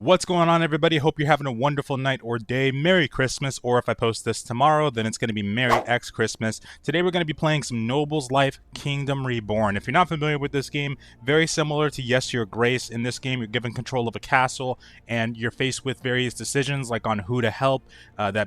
What's going on, everybody? Hope you're having a wonderful night or day. Merry Christmas, or if I post this tomorrow, then it's going to be Merry X Christmas. Today we're going to be playing some Noble's Life Kingdom Reborn. If you're not familiar with this game, very similar to Yes Your Grace. In this game, you're given control of a castle, and you're faced with various decisions, like on who to help,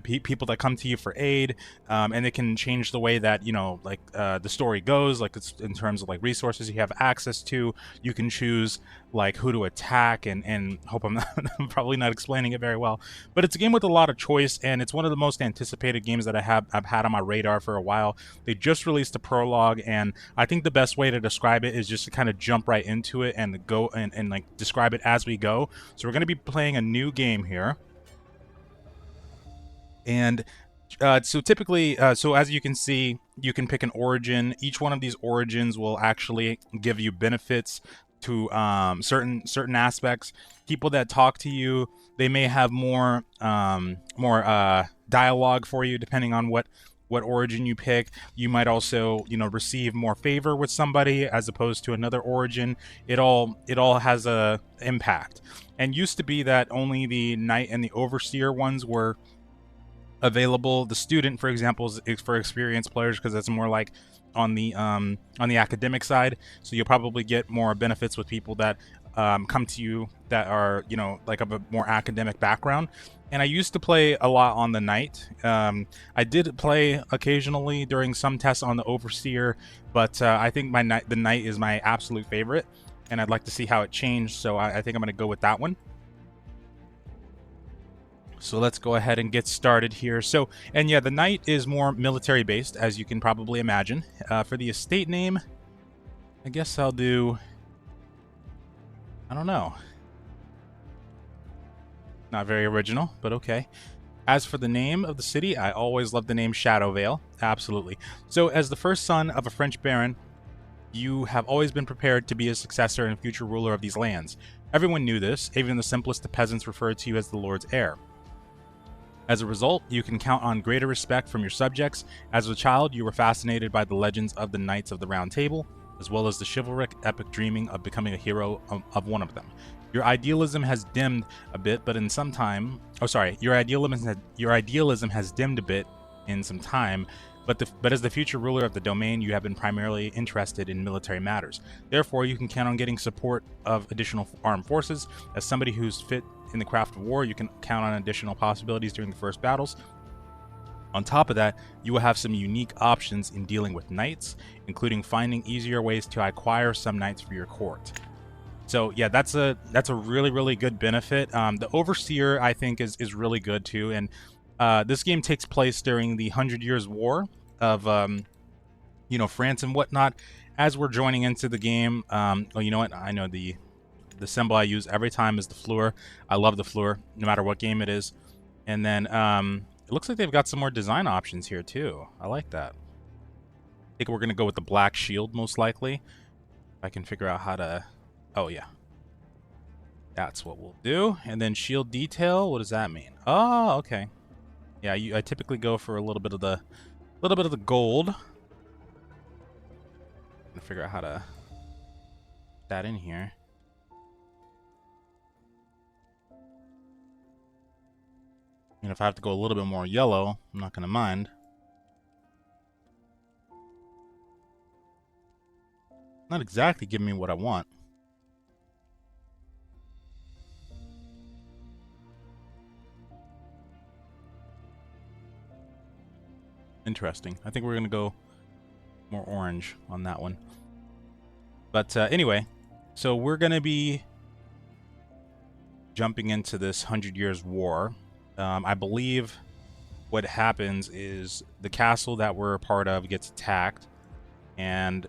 people that come to you for aid, and it can change the way that, the story goes, like it's in terms of like resources you have access to. You can choose like who to attack, and hope I'm not I'm probably not explaining it very well, but it's a game with a lot of choice, and it's one of the most anticipated games that I've had on my radar for a while. They just released a prologue, and I think the best way to describe it is just to kind of jump right into it and go and like describe it as we go. So we're going to be playing a new game here, and so typically, so as you can see, you can pick an origin. Each one of these origins will actually give you benefits to certain aspects. People that talk to you, they may have more dialogue for you depending on what origin you pick. You might also, receive more favor with somebody as opposed to another origin. It all has a impact. And used to be that only the knight and the overseer ones were available. The student, for example, is for experienced players, because that's more like on the academic side. So you'll probably get more benefits with people that come to you that are, like of a more academic background. And I used to play a lot on the knight. I did play occasionally during some tests on the overseer, but I think the knight is my absolute favorite, and I'd like to see how it changed. So I think I'm going to go with that one. So let's go ahead and get started here. So, and yeah, the knight is more military based, as you can probably imagine. For the estate name, I guess I'll do, I don't know. Not very original, but okay. As for the name of the city, I always love the name Shadowvale. Absolutely. So as the first son of a French baron, you have always been prepared to be a successor and future ruler of these lands. Everyone knew this. Even the simplest of peasants referred to you as the Lord's heir. As a result, you can count on greater respect from your subjects. As a child, you were fascinated by the legends of the Knights of the Round Table, as well as the chivalric epic, dreaming of becoming a hero of one of them. Your idealism has dimmed a bit, but in some time... Your idealism has dimmed a bit in some time, but as the future ruler of the domain, you have been primarily interested in military matters. Therefore, you can count on getting support of additional armed forces. As somebody who's fit in the craft of war, you can count on additional possibilities during the first battles. On top of that, you will have some unique options in dealing with knights, including finding easier ways to acquire some knights for your court. So yeah, that's a really, really good benefit. The Overseer, I think, is really good too, and this game takes place during the 100 Years' War of France and whatnot. As we're joining into the game, well, you know what? I know the symbol I use every time is the fleur. I love the fleur, no matter what game it is. And then it looks like they've got some more design options here too. I like that. I think we're gonna go with the black shield most likely. If I can figure out how to. Oh yeah, that's what we'll do. And then shield detail. What does that mean? Oh, okay. Yeah, I typically go for a little bit of the gold. I'm gonna figure out how to put that in here. And if I have to go a little bit more yellow, I'm not gonna mind. Not exactly giving me what I want. Interesting. I think we're gonna go more orange on that one. But anyway, so we're gonna be jumping into this 100 Years' War. I believe what happens is the castle that we're a part of gets attacked, and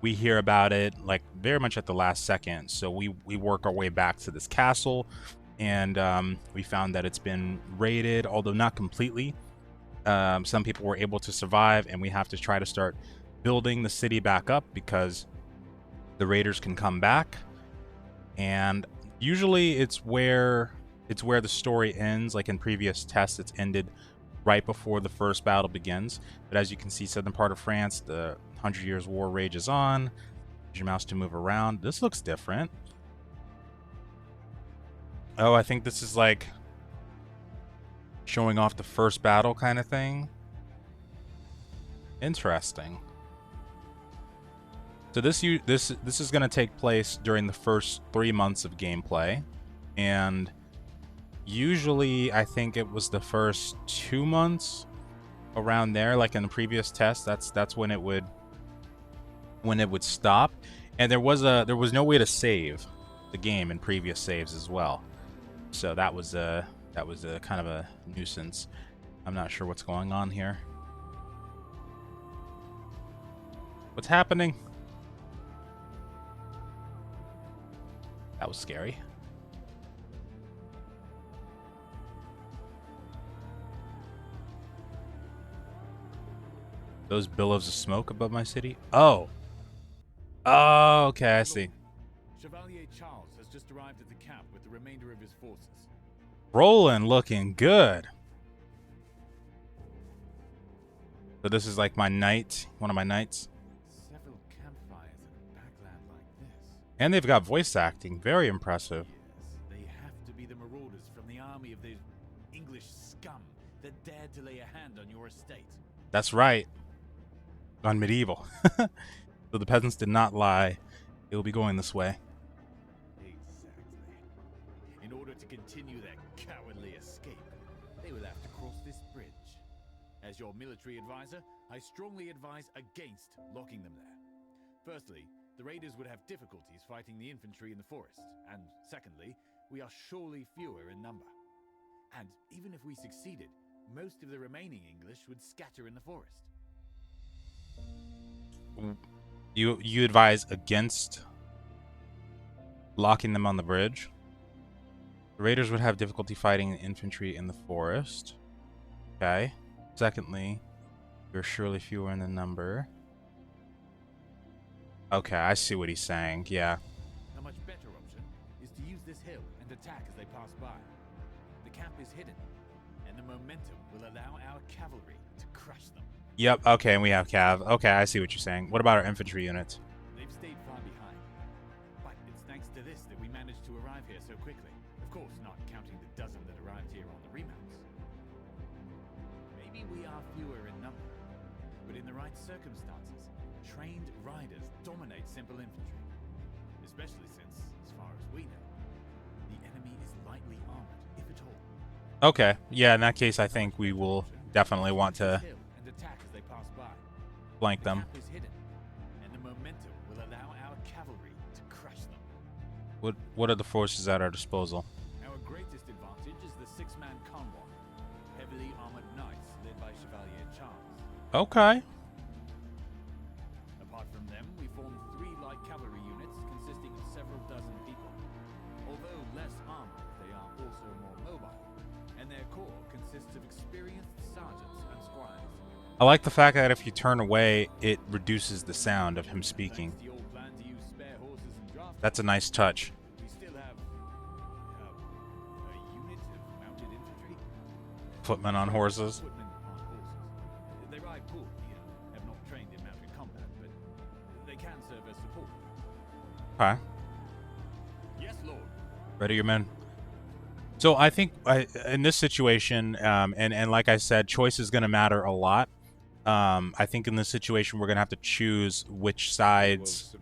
we hear about it like very much at the last second. So we work our way back to this castle, and we found that it's been raided, although not completely. Some people were able to survive, and we have to try to start building the city back up because the raiders can come back. And usually it's where the story ends. Like in previous tests, it's ended right before the first battle begins. But as you can see, southern part of France, the 100 Years' War rages on. Use your mouse to move around. This looks different. Oh, I think this is like showing off the first battle kind of thing. Interesting. So this is going to take place during the first 3 months of gameplay, and usually I think it was the first 2 months around there, like in the previous test. That's when it would stop, and there was no way to save the game in previous saves as well. So that was a kind of a nuisance. I'm not sure what's going on here. What's happening? That was scary. Those billows of smoke above my city? Oh. Oh, okay, I see. Chevalier Charles has just arrived at the camp with the remainder of his forces. Roland looking good. So this is like my knight, one of my knights. Several campfires in a backland like this. And they've got voice acting, very impressive. Yes, they have to be the marauders from the army of the English scum that dared to lay a hand on your estate. That's right. On medieval. So the peasants did not lie. It will be going this way. Exactly. In order to continue their cowardly escape, they will have to cross this bridge. As your military advisor, I strongly advise against locking them there. Firstly, the raiders would have difficulties fighting the infantry in the forest, and secondly, we are surely fewer in number. And even if we succeeded, most of the remaining English would scatter in the forest. You advise against locking them on the bridge. The raiders would have difficulty fighting the infantry in the forest. Okay. Secondly, you're surely fewer in the number. Okay, I see what he's saying. Yeah. A much better option is to use this hill and attack as they pass by. The camp is hidden, and the momentum will allow our cavalry to crush them. Yep, okay, and we have cav. Okay, I see what you're saying. What about our infantry units? They've stayed far behind. But it's thanks to this that we managed to arrive here so quickly. Of course, not counting the dozen that arrived here on the remounts. Maybe we are fewer in number, but in the right circumstances, trained riders dominate simple infantry. Especially since, as far as we know, the enemy is lightly armored, if at all. Okay, yeah, in that case, I think we will definitely want to flank them. The camp is hidden, and the momentum will allow our cavalry to crush them. What are the forces at our disposal? Our greatest advantage is the six-man convoy, heavily armored knights led by Chevalier Charles. Okay. Apart from them, we form 3 light cavalry units consisting of several dozen people. Although less armored, they are also more mobile, and their corps consists of experienced sergeants and squires. I like the fact that if you turn away, it reduces the sound of him speaking. That's a nice touch. We still have a unit of mounted infantry. Footmen on horses. Footmen on horses. They ride poorly and have not trained in mounted combat, but they can serve as support. Okay. Yes, Lord. Ready your men. So I think in this situation, and like I said, choice is going to matter a lot. I think in this situation we're going to have to choose which sides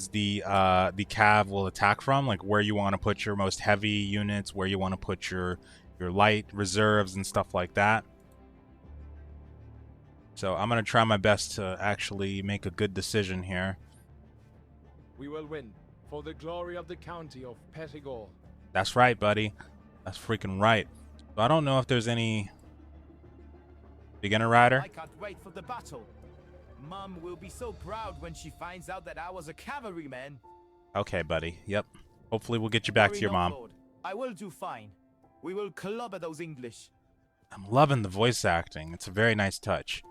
the cav will attack from, like where you want to put your most heavy units, where you want to put your light reserves and stuff like that. So I'm going to try my best to actually make a good decision here. We will win for the glory of the county of Pettigore. That's right, buddy. That's freaking right. So I don't know if there's any beginner rider. I can't wait for the battle. Mom will be so proud when she finds out that I was a cavalryman. Okay, buddy. Yep. Hopefully we'll get you back to your mom. Lord. I will do fine. We will clobber those English. I'm loving the voice acting. It's a very nice touch.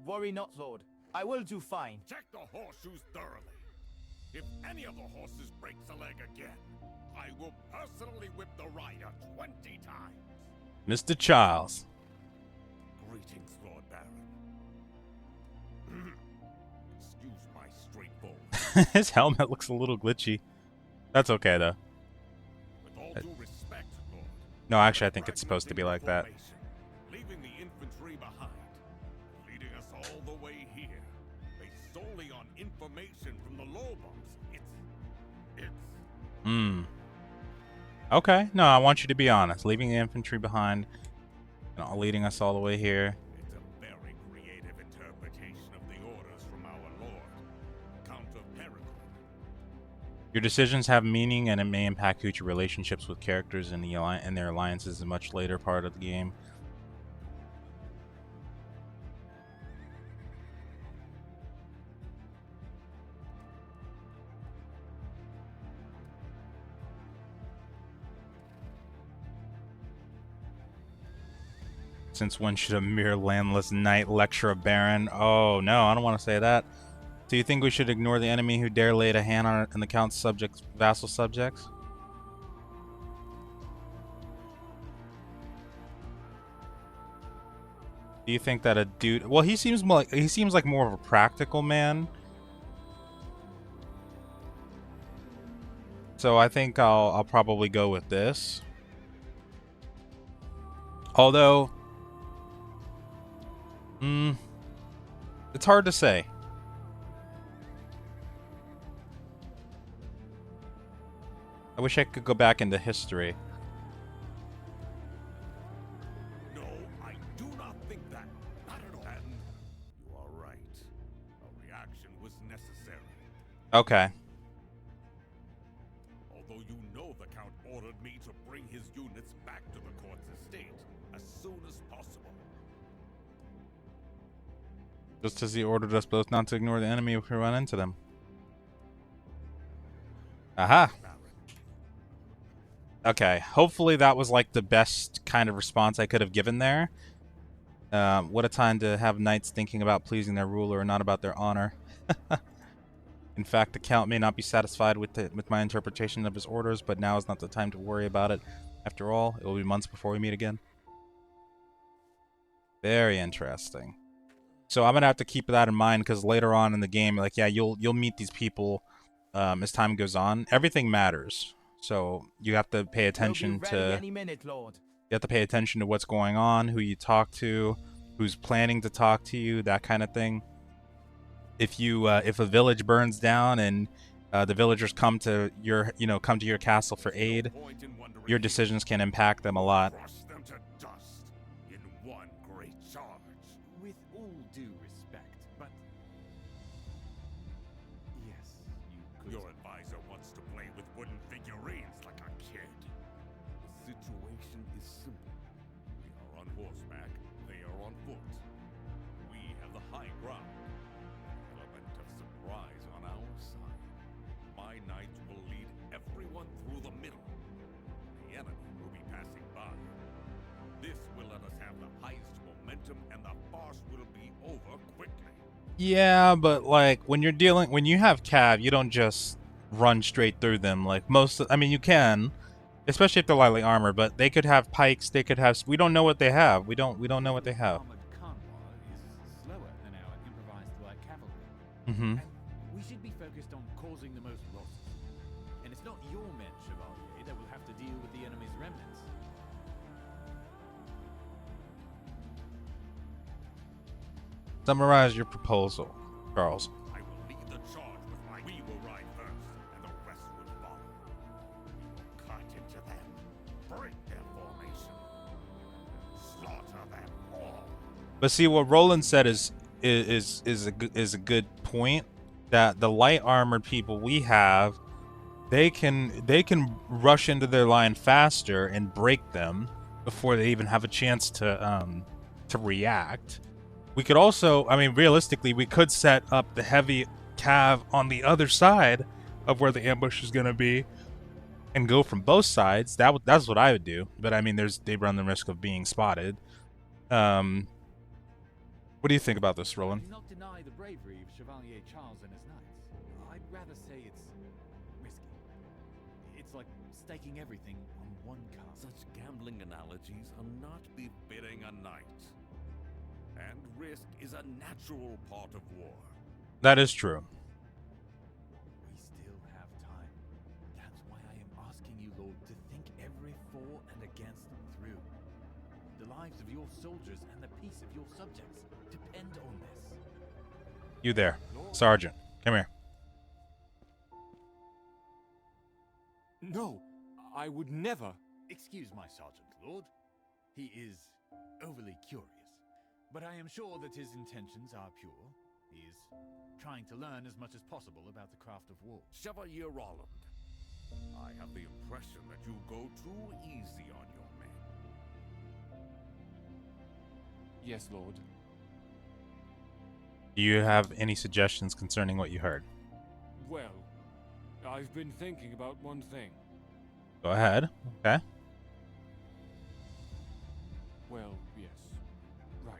Worry not, Lord. I will do fine. Check the horseshoes thoroughly. If any of the horses breaks a leg again, I will personally whip the rider 20 times. Mr. Charles. Greetings, Lord Baron. Excuse my straightforward. His helmet looks a little glitchy. That's okay though. With all due respect, Lord. No, actually, I think it's supposed to be like that. Leaving the infantry behind, leading us all the way here, based solely on information from the Lobos. It's. Okay, no, I want you to be honest. Leaving the infantry behind, leading us all the way here. It's a very creative interpretation of the orders from our Lord, Count of Prologue. Your decisions have meaning, and it may impact future relationships with characters in their alliances in a much later part of the game. Since when should a mere landless knight lecture a baron? Oh no, I don't want to say that. Do you think we should ignore the enemy who dare lay a hand on the count's subjects, vassal subjects? Do you think that a dude? Well, he seems like more of a practical man. So I think I'll probably go with this. Although, it's hard to say. I wish I could go back into history. No, I do not think that. Not at all. And you are right. A reaction was necessary. Okay. Although you know the Count ordered me to bring his units back to the court's estate as soon as possible. Just as he ordered us both not to ignore the enemy if we run into them. Aha. Okay, hopefully that was like the best kind of response I could have given there. What a time to have knights thinking about pleasing their ruler and not about their honor. In fact, the Count may not be satisfied with my interpretation of his orders, but now is not the time to worry about it. After all, it will be months before we meet again. Very interesting. So I'm gonna have to keep that in mind, because later on in the game, like, yeah, you'll meet these people as time goes on. Everything matters. So you have to pay attention to you have to pay attention to what's going on, who you talk to, who's planning to talk to you, that kind of thing. If a village burns down and the villagers come to your castle for aid, your decisions can impact them a lot. Crush them to dust in one great charge. With all due respect, but yes, you could. Your advisor wants to play with wooden figurines like a kid. The situation is simple. We are on horseback, they are on foot. We have the high ground. An element of surprise on our side. My knights will lead everyone through the middle. The enemy will be passing by. This will let us have the highest momentum, and the farce will be over quickly. Yeah, but like when you have cav, you don't just run straight through them. Like I mean, you can, especially if they're lightly armored, but they could have pikes. They could have. We don't know what they have. We don't know what they have. Armored convoy is slower than our improvised light cavalry. Mm-hmm. And we should be focused on causing the most losses. And it's not your men, Chevalier, that will have to deal with the enemy's remnants. Summarize your proposal, Charles. I will lead the charge with my. We will ride first, and the rest will follow. We will cut into them, break their formation, slaughter them all. But see, what Roland said is a good point. That the light armored people we have, they can rush into their line faster and break them before they even have a chance to react. We could also, I mean, realistically, we could set up the heavy cav on the other side of where the ambush is going to be and go from both sides. That's what I would do. But I mean, they run the risk of being spotted. What do you think about this, Roland? Do not deny the bravery of Chevalier Charles and his knights. I'd rather say it's risky. It's like staking everything on one card. Such gambling analogies are not befitting a knight. And risk is a natural part of war. That is true. lives of your soldiers and the peace of your subjects depend on this. You there, Sergeant. Come here. No, I would never. Excuse my sergeant, Lord. He is overly curious, but I am sure that his intentions are pure. He is trying to learn as much as possible about the craft of war. Chevalier Roland, I have the impression that you go too easy on your men. Yes, Lord. Do you have any suggestions concerning what you heard? Well, I've been thinking about one thing. Go ahead. Okay. Well, yes. Right.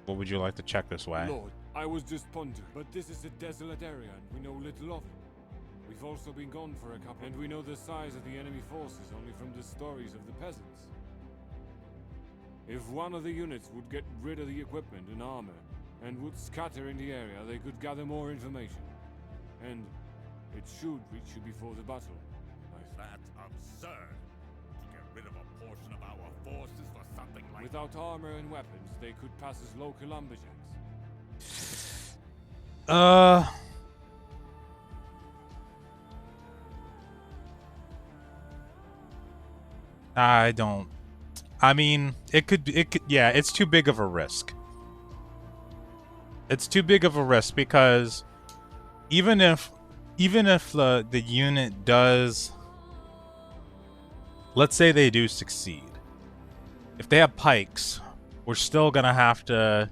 What would you like to check this way? Lord, I was just pondering, but this is a desolate area and we know little of it. We've also been gone for a couple, and we know the size of the enemy forces only from the stories of the peasants. If one of the units would get rid of the equipment and armor, and would scatter in the area, they could gather more information. And it should reach you before the battle. That's absurd. To get rid of a portion of our forces for something like Without armor and weapons, they could pass as local lumberjacks. I don't. I mean, it could. Yeah, it's too big of a risk. It's too big of a risk because even if the unit does, let's say they do succeed, if they have pikes, we're still gonna have to.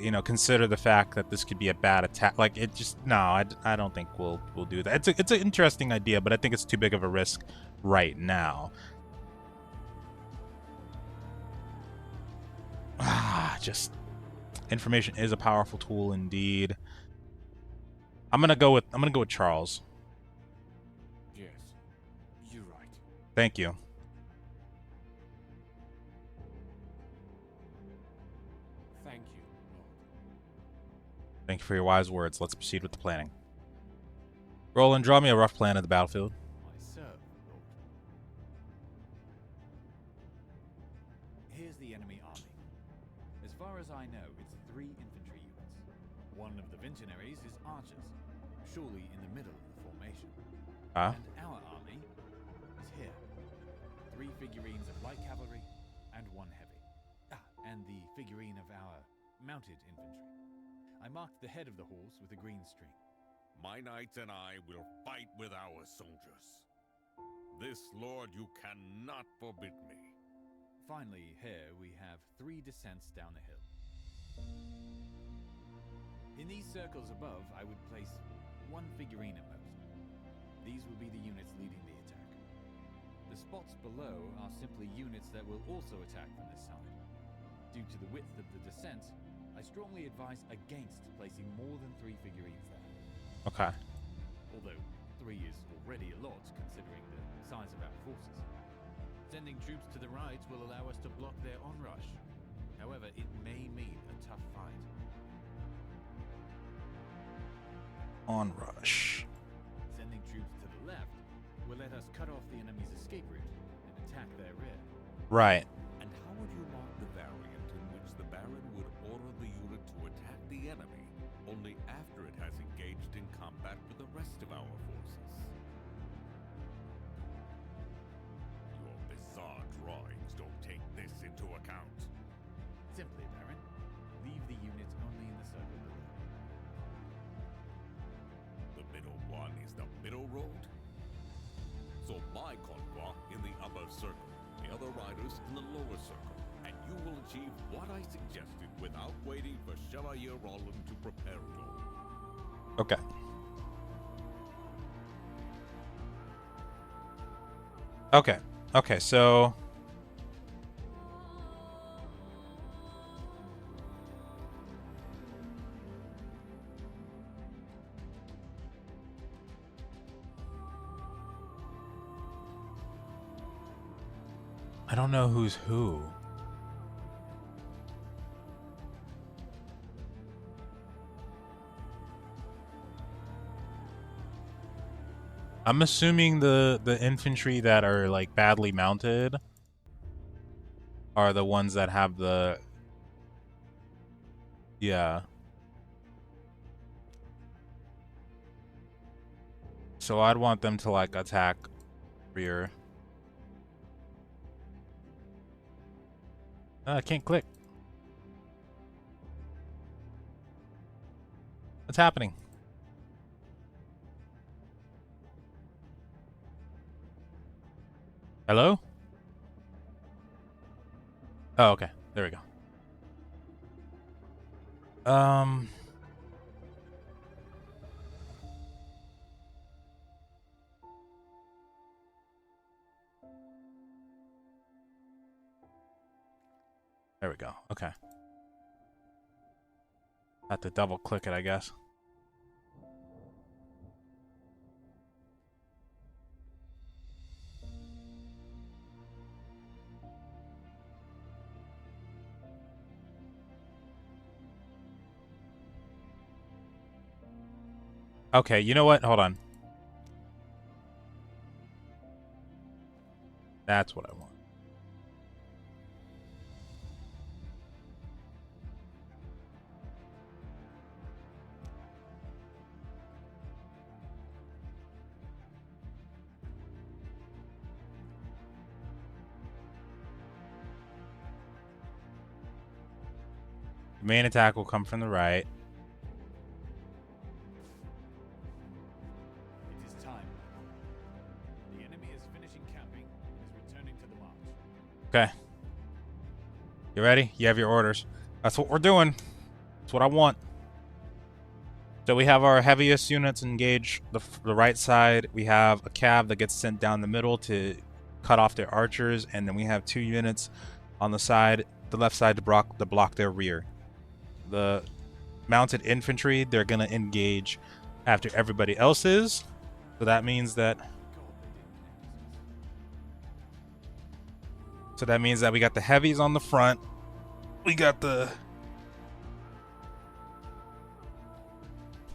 You know, consider the fact that this could be a bad attack. Like, it just, no, I don't think we'll do that. It's an interesting idea, but I think it's too big of a risk right now. Just information is a powerful tool indeed. I'm gonna go with Charles. Yes, you're right. Thank you. Thank you, Lord. Thank you for your wise words. Let's proceed with the planning. Roland, draw me a rough plan of the battlefield. I serve, Lord. Here's the enemy army. As far as I know, it's 3 infantry units. One of the Vincenaries is archers, surely in the middle of the formation. Ah. And our army is here. 3 figurines of light cavalry and 1 heavy. And the figurine of our mounted infantry. I marked the head of the horse with a green string. My knights and I will fight with our soldiers. This, Lord, you cannot forbid me. Finally, here we have 3 descents down the hill. In these circles above, I would place 1 figurine at most. These will be the units leading the attack. The spots below are simply units that will also attack from this side. Due to the width of the descent, I strongly advise against placing more than 3 figurines there. Okay. Although 3 is already a lot considering the size of our forces. Sending troops to the right will allow us to block their onrush. However, it may mean a tough fight. Onrush. Sending troops to the left will let us cut off the enemy's escape route and attack their rear. Right. And how would you mark the variant in which the Baron would order the unit to attack the enemy only after it has engaged in combat with the rest of our forces? Your bizarre drawings don't take this into account. Simply, Baron, leave the units only in the circle below. The middle one is the middle road? So my convoy in the upper circle, the other riders in the lower circle, and you will achieve what I suggested without waiting for Chevalier Roland to prepare it all. Okay. Okay, so I don't know who's who. I'm assuming the infantry that are like badly mounted are the ones that have the yeah. So I'd want them to like attack rear. I can't click. What's happening? Hello? Oh, okay. There we go. There we go. Okay. Have to double click it, I guess. Okay, you know what? Hold on. That's what I want. The main attack will come from the right. It is time. The enemy is finishing camping and is returning to the march. Okay. You ready? You have your orders. That's what we're doing. That's what I want. So we have our heaviest units engage the right side. We have a cav that gets sent down the middle to cut off their archers, and then we have 2 units on the side, the left side, to block their rear. The mounted infantry, they're gonna engage after everybody else is. So that means that we got the heavies on the front. We got the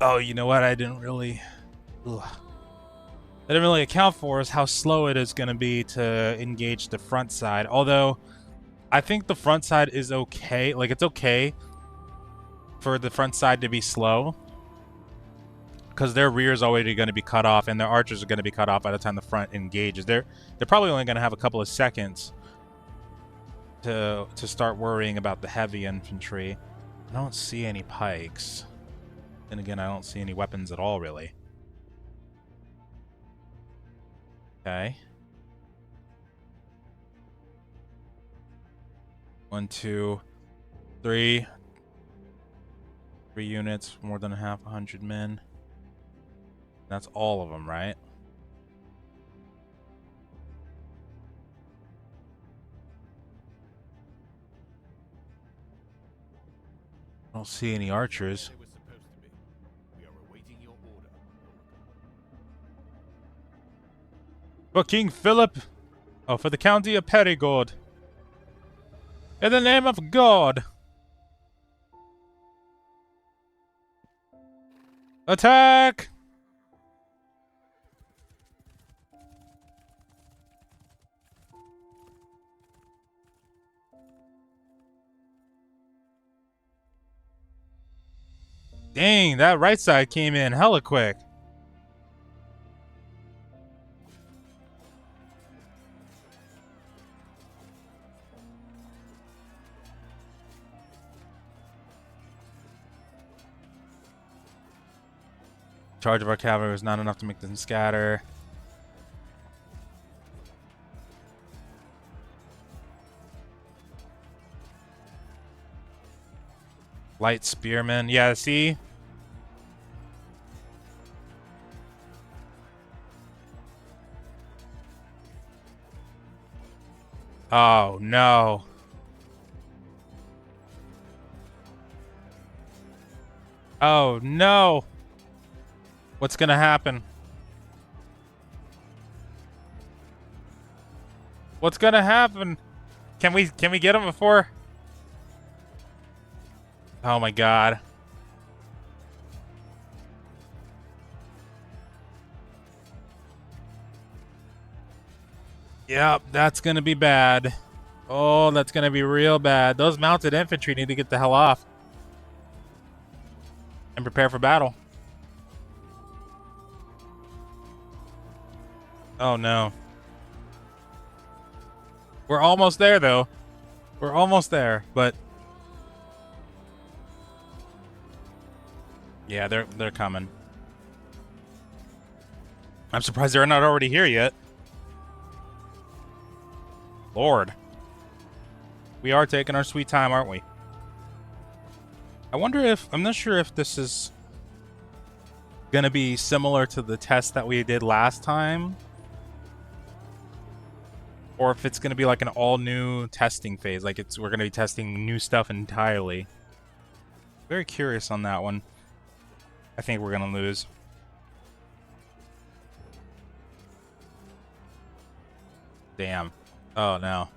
Oh, you know what? I didn't really account for is how slow it is going to be to engage the front side. Although I think the front side is okay. Like, it's okay for the front side to be slow, because their rear is already going to be cut off, and their archers are going to be cut off by the time the front engages. They're probably only going to have a couple of seconds to start worrying about the heavy infantry. I don't see any pikes. And again, I don't see any weapons at all, really. Okay. 1, 2, 3. 3 units, more than 100 men. That's all of them, right? I don't see any archers. They were supposed to be. We are awaiting your order. For King Philip, for the county of Perigord. In the name of God. Attack! Dang, that right side came in hella quick. Charge of our cavalry was not enough to make them scatter. Light spearmen. Yeah, see? Oh, no. Oh, no. What's gonna happen? What's gonna happen? Can we get him before? Oh my god. Yep, that's gonna be bad. Oh, that's gonna be real bad. Those mounted infantry need to get the hell off and prepare for battle. Oh no. We're almost there though. We're almost there, but yeah, they're coming. I'm surprised they're not already here yet. Lord. We are taking our sweet time, aren't we? I wonder if... I'm not sure if this is gonna be similar to the test that we did last time. Or if it's gonna be like an all-new testing phase. Like we're gonna be testing new stuff entirely. Very curious on that one. I think we're gonna lose. Damn. Oh no.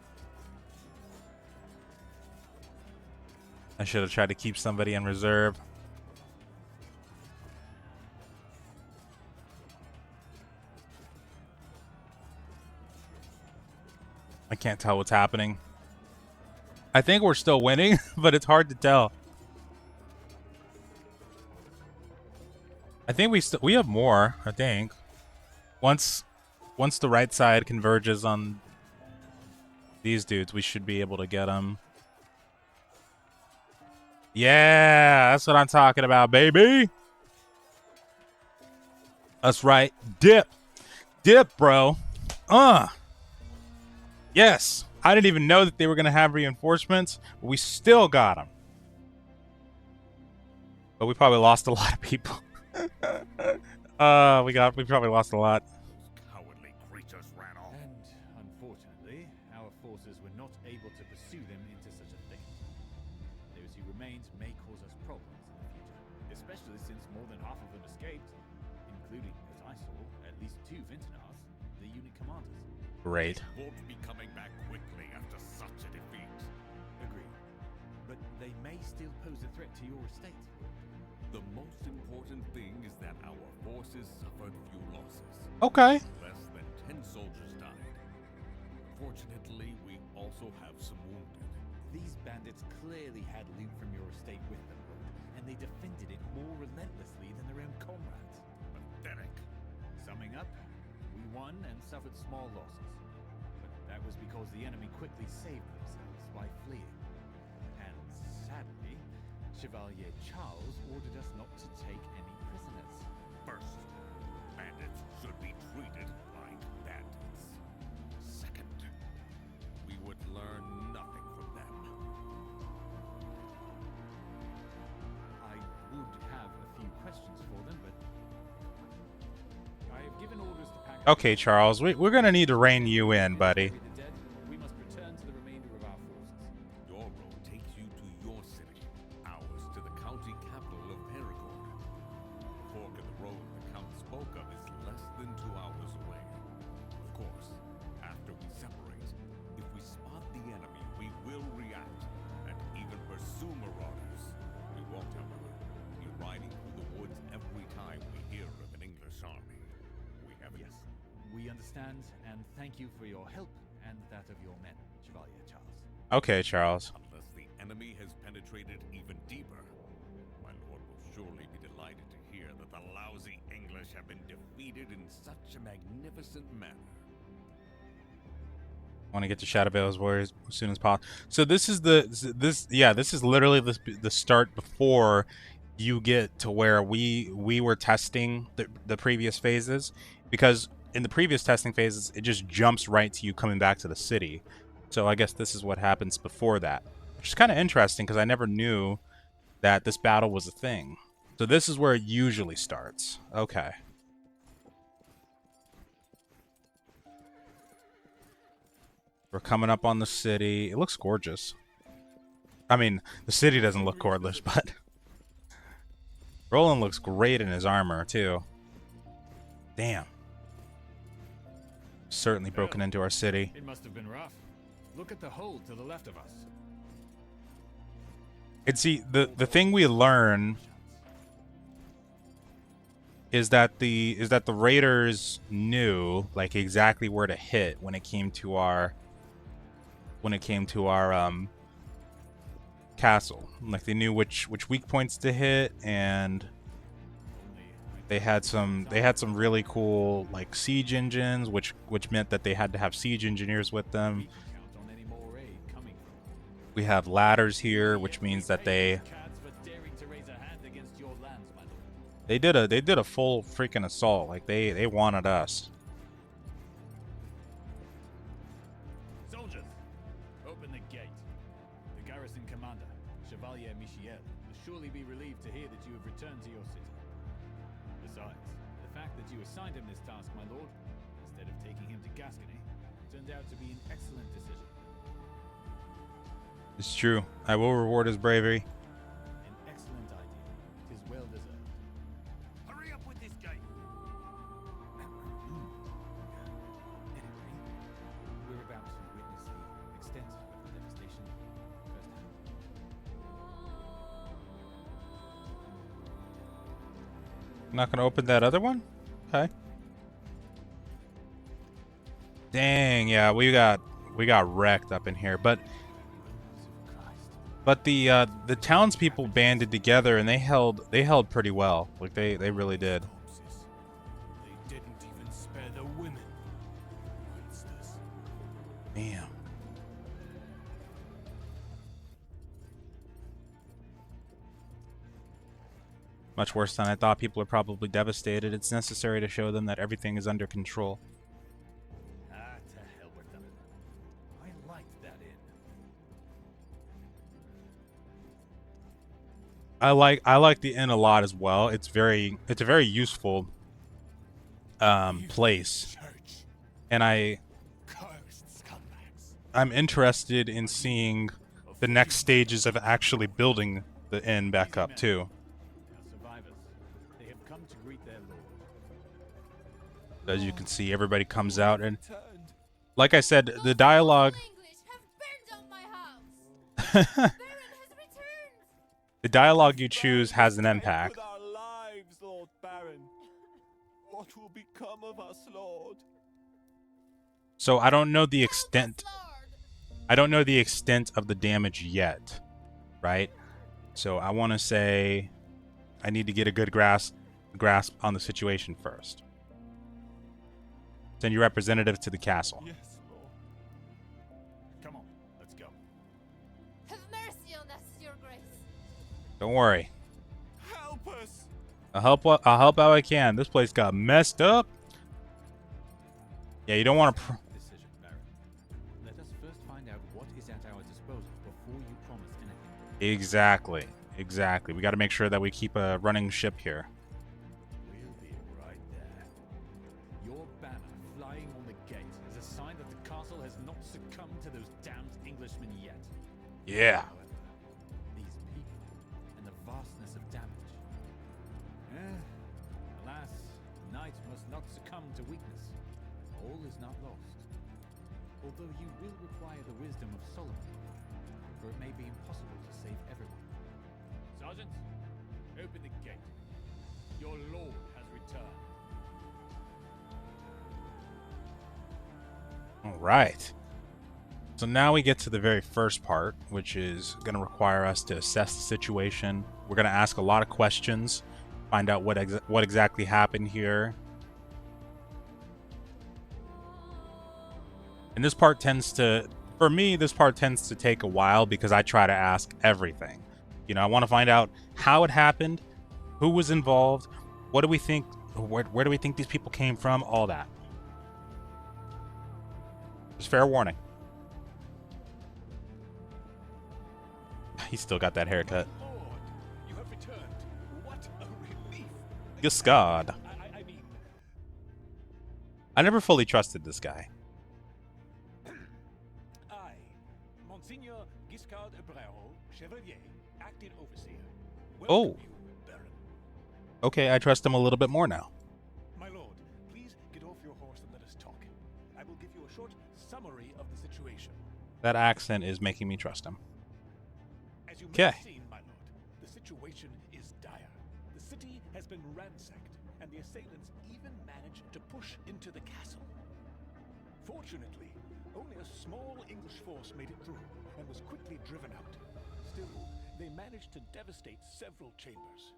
I should have tried to keep somebody in reserve. I can't tell what's happening. I think we're still winning, but it's hard to tell. I think we have more, I think. Once the right side converges on these dudes, we should be able to get them. Yeah, that's what I'm talking about, baby. That's right. Dip. Dip, bro. Yes. I didn't even know that they were going to have reinforcements, but we still got them. But we probably lost a lot of people. We probably lost a lot. Cowardly creatures ran off. And unfortunately, our forces were not able to pursue them into such a thing. Those who remained may cause us problems in the future, especially since more than half of them escaped, including, as I saw, at least 2 Vintonars, the unit commanders. Great. Won't be coming back quickly after such a defeat. Agreed. But they may still pose a threat to your estate. The most important thing is that our forces suffered few losses. Okay. Less than 10 soldiers died. Fortunately, we also have some wounded. These bandits clearly had loot from your estate with them, and they defended it more relentlessly than their own comrades. Pathetic. Summing up, we won and suffered small losses. But that was because the enemy quickly saved themselves by fleeing. And sadly, Chevalier Charles ordered us not to take any prisoners. First, bandits should be treated like bandits. Second, we would learn nothing from them. I would have a few questions for them, but I have given orders to pack up. Okay, Charles, we're gonna need to rein you in, buddy. The dead, we must return to the remainder of our forces. Your road takes you to your city, ours to the county capital of Perigord. The fork in the road the Count spoke of is less than 2 hours away. Of course, after we separate, if we spot the enemy, we will react and even pursue marauders. We won't, however, be riding through the woods every time we hear of an English army. We have Yes, we understand, and thank you for your help and that of your men, Chevalier Charles. Okay, Charles. Unless the enemy has penetrated even deeper, my lord will surely be delighted to hear that the lousy English have been defeated in such a magnificent manner. I want to get to Shadow Vale's Warriors as soon as possible. So this is this is literally the start before you get to where we were testing the previous phases, because in the previous testing phases it just jumps right to you coming back to the city. So I guess this is what happens before that, which is kind of interesting because I never knew that this battle was a thing. So this is where it usually starts. Okay. We're coming up on the city. It looks gorgeous. I mean, the city doesn't look gorgeous, but Roland looks great in his armor, too. Damn. Certainly broken into our city. It must have been rough. Look at the hole to the left of us. And see, the thing we learn is that the raiders knew like exactly where to hit when it came to our castle. Like they knew which weak points to hit, and they had some really cool like siege engines, which meant that they had to have siege engineers with them. We can count on any more aid coming from them. We have ladders here, which means that they Cads for daring to raise a hand against your lands, my lord. they did a full freaking assault. Like they wanted us. Soldiers, open the gate. The garrison commander, Chevalier Michiel, will surely be relieved to hear that you have returned to your city. Besides, the fact that you assigned him this task, my lord, instead of taking him to Gascony, turned out to be an excellent decision. It's true. I will reward his bravery. An excellent idea. Tis well deserved. Hurry up with this gate! Anyway, we're about to witness the extent of the devastation firsthand. Not gonna open that other one? Okay. Dang, yeah, we got wrecked up in here, but the townspeople banded together and they held pretty well. Like they really did. Corpses. They didn't even spare the women. Monsters. Damn. Much worse than I thought. People are probably devastated. It's necessary to show them that everything is under control. Ah, to hell with them. I liked that inn. I like the inn a lot as well. It's a very useful place, Church. and Cursed scumbags. I'm interested in seeing the next stages of actually building the inn back up too. They are survivors. They have come to greet their lord. As you can see, everybody comes out, and Turned. like I said, the dialogue English have burned down my house. Baron has returned. the dialogue you choose has an impact. With our lives, Lord Baron. What will become of us, Lord? So I don't know the extent. Lord. I don't know the extent of the damage yet, right? So I want to say I need to get a good grasp on the situation first. Send your representative to the castle. Yes, Lord. Come on, let's go. Have mercy on us, your grace. Don't worry. Help us! I'll help how I can. This place got messed up. Yeah, you don't want to. Decision, Baron. Let us first find out what is at our disposal before you promise anything. Exactly. We got to make sure that we keep a running ship here. We'll be right there. Your banner flying on the gate is a sign that the castle has not succumbed to those damned Englishmen yet. Yeah. However, these people and the vastness of damage. Alas, knight must not succumb to weakness. All is not lost. Although you will require the wisdom of Solomon, for it may be impossible to save everyone. Sergeant, open the gate. Your lord has returned. All right. So now we get to the very first part, which is going to require us to assess the situation. We're going to ask a lot of questions, find out what exactly happened here. And this part tends to, for me, this part tends to take a while because I try to ask everything. You know, I want to find out how it happened, who was involved, what do we think, where do we think these people came from, all that. Just fair warning. He's still got that haircut. Lord, you have returned. What a relief. Yes, God. I mean, I never fully trusted this guy. I, Monsignor Giscard Ebrero, Chevalier, acting overseer. Oh. Welcome you, Baron. Okay, I trust him a little bit more now. My lord, please get off your horse and let us talk. I will give you a short summary of the situation. That accent is making me trust him. As you may Okay. have seen, my lord, the situation is dire. The city has been ransacked. and the assailants even managed to push into the castle. Fortunately, only a small English force made it through and was quickly driven out. Still, they managed to devastate several chambers.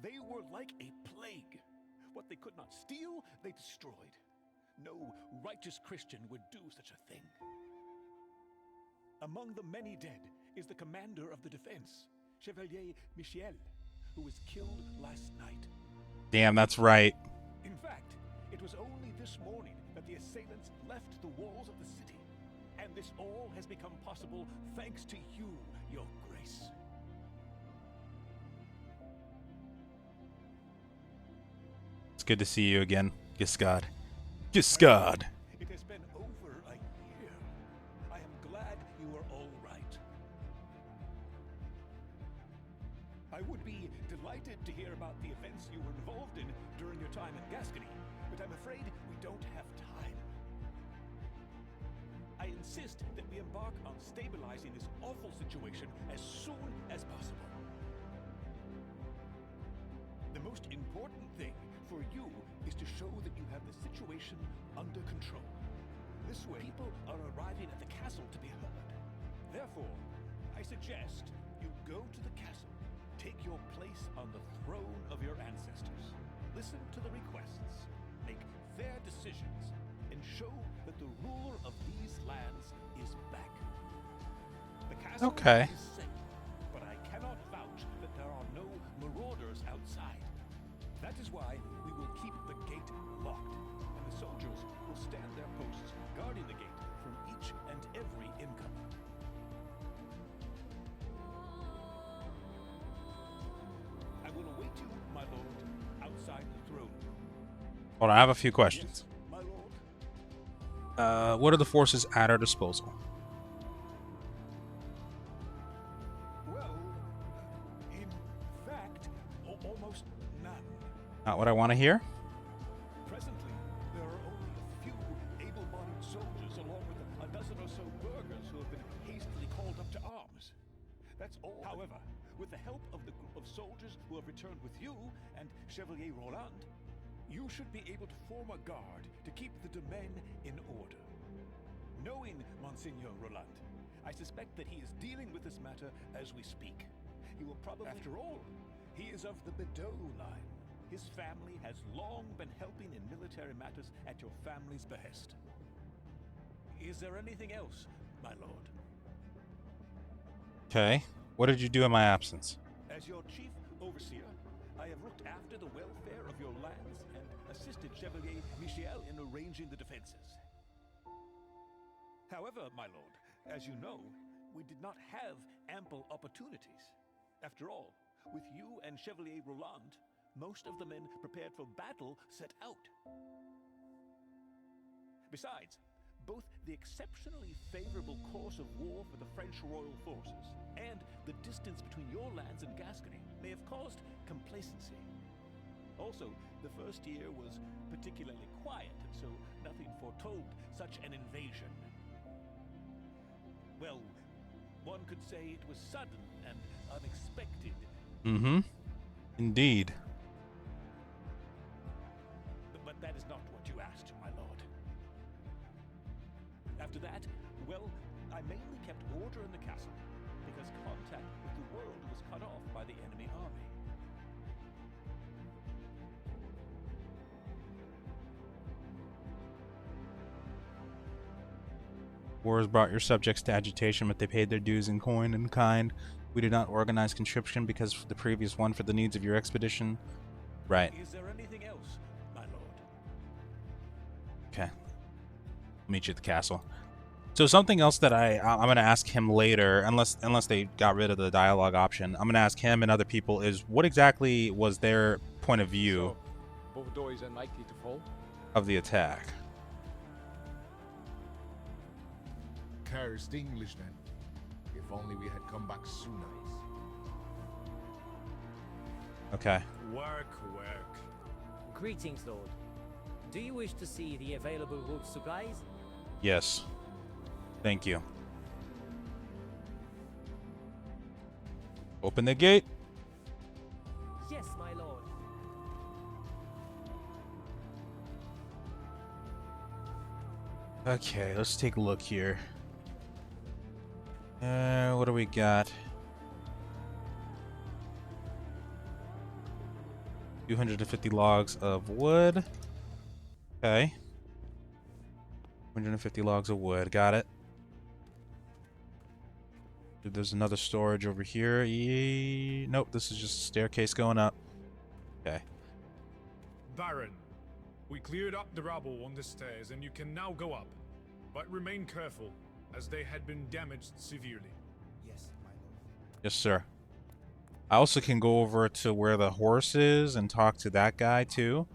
They were like a plague. What they could not steal, they destroyed. No righteous Christian would do such a thing. Among the many dead is the commander of the defense, Chevalier Michel, who was killed last night. Damn, that's right. In fact, it was only this morning that the assailants left the walls of the city. And this all has become possible thanks to you, Your Grace. It's good to see you again, Giscard. Giscard! It has been over a year. I am glad you are all right. I would be delighted to hear about the events you were involved in during your time in Gascony, but I'm afraid we don't have time. I insist that we embark on stabilizing this awful situation as soon as possible. The most important thing for you is to show that you have the situation under control. This way, people are arriving at the castle to be heard. Therefore, I suggest you go to the castle, take your place on the throne of your ancestors, listen to the requests, make fair decisions, and show that the ruler of these lands is back. The castle Okay. is safe, but I cannot vouch that there are no marauders outside. That is why we will keep the gate locked, and the soldiers will stand their posts guarding the gate from each and every incomer. I will await you, my lord, outside the throne room. Hold on, I have a few questions. Yes, my lord. What are the forces at our disposal? Well, in fact, almost none. Not what I want to hear? Presently, there are only a few able-bodied soldiers along with a dozen or so burghers who have been hastily called up to arms. That's all. However, with the help of the group of soldiers who have returned with you and Chevalier Roland, you should be able to form a guard to keep the domain in order. Knowing Monsignor Roland, I suspect that he is dealing with this matter as we speak. He will probably... After all, he is of the Bedeau line. His family has long been helping in military matters at your family's behest. Is there anything else, my lord? Okay. What did you do in my absence? As your chief overseer, I have looked after the welfare of your lands and assisted Chevalier Michel in arranging the defenses. However, my lord, as you know, we did not have ample opportunities. After all, with you and Chevalier Roland, most of the men prepared for battle set out. Besides, both the exceptionally favorable course of war for the French royal forces and the distance between your lands and Gascony may have caused complacency. Also, the first year was particularly quiet, and so nothing foretold such an invasion. Well, one could say it was sudden and unexpected. Mm-hmm. Indeed. But that is not what you asked, my lord. After that, well, I mainly kept order in the castle, because contact with the world was cut off by the enemy army. Wars brought your subjects to agitation, but they paid their dues in coin and kind. We did not organize conscription because of the previous one for the needs of your expedition. Right. Is there anything else, my lord? Okay. Meet you at the castle. So something else that I'm going to ask him later, unless they got rid of the dialogue option, I'm going to ask him and other people is what exactly was their point of view So, Bordeaux is unlikely to fall? of the attack? Cursed Englishmen. If only we had come back sooner. Okay. Work. Greetings, Lord. Do you wish to see the available wood supplies? Yes. Thank you. Open the gate. Yes, my lord. Okay, let's take a look here. What do we got? 250 logs of wood. Okay. 250 logs of wood. Got it. There's another storage over here. Nope, this is just a staircase going up. Okay. Baron, we cleared up the rubble on the stairs and you can now go up. But remain careful, as they had been damaged severely. Yes, my lord. Yes, sir. I also can go over to where the horse is and talk to that guy, too.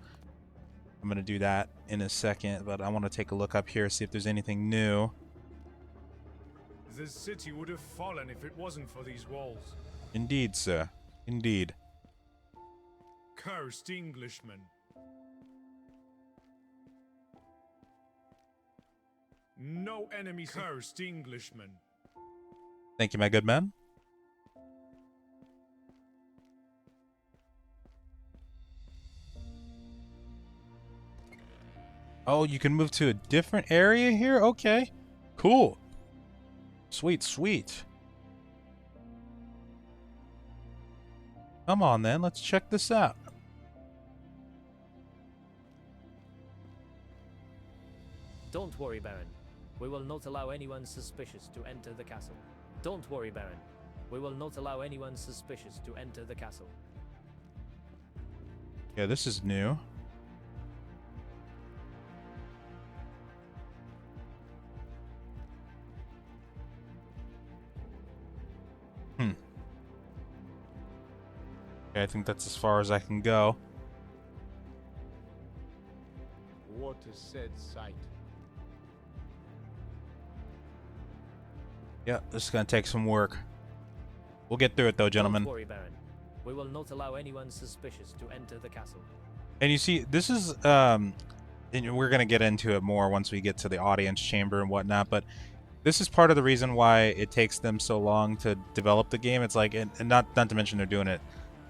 I'm going to do that in a second, but I want to take a look up here, see if there's anything new. This city would have fallen if it wasn't for these walls. Indeed, sir. Indeed. Cursed Englishmen. No enemy. Cursed Englishmen. Thank you, my good man. Oh, you can move to a different area here? Okay. Cool. Sweet, sweet. Come on, then. Let's check this out. Don't worry, Baron. We will not allow anyone suspicious to enter the castle. Don't worry, Baron. We will not allow anyone suspicious to enter the castle. Yeah, this is new. Okay, I think that's as far as I can go. What a sad sight. Yeah, this is gonna take some work. We'll get through it though, gentlemen. Don't worry, Baron. We will not allow anyone suspicious to enter the castle. And you see, this is and we're gonna get into it more once we get to the audience chamber and whatnot, but this is part of the reason why it takes them so long to develop the game. It's like, and not to mention they're doing it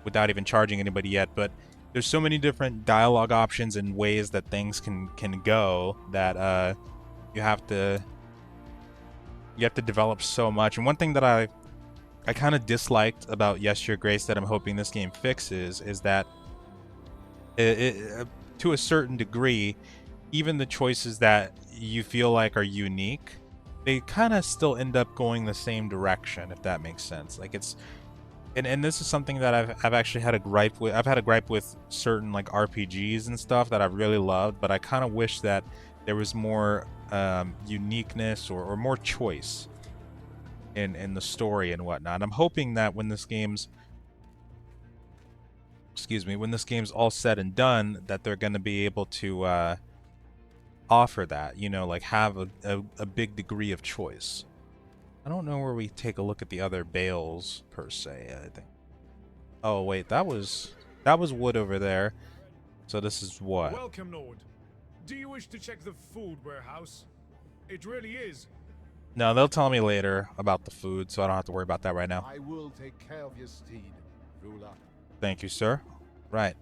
without even charging anybody yet, but there's so many different dialogue options and ways that things can go that you have to develop so much. And one thing that I kind of disliked about Yes Your Grace that I'm hoping this game fixes is that to a certain degree, even the choices that you feel like are unique, they kind of still end up going the same direction, if that makes sense. Like it's and this is something that I've actually had a gripe with. I've had a gripe with certain like RPGs and stuff that I've really loved, but I kind of wish that there was more uniqueness or more choice in the story and whatnot. I'm hoping that when this game's all said and done, that they're going to be able to offer that, you know, like have a big degree of choice. I don't know where we take a look at the other bales per se. I think. Oh wait, that was wood over there. So this is what? Welcome, Lord. Do you wish to check the food warehouse? It really is. No, they'll tell me later about the food, so I don't have to worry about that right now. I will take care of your steed, ruler. Thank you, sir. Right.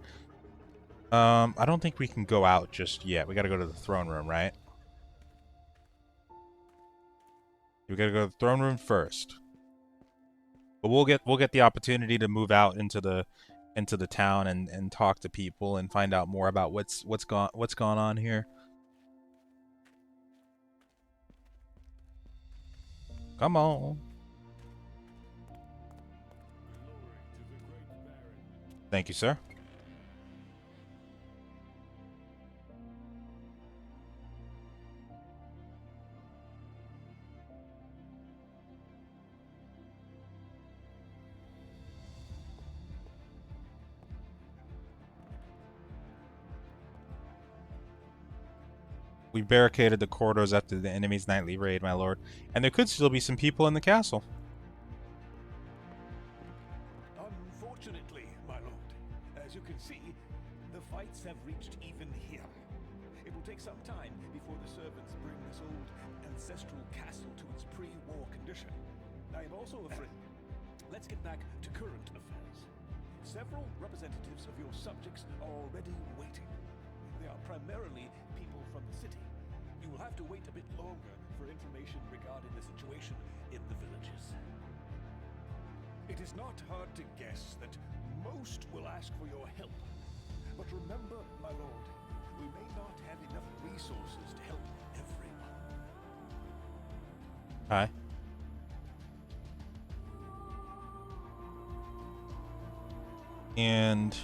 I don't think we can go out just yet. We gotta go to the throne room, right? We gotta go to the throne room first. But we'll get the opportunity to move out into the town and talk to people and find out more about what's gone on here. Come on. Thank you, sir. We barricaded the corridors after the enemy's nightly raid, my lord, and there could still be some people in the castle. Unfortunately, my lord, as you can see, the fights have reached even here. It will take some time before the servants bring this old ancestral castle to its pre-war condition. I am also afraid. Let's get back to current affairs. Several representatives of your subjects are already waiting. They are primarily people from the city. You will have to wait a bit longer for information regarding the situation in the villages. It is not hard to guess that most will ask for your help. But remember, my lord, we may not have enough resources to help everyone. Hi. And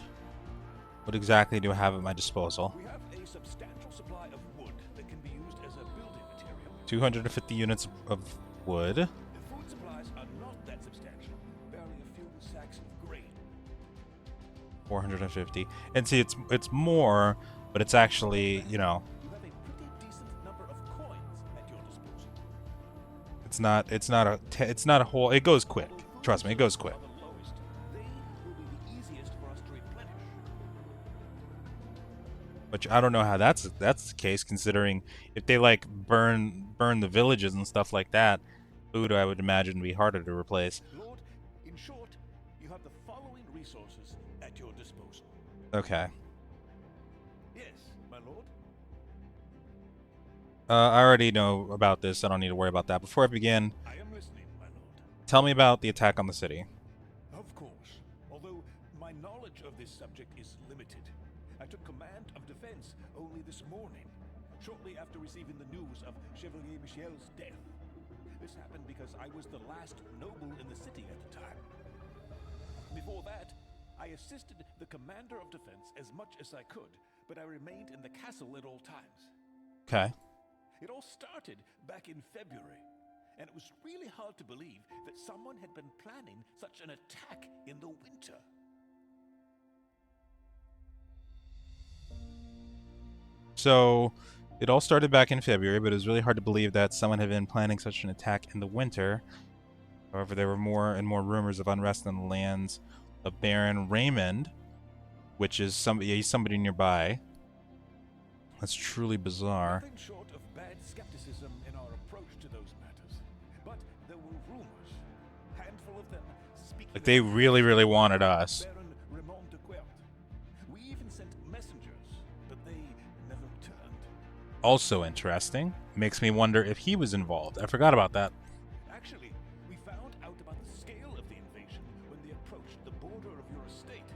what exactly do I have at my disposal? We have a substantial supply of wood that can be used as a building material. 250 units of wood. The food supplies are not that substantial, barely a few sacks of grain. 450. And see, it's more, but it's actually, you know, You have a pretty decent number of coins at your disposal. it's not a whole. It goes quick. Trust me, it goes quick. Are the lowest. They will be the easiest for us to replenish. Which I don't know how that's the case, considering if they like burn the villages and stuff like that, food I would imagine would be harder to replace. Lord, in short, you have the following resources at your disposal. Okay. Yes, my lord. I already know about this. I don't need to worry about that. Before I begin, I am listening, my lord. tell me about the attack on the city. Of course. Although my knowledge of this subject is limited, I took command of defense only this morning, shortly after receiving the news of Chevalier Michel's death. This happened because I was the last noble in the city at the time. Before that, I assisted the commander of defense as much as I could, but I remained in the castle at all times. Okay. It all started back in February, and it was really hard to believe that someone had been planning such an attack in the winter. So, it all started back in February, but it was really hard to believe that someone had been planning such an attack in the winter. However, there were more and more rumors of unrest in the lands of Baron Raymond, which is he's somebody nearby. That's truly bizarre. Nothing short of bad skepticism in our approach to those matters. But there were rumors, handful of them speaking Like, they really, really wanted us. Baron Raymond de Quert. We even sent messengers, but they never returned. Also interesting. Makes me wonder if he was involved. I forgot about that. Actually, we found out about the scale of the invasion when they approached the border of your estate.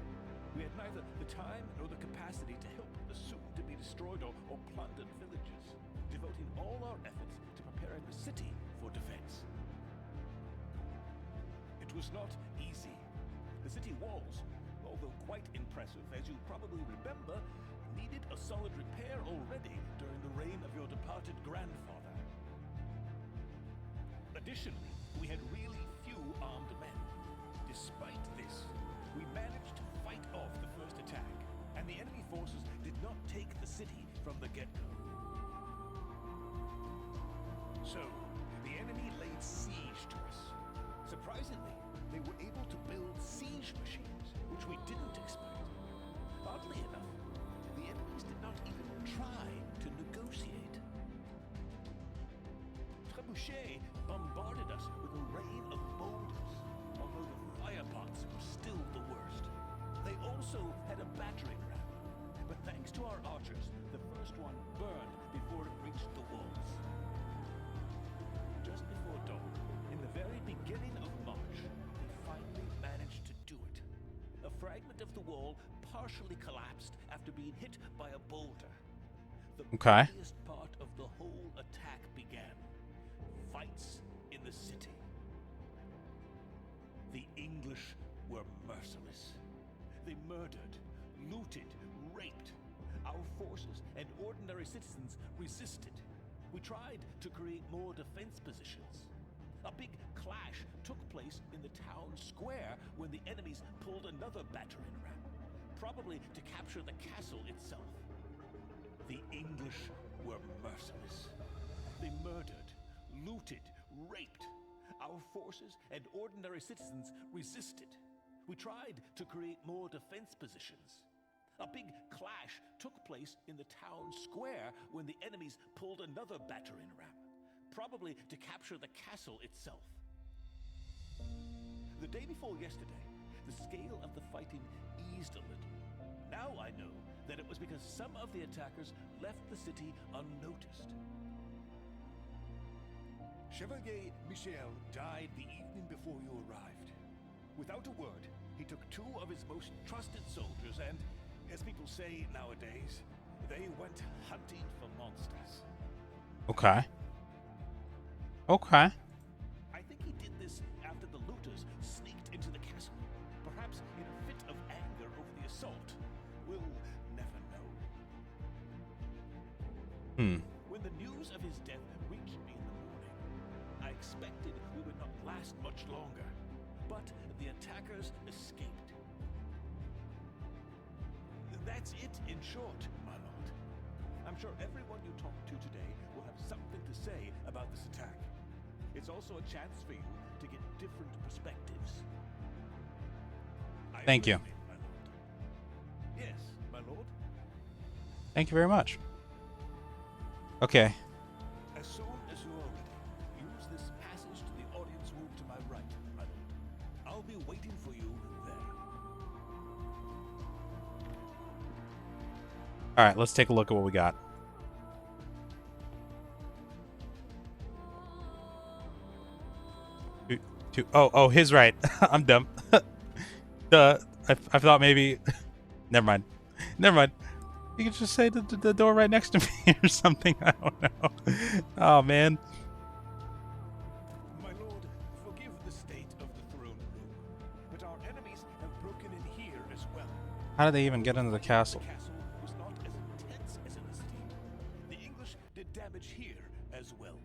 We had neither the time nor the capacity to help the soon-to-be destroyed or plundered villages, devoting all our efforts to preparing the city for defense. It was not easy. The city walls, although quite impressive, as you probably remember, needed a solid repair already during the reign of your departed grandfather. Additionally, we had really few armed men. Despite this, we managed to fight off the first attack, and the enemy forces did not take the city from the get-go. So, the enemy laid siege to us. Surprisingly, they were able to build siege machines, which we didn't expect. Oddly enough, the enemies did not even try to negotiate. Trebuchet bombarded us with a rain of boulders, although the firepots were still the worst. They also had a battering ram, but thanks to our archers, the first one burned before it reached the walls. Just before dawn, in the very beginning of March, they finally managed to do it. A fragment of the wall partially collapsed after being hit by a boulder. The bloodiest part of the whole attack began. Fights in the city. The English were merciless. They murdered, looted, raped. Our forces and ordinary citizens resisted. We tried to create more defense positions. A big clash took place in the town square when the enemies pulled another battering ram, probably to capture the castle itself. The English were merciless. They murdered, looted, raped. Our forces and ordinary citizens resisted. We tried to create more defense positions. A big clash took place in the town square when the enemies pulled another battering ram, probably to capture the castle itself. The day before yesterday, the scale of the fighting eased a little. Now I know that it was because some of the attackers left the city unnoticed. Chevalier Michel died the evening before you arrived. Without a word, he took 2 of his most trusted soldiers and, as people say nowadays, they went hunting for monsters. Okay. Okay. I think he did this after the looters sneaked into the castle. Perhaps in a fit of anger over the assault. We'll never know. When the news of his death reached me in the morning, I expected we would not last much longer. But the attackers escaped. That's it in short, my lord. I'm sure everyone you talk to today will have something to say about this attack. It's also a chance for you to get different perspectives. Thank you. My lord. Yes, my lord. Thank you very much. Okay. As soon as you are ready, use this passage to the audience room to my right, my lord. I'll be waiting for you there. All right, let's take a look at what we got. Oh, his right. I'm dumb. I thought maybe. Never mind. Never mind. You could just say the door right next to me or something. I don't know. Oh man. My lord, forgive the state of the throne room, but our enemies have broken in here as well. How did they even get into the castle? The castle was not as intense as in the city. The English did damage here as well.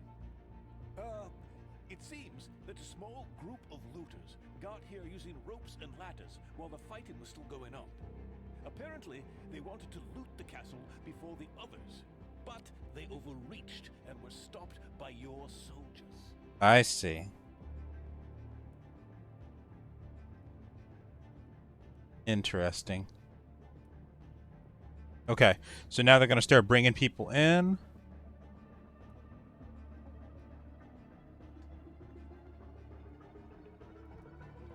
It seems that a small group of looters got here using ropes and ladders while the fighting was still going on. Apparently, they wanted to loot the castle before the others, but they overreached and were stopped by your soldiers. I see. Interesting. Okay, so now they're going to start bringing people in.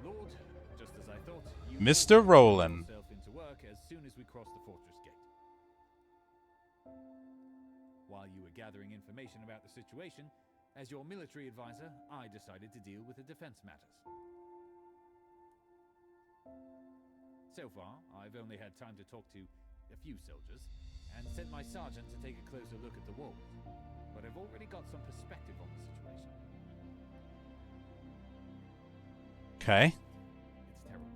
Lord, just as I thought, you Mr. Roland. yourself into work as soon as we crossed the fortress gate. While you were gathering information about the situation, as your military advisor, I decided to deal with the defense matters. So far, I've only had time to talk to a few soldiers, and sent my sergeant to take a closer look at the walls. But I've already got some perspective on the situation. Okay. It's terrible.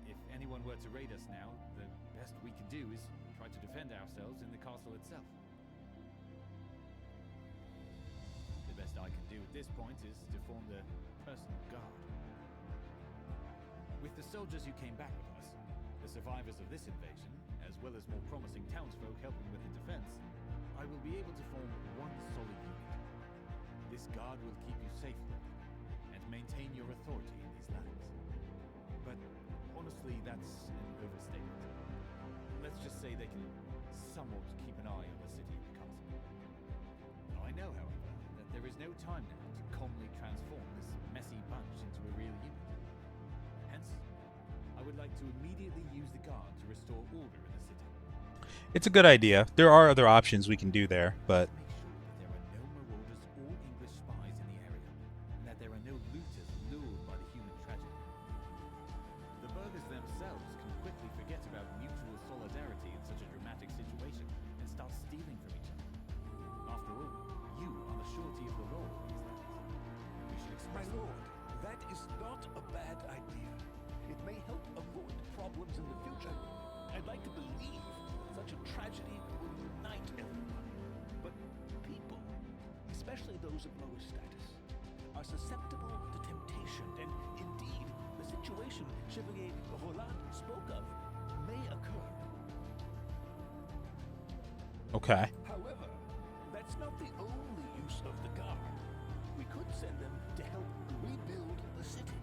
If anyone were to raid us now, the best we can do is try to defend ourselves in the castle itself. The best I can do at this point is to form the personal guard. With the soldiers who came back with us, the survivors of this invasion, as well as more promising townsfolk helping with the defense, I will be able to form one solid unit. This guard will keep you safe and maintain your authority in these lands. But honestly, that's an overstatement. Let's just say they can somewhat keep an eye on the city and the castle. I know, however, that there is no time now to calmly transform this messy bunch into a real unit. Hence, I would like to immediately use the guard to restore order in the city. It's a good idea. There are other options we can do there, but Make sure that there are no marauders or English spies in the area, and that there are no looters lured by the human tragedy. The burghers themselves can quickly forget about mutual solidarity in such a dramatic situation and start stealing from each other. After all, you are the surety of the law in these lands. We should My express lord, that is not a bad idea. It may help avoid problems in the future. I'd like to believe that such a tragedy will unite everyone. But people, especially those of lower status, are susceptible to temptation, and indeed, the situation Chevalier Roland spoke of may occur. okay. However, that's not the only use of the guard. We could send them to help rebuild the city.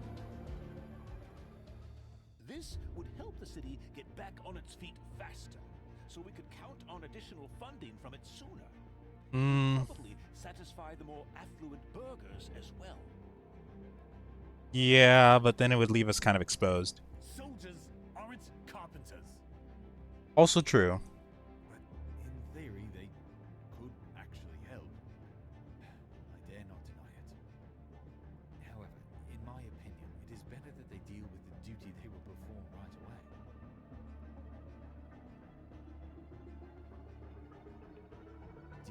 This would help the city get back on its feet faster, so we could count on additional funding from it sooner. Probably satisfy the more affluent burghers as well. Yeah, but then it would leave us kind of exposed. soldiers aren't carpenters. Also true. But in theory, they could actually help. I dare not deny it.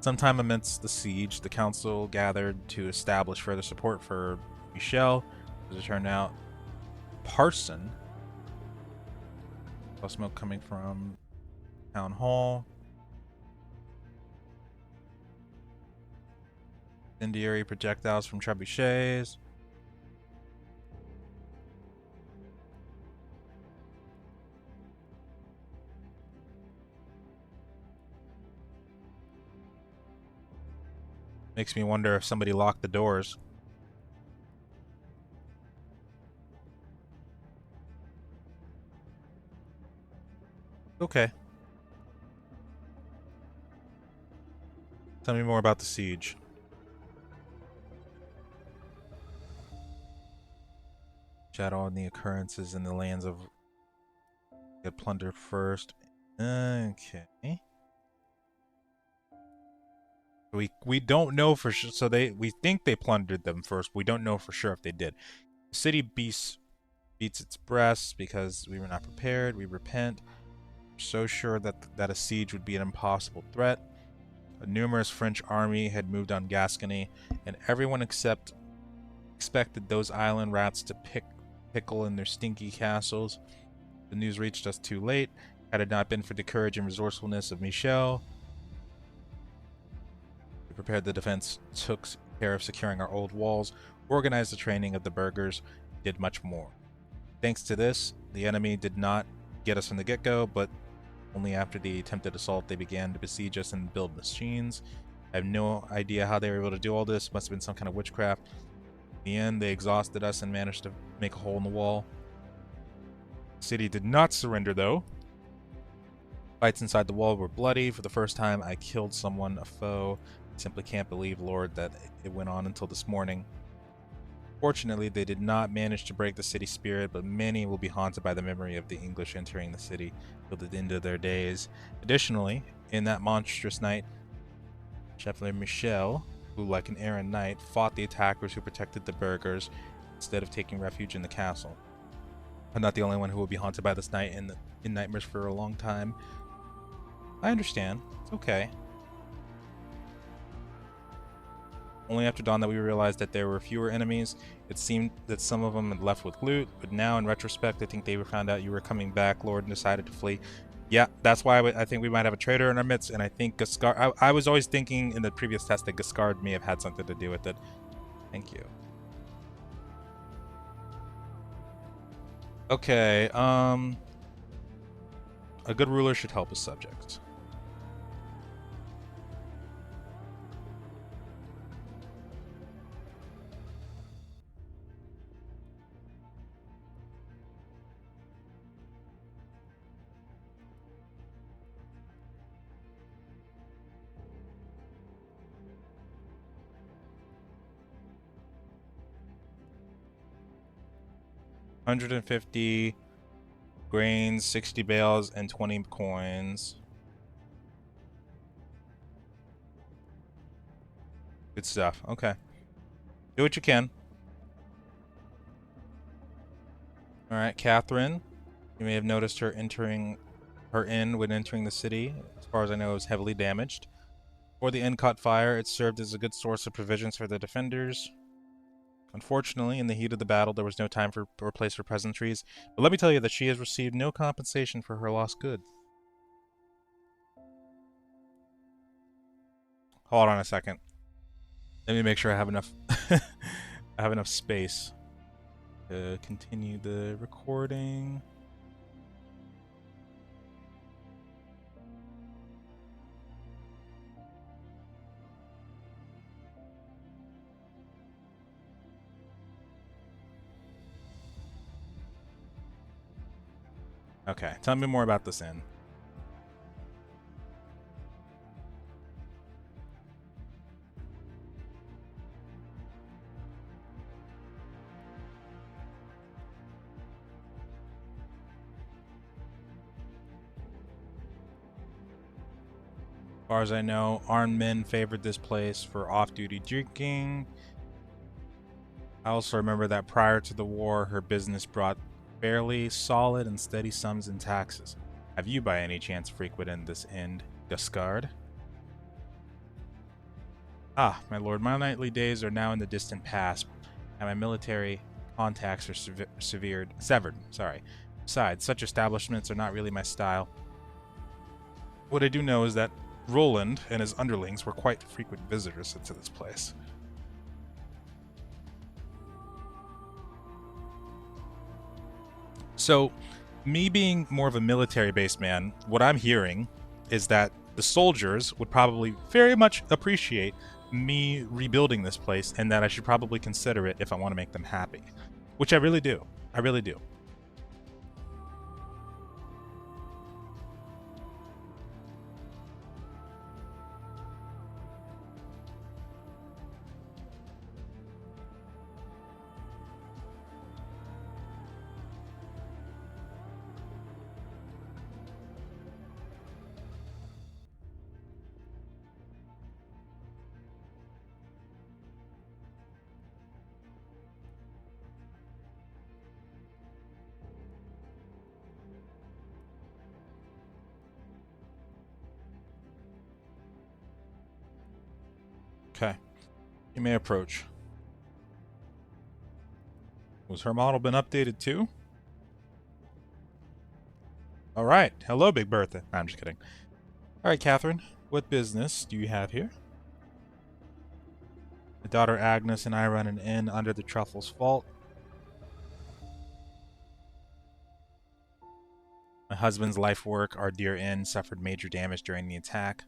Sometime amidst the siege, the council gathered to establish further support for Michel. As it turned out, Parson. Saw smoke coming from town hall. Incendiary projectiles from trebuchets. Makes me wonder if somebody locked the doors. Okay. Tell me more about the siege. Shadow on the occurrences in the lands of get plundered first. Okay. We don't know for sure. So we think they plundered them first. But we don't know for sure if they did. The city beats its breast because we were not prepared. We repent. We're so sure that a siege would be an impossible threat. A numerous French army had moved on Gascony, and everyone expected those island rats to pickle in their stinky castles. The news reached us too late. Had it not been for the courage and resourcefulness of Michel, we prepared the defense, took care of securing our old walls, organized the training of the burghers, did much more. Thanks to this, the enemy did not get us from the get-go, but only after the attempted assault they began to besiege us and build machines. I have no idea how they were able to do all this. Must have been some kind of witchcraft. In the end, they exhausted us and managed to make a hole in the wall. The city did not surrender, though. Fights inside the wall were bloody. For the first time, I killed someone, a foe. I simply can't believe, Lord, that it went on until this morning. Fortunately, they did not manage to break the city spirit, but many will be haunted by the memory of the English entering the city till the end of their days. Additionally, in that monstrous night, Chevalier Michel, who like an errant knight, fought the attackers who protected the burghers instead of taking refuge in the castle. I'm not the only one who will be haunted by this night in nightmares for a long time. I understand. It's okay. Only after dawn that we realized that there were fewer enemies. It seemed that some of them had left with loot, but now in retrospect, I think they found out you were coming back, Lord, and decided to flee. Yeah, that's why I think we might have a traitor in our midst, and I think Gascard... I was always thinking in the previous test that Gascard may have had something to do with it. Thank you. Okay, a good ruler should help his subjects. $150 grains, 60 bales, and 20 coins. Good stuff. Okay. Do what you can. Alright, Catherine. You may have noticed her inn when entering the city. As far as I know, it was heavily damaged. Before the inn caught fire, it served as a good source of provisions for the defenders. Unfortunately, in the heat of the battle, there was no time or place for pleasantries, but let me tell you that she has received no compensation for her lost goods. Hold on a second. Let me make sure I have enough I have enough space to continue the recording. Okay, tell me more about this inn. As far as I know, armed men favored this place for off-duty drinking. I also remember that prior to the war, her business brought fairly solid and steady sums in taxes. Have you by any chance frequented this inn, Gascard? Ah, my lord, my knightly days are now in the distant past, and my military contacts are severed. Sorry. Besides, such establishments are not really my style. What I do know is that Roland and his underlings were quite frequent visitors to this place. So, me being more of a military-based man, what I'm hearing is that the soldiers would probably very much appreciate me rebuilding this place, and that I should probably consider it if I want to make them happy. Which I really do. I really do. Okay. You may approach. Was her model been updated too? Alright. Hello, Big Bertha. No, I'm just kidding. Alright, Catherine. What business do you have here? My daughter Agnes and I run an inn under the Truffle's Fault. My husband's life work, our dear inn, suffered major damage during the attack.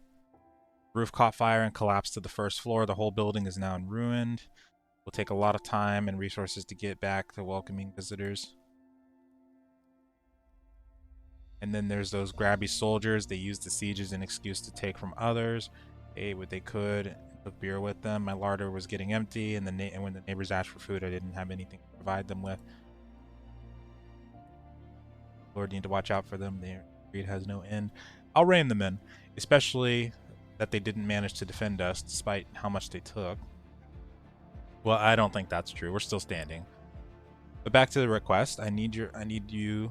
The roof caught fire and collapsed to the first floor. The whole building is now ruined. It will take a lot of time and resources to get back to welcoming visitors. And then there's those grabby soldiers. They used the siege as an excuse to take from others. They ate what they could, took beer with them. My larder was getting empty, and when the neighbors asked for food, I didn't have anything to provide them with. Lord, need to watch out for them. Their greed has no end. I'll rein them in, especially that they didn't manage to defend us despite how much they took. Well, I don't think that's true. We're still standing. But back to the request. I need you,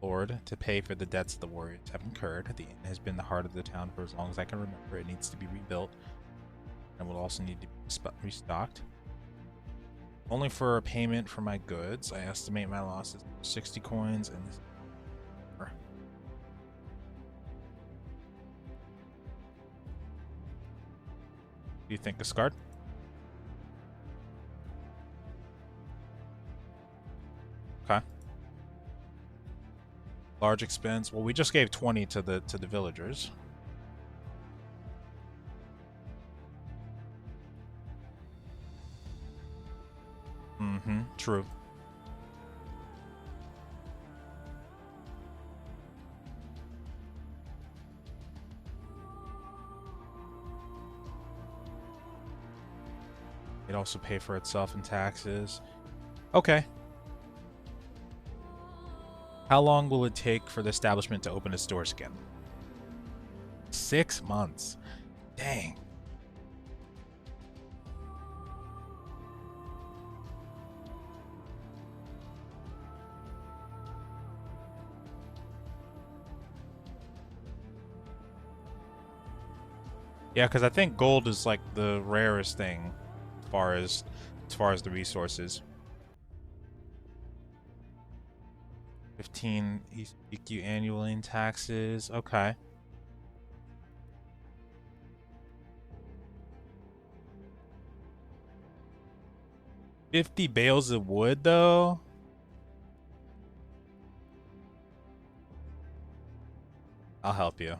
Lord, to pay for the debts the warriors have incurred. The inn has been the heart of the town for as long as I can remember. It needs to be rebuilt, and will also need to be restocked. Only for a payment for my goods. I estimate my losses 60 coins, and this. Do you think discard? Okay. Large expense. Well, we just gave 20 to the villagers. Mm-hmm. True. It'd also pay for itself in taxes. Okay. How long will it take for the establishment to open its doors again? 6 months. Dang. Yeah, because I think gold is like the rarest thing as far as the resources. 15 EQ annually in taxes. Okay. $50 bales of wood, though? I'll help you.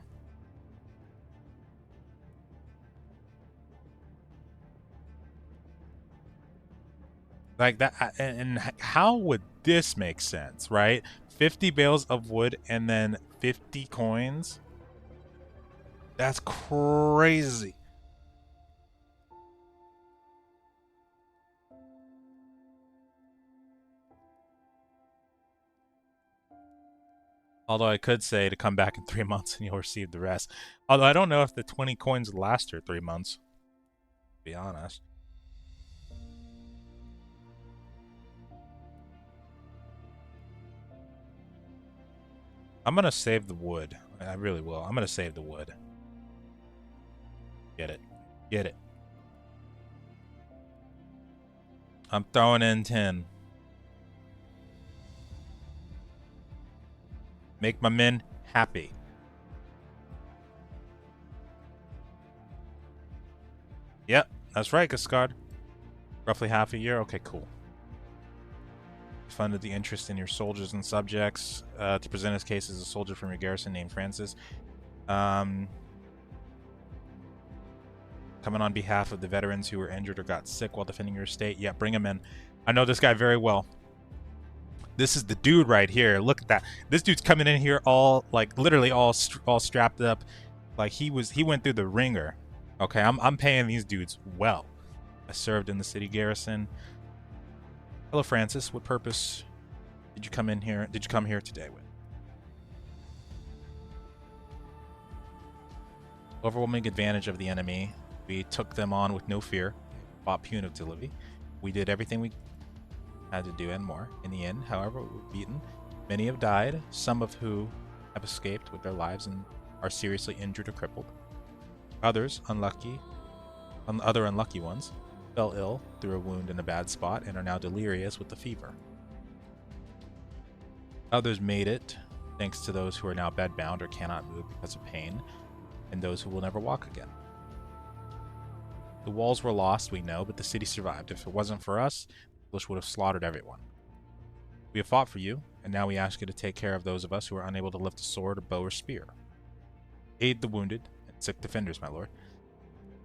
Like that, and how would this make sense, right? 50 bales of wood and then 50 coins? That's crazy. Although I could say to come back in 3 months and you'll receive the rest. Although I don't know if the 20 coins last her 3 months, to be honest. I'm gonna save the wood. I really will. I'm gonna save the wood. Get it. Get it. I'm throwing in 10. Make my men happy. Yep, that's right, Cascard. Roughly half a year. Okay, cool. Funded the interest in your soldiers and subjects to present his case as a soldier from your garrison named Francis. Coming on behalf of the veterans who were injured or got sick while defending your state. Yeah, bring him in. I know this guy very well. This is the dude right here. Look at that. This dude's coming in here all like literally all strapped up, like he went through the ringer. Okay, I'm paying these dudes well. I served in the city garrison. Hello, Francis. What purpose did you come in here? Did you come here today with? Overwhelming advantage of the enemy. We took them on with no fear. Fought punitively. We did everything we had to do and more. In the end, however, we were beaten. Many have died, some of who have escaped with their lives and are seriously injured or crippled. Others, other unlucky ones, fell ill through a wound in a bad spot and are now delirious with the fever. Others made it, thanks to those who are now bedbound or cannot move because of pain, and those who will never walk again. The walls were lost, we know, but the city survived. If it wasn't for us, English would have slaughtered everyone. We have fought for you, and now we ask you to take care of those of us who are unable to lift a sword, a bow, or spear. Aid the wounded and sick defenders, my lord.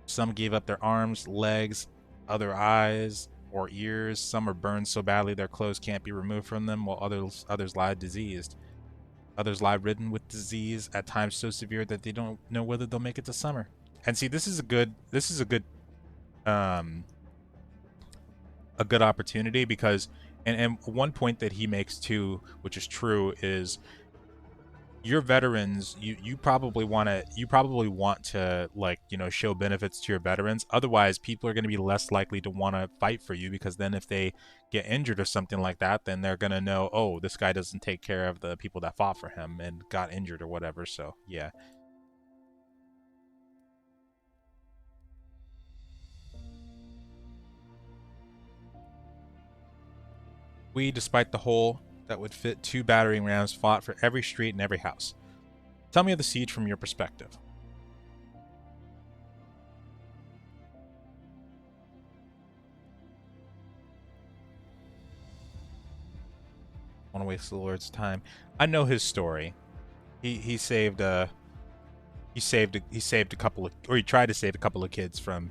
Some gave up their arms, legs, other eyes, or ears. Some are burned so badly their clothes can't be removed from them, while others lie diseased. Others lie ridden with disease, at times so severe that they don't know whether they'll make it to summer. And see, this is a good opportunity because and one point that he makes too, which is true, is your veterans, you probably want to like, you know, show benefits to your veterans. Otherwise, people are going to be less likely to want to fight for you, because then if they get injured or something like that, then they're going to know, oh, this guy doesn't take care of the people that fought for him and got injured or whatever. So yeah. We, despite the hole that would fit 2 battering rams, fought for every street and every house. Tell me of the siege from your perspective. I want to waste the Lord's time. I know his story. He saved a couple of, or he tried to save a couple of kids from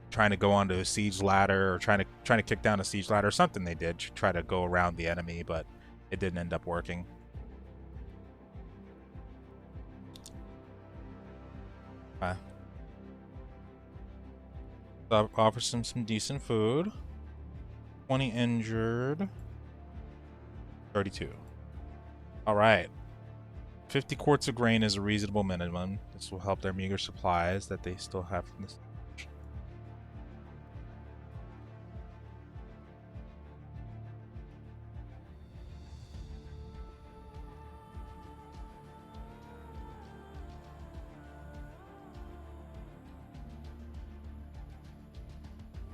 trying to go onto a siege ladder, or trying to kick down a siege ladder, or something they did to try to go around the enemy, but it didn't end up working. So offer some decent food. 20 injured. 32. All right. 50 quarts of grain is a reasonable minimum. This will help their meager supplies that they still have from this.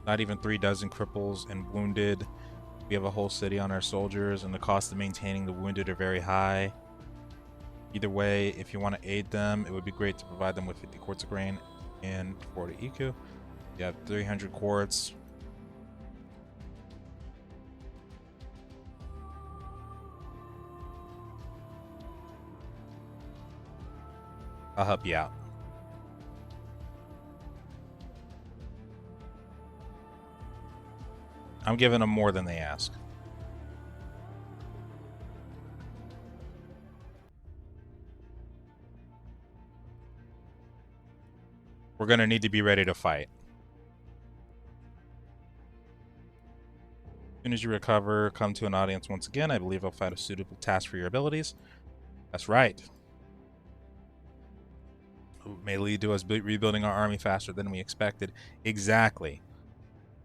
Not even 3 dozen cripples and wounded. We have a whole city on our soldiers, and the cost of maintaining the wounded are very high. Either way, if you want to aid them, it would be great to provide them with 50 quarts of grain and 40 EQ. You have 300 quarts. I'll help you out. I'm giving them more than they ask. We're going to need to be ready to fight. As soon as you recover, come to an audience once again. I believe I'll find a suitable task for your abilities. That's right. It may lead to us rebuilding our army faster than we expected. Exactly.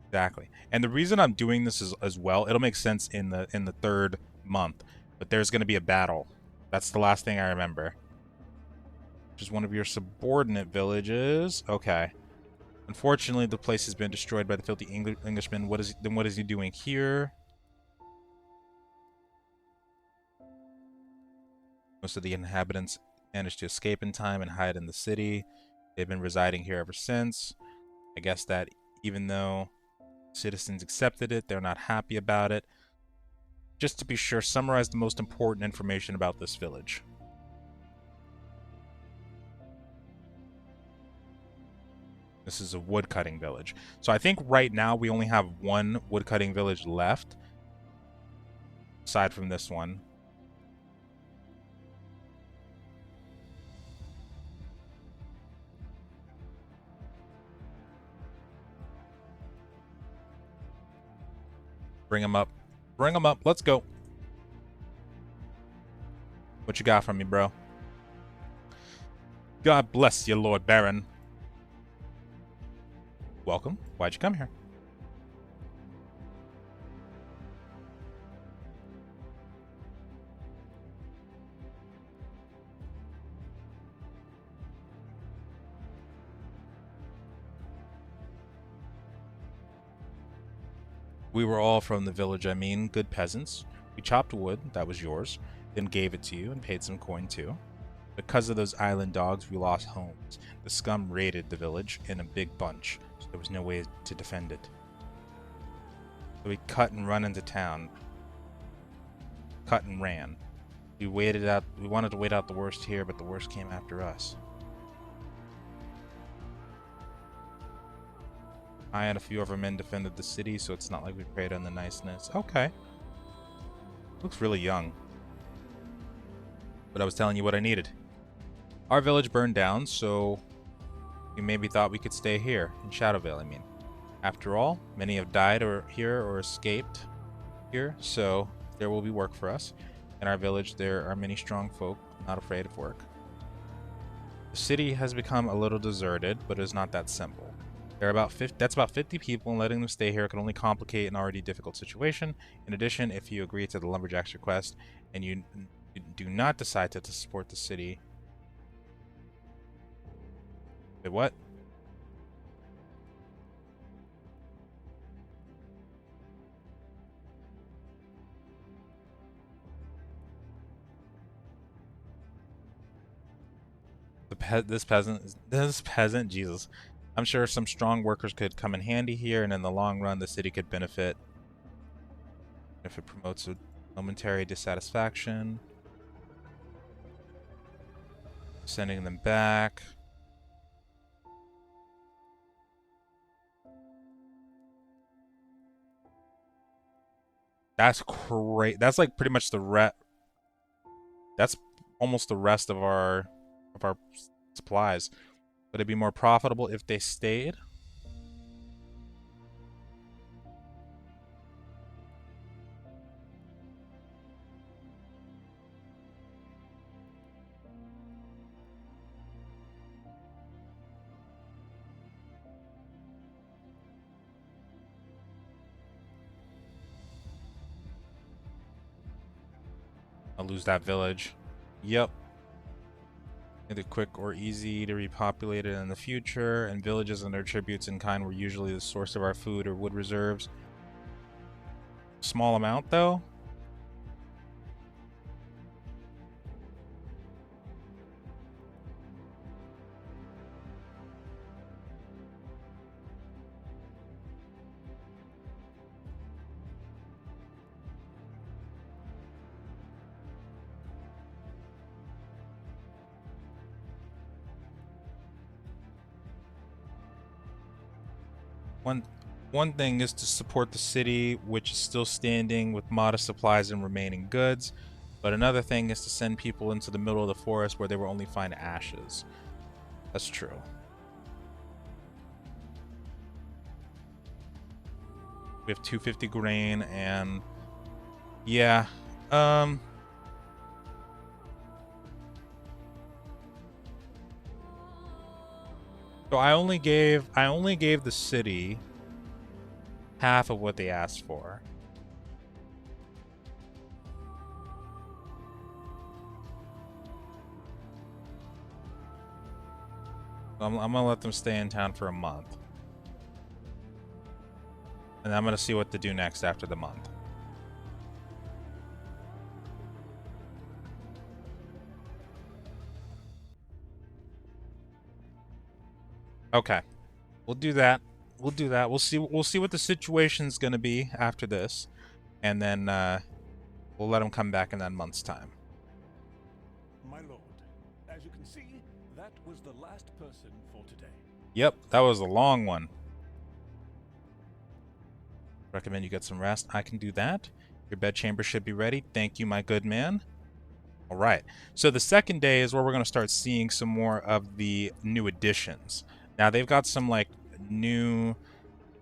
Exactly. And the reason I'm doing this is, as well, it'll make sense in the 3rd month, but there's going to be a battle. That's the last thing I remember. Which is one of your subordinate villages. Okay. Unfortunately, the place has been destroyed by the filthy Englishman. What is he doing here? Most of the inhabitants managed to escape in time and hide in the city. They've been residing here ever since. I guess that even though citizens accepted it, they're not happy about it. Just to be sure, summarize the most important information about this village. This is a woodcutting village. So I think right now we only have one woodcutting village left. Aside from this one. Bring him up. Bring him up. Let's go. What you got from me, bro? God bless you, Lord Baron. Welcome. Why'd you come here? We were all from the village, I mean, good peasants. We chopped wood, that was yours, then gave it to you and paid some coin too. Because of those island dogs, we lost homes. The scum raided the village in a big bunch, so there was no way to defend it. So we cut and run into town. Cut and ran. We wanted to wait out the worst here, but the worst came after us. I and a few of our men defended the city, so it's not like we preyed on the niceness. Okay. Looks really young. But I was telling you what I needed. Our village burned down, so we maybe thought we could stay here, in Shadowvale, I mean. After all, many have died here or escaped here, so there will be work for us. In our village, there are many strong folk not afraid of work. The city has become a little deserted, but it's not that simple. That's about 50 people, and letting them stay here can only complicate an already difficult situation. In addition, if you agree to the Lumberjack's request, and you do not decide to support the city... Wait, what? This peasant, Jesus. I'm sure some strong workers could come in handy here, and in the long run, the city could benefit if it promotes a momentary dissatisfaction. Sending them back. That's great. That's like pretty much that's almost the rest of our supplies. Would it be more profitable if they stayed? I'll lose that village. Yep. Either quick or easy to repopulate it in the future, and villages and their tributes in kind were usually the source of our food or wood reserves. Small amount, though. One thing is to support the city, which is still standing with modest supplies and remaining goods, but another thing is to send people into the middle of the forest where they will only find ashes. That's true. We have 250 grain and yeah, so I only gave the city half of what they asked for. I'm gonna let them stay in town for a month. And I'm going to see what to do next after the month. Okay. We'll do that. We'll do that. We'll see what the situation's going to be after this. And then we'll let him come back in that month's time. My lord, as you can see, that was the last person for today. Yep, that was a long one. Recommend you get some rest. I can do that. Your bedchamber should be ready. Thank you, my good man. All right. So the second day is where we're going to start seeing some more of the new additions. Now, they've got some, like, new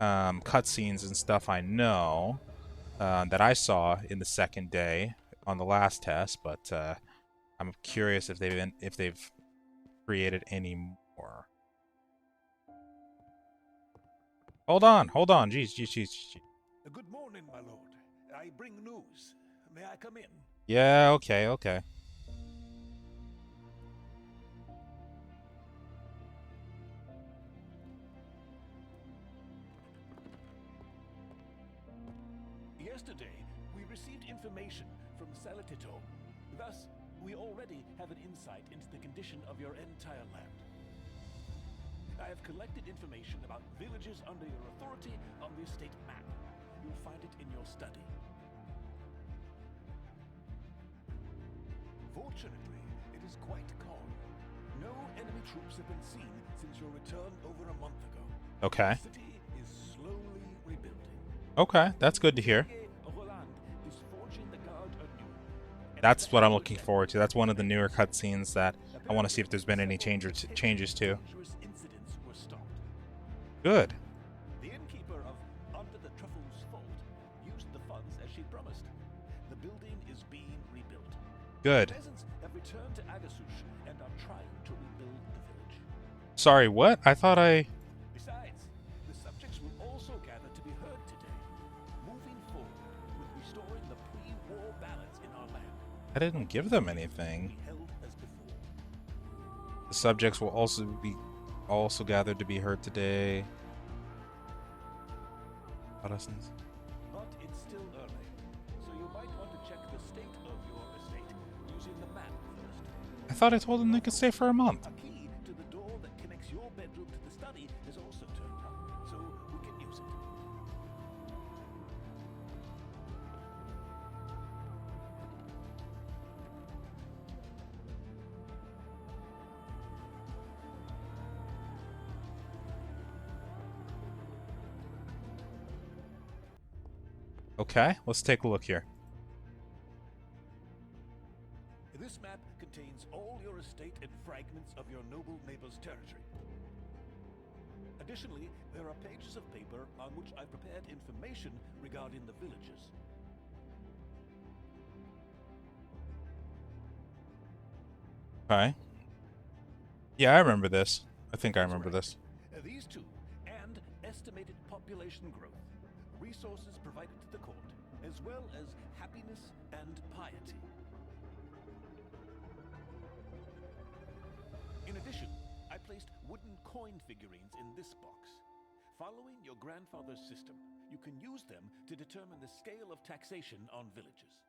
cutscenes and stuff I know that I saw in the second day on the last test, but I'm curious if they've created any more. Hold on. Jeez. Good morning, my lord. I bring news. May I come in? Yeah, okay. Yesterday, we received information from Salatito. Thus, we already have an insight into the condition of your entire land. I have collected information about villages under your authority on the estate map. You'll find it in your study. Fortunately, it is quite calm. No enemy troops have been seen since your return over a month ago. Okay. The city is slowly rebuilding. Okay, that's good to hear. That's what I'm looking forward to. That's one of the newer cutscenes that I want to see if there's been any changes to. Good. The innkeeper of Under the Truffle's Fault used the funds as she promised. The building is being rebuilt. Good. The peasants have returned to Agasush and are trying to rebuild the village. Sorry, what? I thought I... Besides, the subjects will also gather to be heard today, moving forward with restoring the pre-war balance in our land. I didn't give them anything. Held as before. The subjects will also gathered to be heard today. Protestants. But it's still early, so you might want to check the state of your estate using the map first. I thought I told them they could stay for a month. A key to the door that connects your bedroom to the study has also turned up, so we can use it. Okay, let's take a look here. This map contains all your estate and fragments of your noble neighbor's territory. Additionally, there are pages of paper on which I've prepared information regarding the villages. Okay. Yeah, I remember this. I think I remember this. These two, and estimated population growth, resources provided to the court, as well as happiness and piety. In addition, I placed wooden coin figurines in this box. Following your grandfather's system, you can use them to determine the scale of taxation on villages.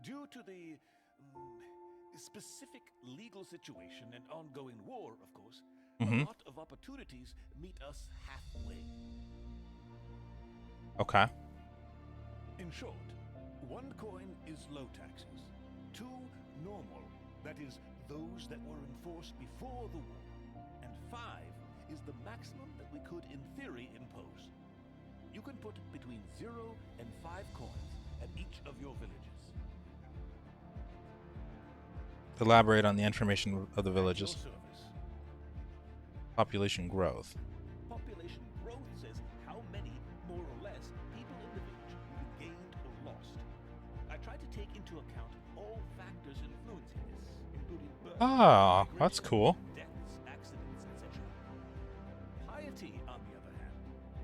Due to the specific legal situation and ongoing war, of course, a lot of opportunities meet us halfway. Okay. In short, 1 coin is low taxes, 2 normal, that is, those that were enforced before the war, and 5 is the maximum that we could in theory impose. You can put between 0 and 5 coins at each of your villages. Elaborate on the information of the villages. Population growth. Population growth says how many, more or less, people in the village you gained or lost. I try to take into account all factors influencing this, including birth, Ah, that's cool. deaths, accidents, etc. Piety, on the other hand,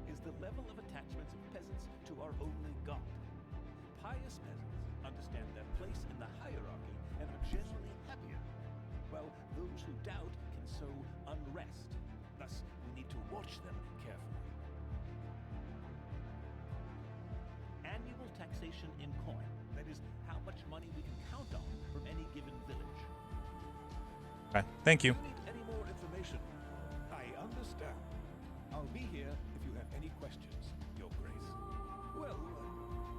is the level of attachments of peasants to our only God. Pious peasants understand their place in the hierarchy and are generally happier, while those who doubt can sow unrest. Thus, we need to watch them carefully. annual taxation in coin. That is how much money we can count on from any given village. Okay, thank you. Do you need any more information? I understand. I'll be here if you have any questions, Your Grace. Well,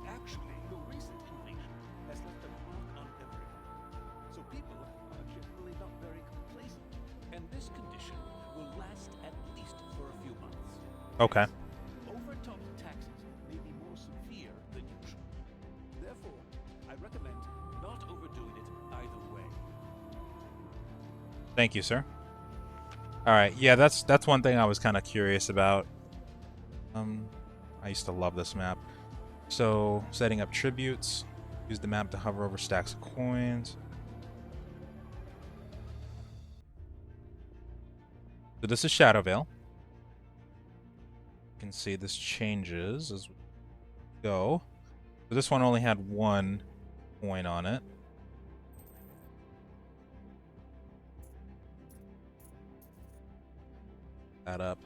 actually, the recent invasion has left a mark on everyone. So people are generally not very complacent. And this condition will last at least for a few months. Okay. Overtopped taxes may be more severe than usual. Therefore, I recommend not overdoing it either way. Thank you, sir. All right. Yeah, that's one thing I was kind of curious about. I used to love this map. So, setting up tributes. Use the map to hover over stacks of coins. So this is Shadowvale. You can see this changes as we go. So this one only had 1 coin on it. That up.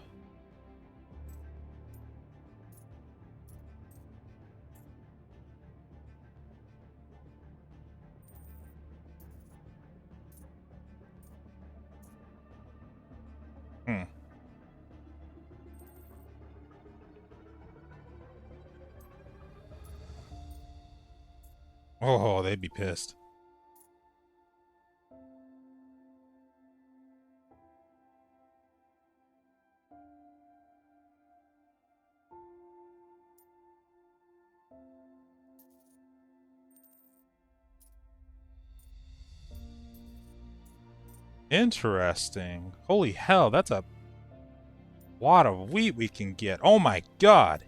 Oh, they'd be pissed. Interesting. Holy hell, that's a wad of wheat we can get. Oh my god.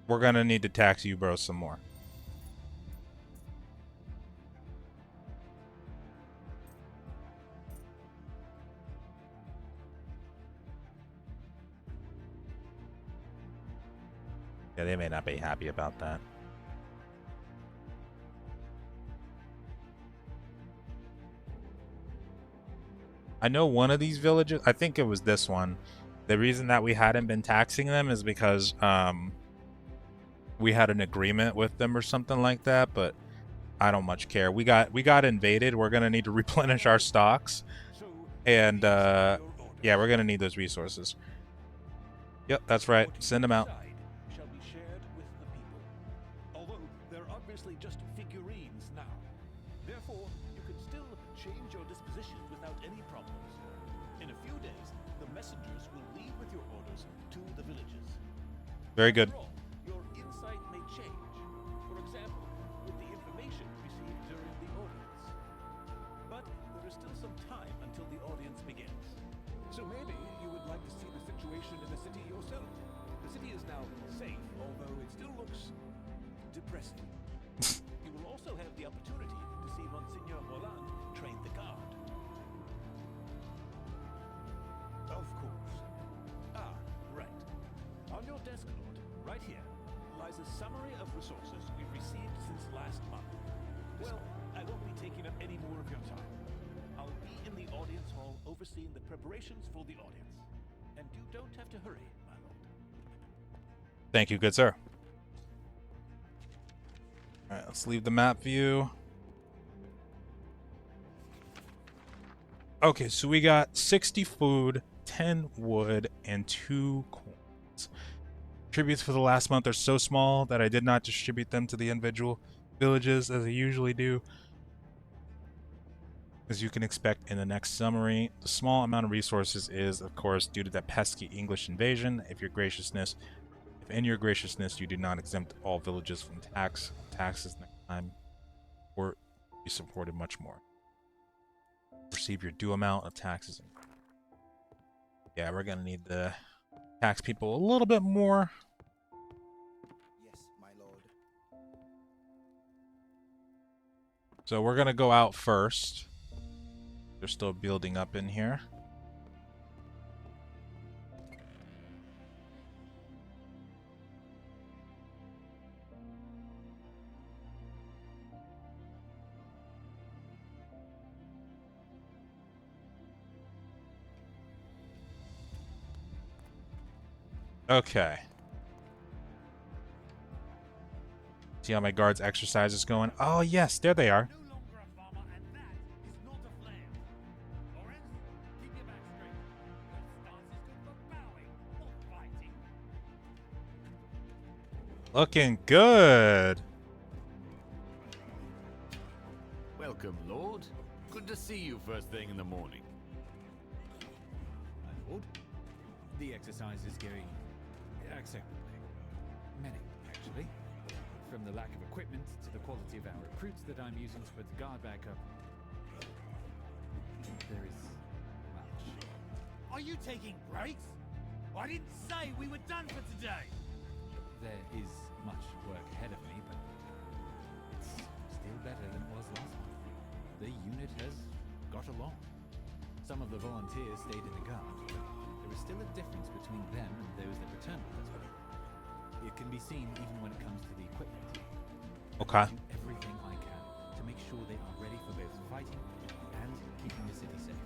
We're gonna need to tax you bros some more. Yeah, they may not be happy about that. I know one of these villages, I think it was this one. The reason that we hadn't been taxing them is because we had an agreement with them or something like that, but I don't much care. We got invaded. We're gonna need to replenish our stocks. And yeah, we're gonna need those resources. Yep, that's right. Send them out. Shall be shared with the people. Although they're obviously just figurines now. Therefore, you can still change your disposition without any problems. In a few days, the messengers will leave with your orders to the villages. Very good. After all, your insight may change. For example, with the information received during the audience. But there is still some time until the audience begins. So maybe you would like to see the situation in the city yourself. The city is now safe, although it still looks depressing. You will also have the opportunity to see Monsignor Roland train the guard. Of course. Ah, right. On your desk, Lord, right here, lies a summary of resources we've received since last month. Well, I won't be taking up any more of your time. I'll be in the audience hall overseeing the preparations for the audience. And you don't have to hurry, my lord. Thank you, good sir. Alright, let's leave the map view. Okay, so we got 60 food, 10 wood, and 2 coins. Tributes for the last month are so small that I did not distribute them to the individual villages as I usually do. As you can expect in the next summary, the small amount of resources is, of course, due to that pesky English invasion. If in your graciousness you do not exempt all villages from taxes next time, or be supported much more. Receive your due amount of taxes. Yeah, we're gonna need to tax people a little bit more. Yes, my lord. So we're gonna go out first. They're still building up in here. Okay. See how my guard's exercise is going? Oh, yes, there they are. No longer a farmer, and that is not a flame. Lawrence, keep your back straight. Your stance is good for bowing, not fighting. Looking good. Welcome, Lord. Good to see you first thing in the morning. My lord, the exercise is going acceptably. Many, actually. From the lack of equipment to the quality of our recruits that I'm using to put the guard back up. There is much. Are you taking breaks? I didn't say we were done for today. There is much work ahead of me, but it's still better than it was last month. The unit has got along. Some of the volunteers stayed in the guard, but there is still a difference between them and those that returned with us. It can be seen even when it comes to the equipment. Okay. I do everything I can to make sure they are ready for both fighting and keeping the city safe.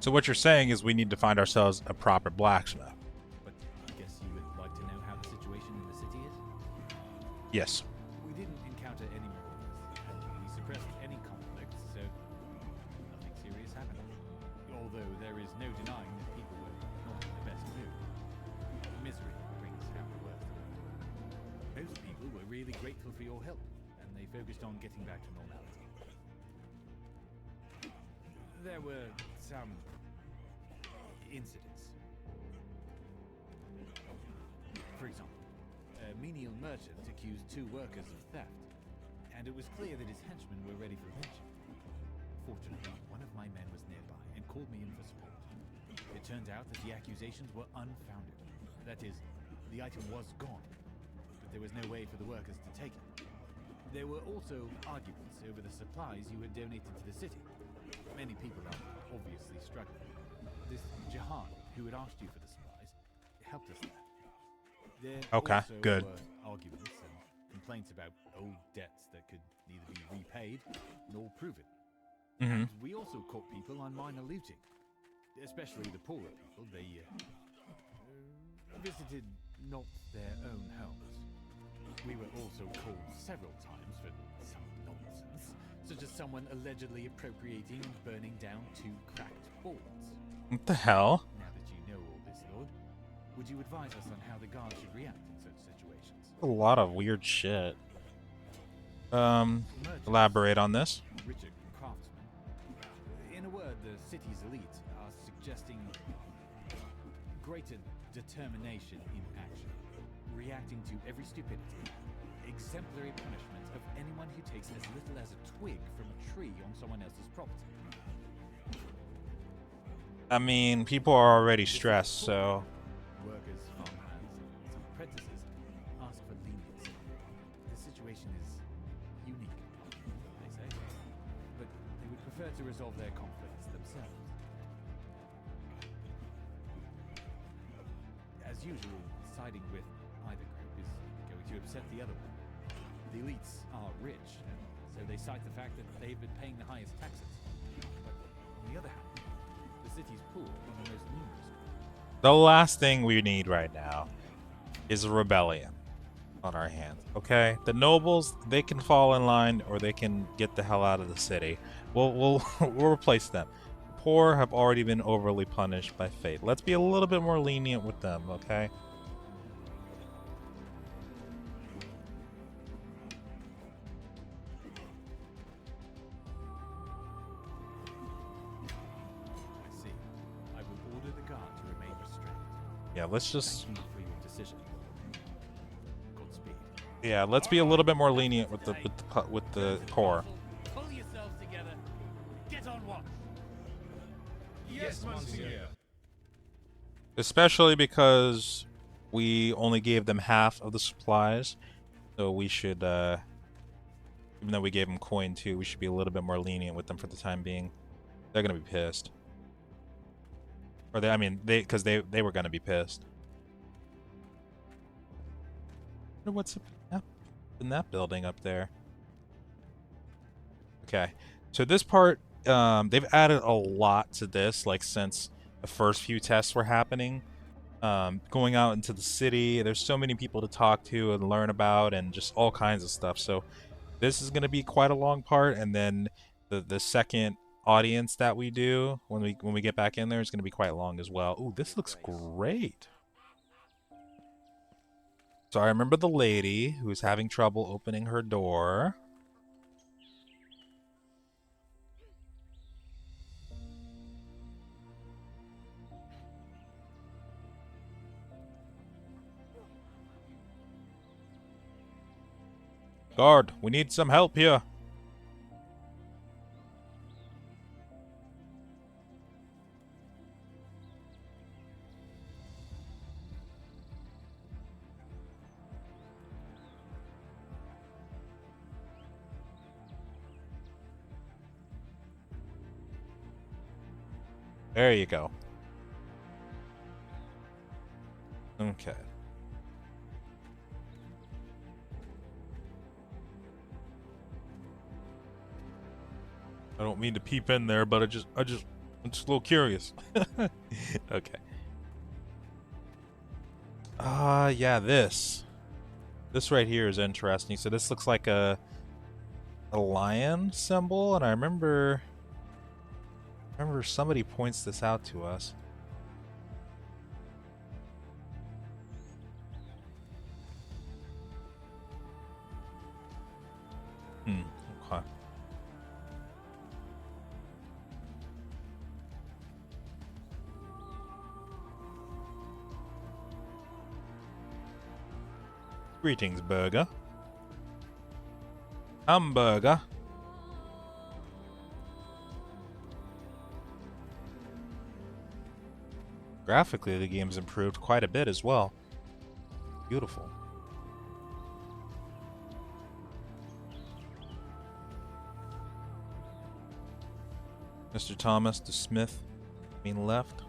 So what you're saying is we need to find ourselves a proper blacksmith. But I guess you would like to know how the situation in the city is? Yes. We didn't encounter any marauders, and we suppressed any conflicts, so nothing serious happened. Although there is no denying that people were not in the best mood. Misery brings out the worst. Most people were really grateful for your help, and they focused on getting back to normality. There were some incidents. For example, a menial merchant accused 2 workers of theft, and it was clear that his henchmen were ready for revenge. Fortunately, one of my men was nearby and called me in for support. It turned out that the accusations were unfounded. That is, the item was gone, but there was no way for the workers to take it. There were also arguments over the supplies you had donated to the city. Many people are obviously struggling. This Jahan, who had asked you for the supplies, helped us there. There Okay, also good. were arguments and complaints about old debts that could neither be repaid nor proven. Mm-hmm. And we also caught people on minor looting, especially the poorer people. They visited not their own homes. We were also called several times for some nonsense, such as someone allegedly appropriating and burning down 2 cracked boards. What the hell? Now that you know all this, Lord, would you advise us on how the guard should react in such situations? A lot of weird shit. Merchants, Elaborate on this. richer craftsmen. In a word, the city's elite are suggesting greater determination in action, reacting to every stupidity, exemplary punishment of anyone who takes as little as a twig from a tree on someone else's property. I mean, people are already stressed, so... Workers, farmhands, and some apprentices ask for leniency. The situation is unique, they say, but they would prefer to resolve their conflicts themselves. As usual, siding with either group is going to upset the other one. The elites are rich, and so they cite the fact that they've been paying the highest taxes. But on the other hand, the city's poor are the most numerous. The last thing we need right now is a rebellion on our hands, okay? The nobles, they can fall in line or they can get the hell out of the city. We'll replace them. Poor have already been overly punished by fate. Let's be a little bit more lenient with them, okay? I see. I will order the guard to remain restrained. Yeah, let's just... Thank you for your decision. Godspeed. Yeah, let's be a little bit more lenient with the poor. Pull yourselves together. Get on watch. Yes, Monsieur. Especially because we only gave them half of the supplies. So we should, even though we gave them coin too, we should be a little bit more lenient with them for the time being. They're gonna be pissed. Or they, I mean, because they were gonna be pissed. I wonder what's in that building up there. Okay, so this part, they've added a lot to this, like since the first few tests were happening. going out into the city. There's so many people to talk to and learn about, and just all kinds of stuff. So this is going to be quite a long part, and then the second audience that we do when we get back in there is going to be quite long as well. Ooh, this looks great. So I remember the lady who was having trouble opening her door. Guard, we need some help here. There you go. Okay. I don't mean to peep in there, but I'm just a little curious. Okay. Yeah, this right here is interesting. So this looks like a lion symbol, and I remember somebody points this out to us. Okay. Greetings, burger. Hamburger. Graphically, the game's improved quite a bit as well. Beautiful. Mr. Thomas, the smith, being left.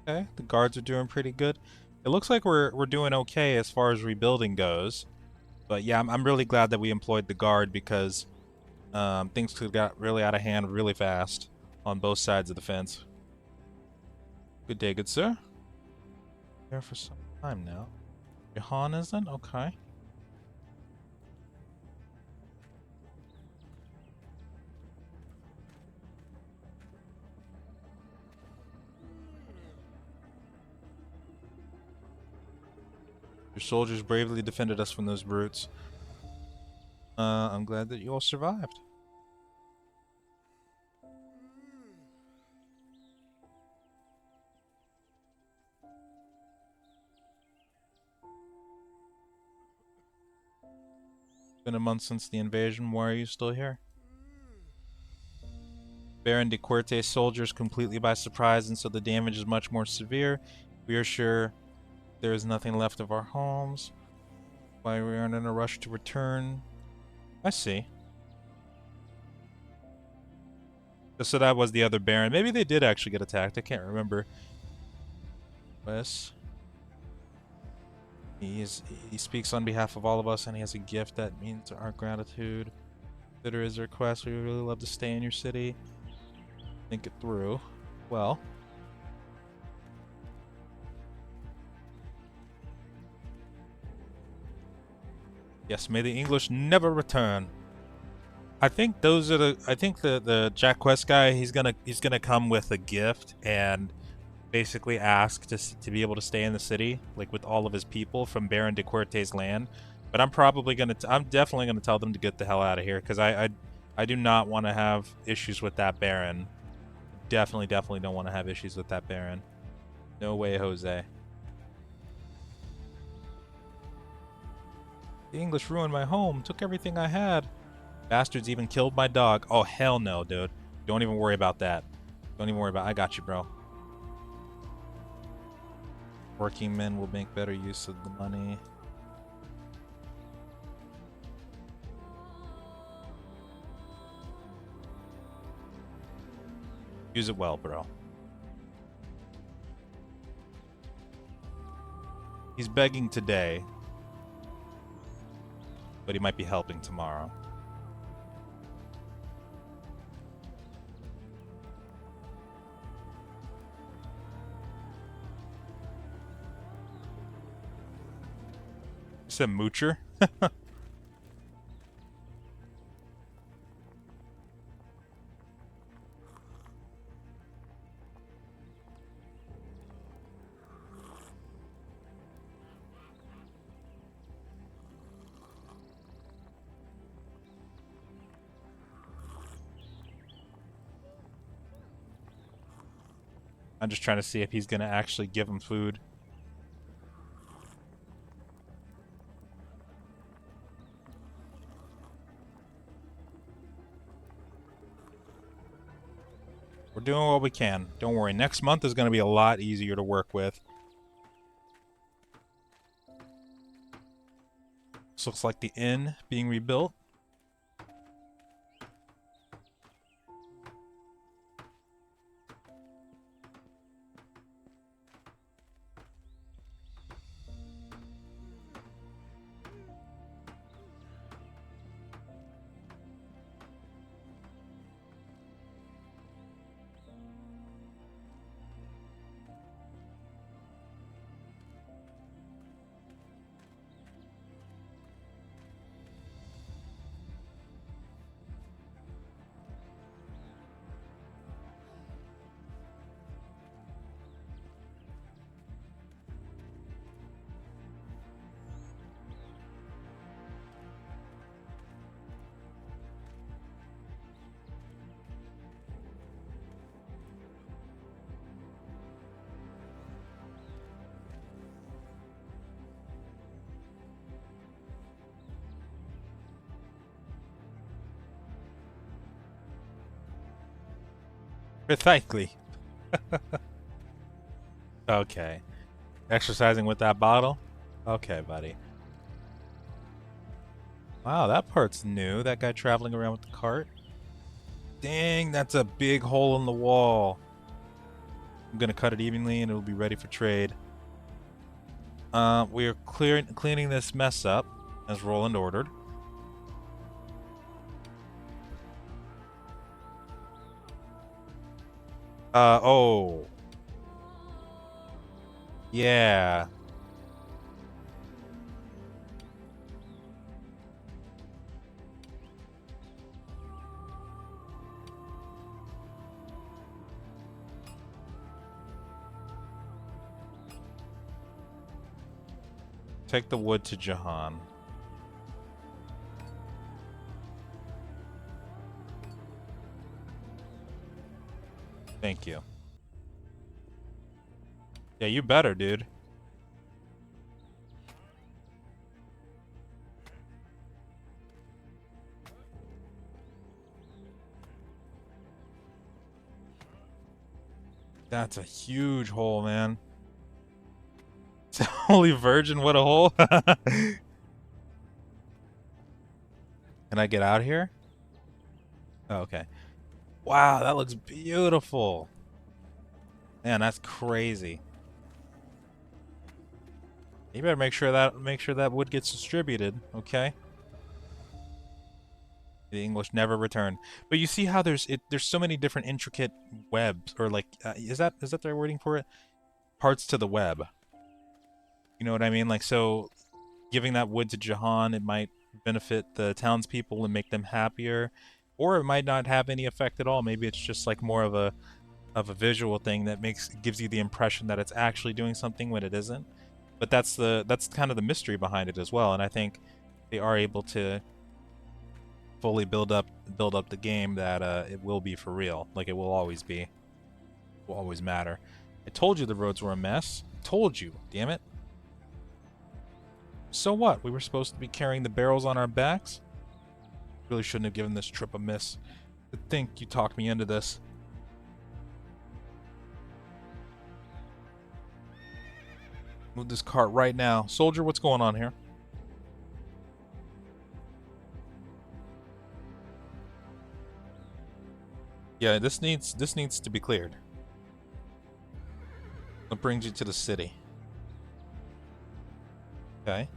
Okay, the guards are doing pretty good. It looks like we're doing okay as far as rebuilding goes. But yeah, I'm really glad that we employed the guard because things could have got really out of hand really fast on both sides of the fence. Good day, good sir. Here for some time now. Johan isn't? Okay. Your soldiers bravely defended us from those brutes. I'm glad that you all survived. Been a month since the invasion. Why are you still here? Baron de Corte's soldiers completely by surprise, and so the damage is much more severe. We are sure there is nothing left of our homes. Why we aren't in a rush to return. I see. So that was the other Baron. Maybe they did actually get attacked. I can't remember. Yes. He speaks on behalf of all of us, and he has a gift that means our gratitude. Consider his request. We would really love to stay in your city. Think it through. Well. Yes, may the English never return. I think those are the. I think the Jack Quest guy. He's gonna come with a gift and basically ask to be able to stay in the city, like with all of his people from Baron de Corte's land. But I'm definitely gonna tell them to get the hell out of here because I do not want to have issues with that Baron. Definitely don't want to have issues with that Baron. No way, Jose. The English ruined my home, took everything I had. Bastards even killed my dog. Oh, hell no, dude. Don't even worry about that. Don't even worry about it. I got you, bro. Working men will make better use of the money. Use it well, bro. He's begging today. but he might be helping tomorrow. You said moocher? I'm just trying to see if he's gonna actually give him food. We're doing what we can. Don't worry. Next month is gonna be a lot easier to work with. This looks like the inn being rebuilt. Precisely. Okay. Exercising with that bottle? Okay, buddy. Wow, that part's new. That guy traveling around with the cart. Dang, that's a big hole in the wall. I'm gonna cut it evenly and it'll be ready for trade. We are cleaning this mess up, as Roland ordered. Oh. Yeah. Take the wood to Jahan. Thank you. Yeah, you better, dude. That's a huge hole, man. Holy Virgin, what a hole. Can I get out here? Oh, okay. Wow, that looks beautiful. Man, that's crazy. You better make sure that wood gets distributed, okay? The English never return. But you see how there's so many different intricate webs, or like is that the wording for it? Parts to the web. You know what I mean? Like, so giving that wood to Jahan, it might benefit the townspeople and make them happier, or it might not have any effect at all. Maybe it's just like more of a visual thing that gives you the impression that it's actually doing something when it isn't. But that's kind of the mystery behind it as well, and I think they are able to fully build up the game that it will be for real. Like, it will always be. It will always matter. I told you the roads were a mess. I told you, damn it. So what? We were supposed to be carrying the barrels on our backs? Really shouldn't have given this trip a miss. To think you talked me into this. Move this cart right now. Soldier, what's going on here? Yeah, this needs to be cleared. What brings you to the city? Okay.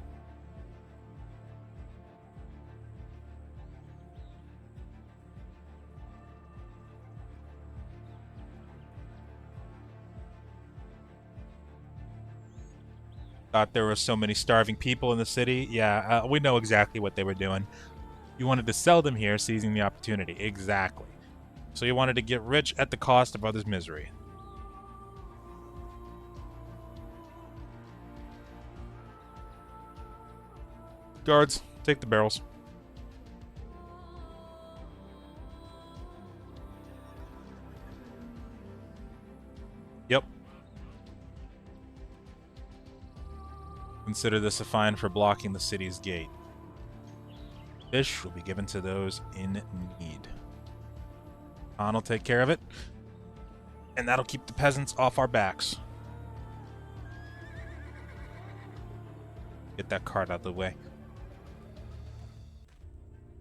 Thought there were so many starving people in the city. Yeah, we know exactly what they were doing. You wanted to sell them here, seizing the opportunity. Exactly. So you wanted to get rich at the cost of others' misery. Guards, take the barrels. Yep. Consider this a fine for blocking the city's gate. Fish will be given to those in need. Khan will take care of it. And that'll keep the peasants off our backs. Get that cart out of the way.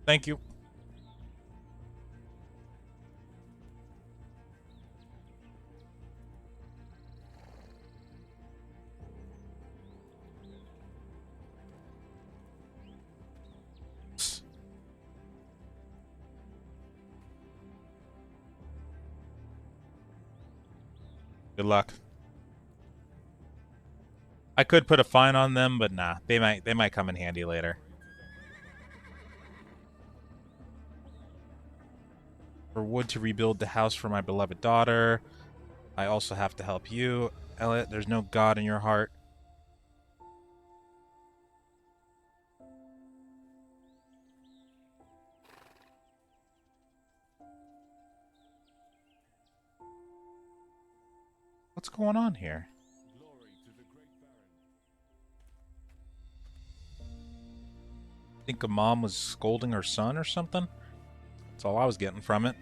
Thank you. Good luck. I could put a fine on them, but nah. They might come in handy later. For wood to rebuild the house for my beloved daughter. I also have to help you. Elliot, there's no God in your heart. What's going on here? I think a mom was scolding her son or something. That's all I was getting from it.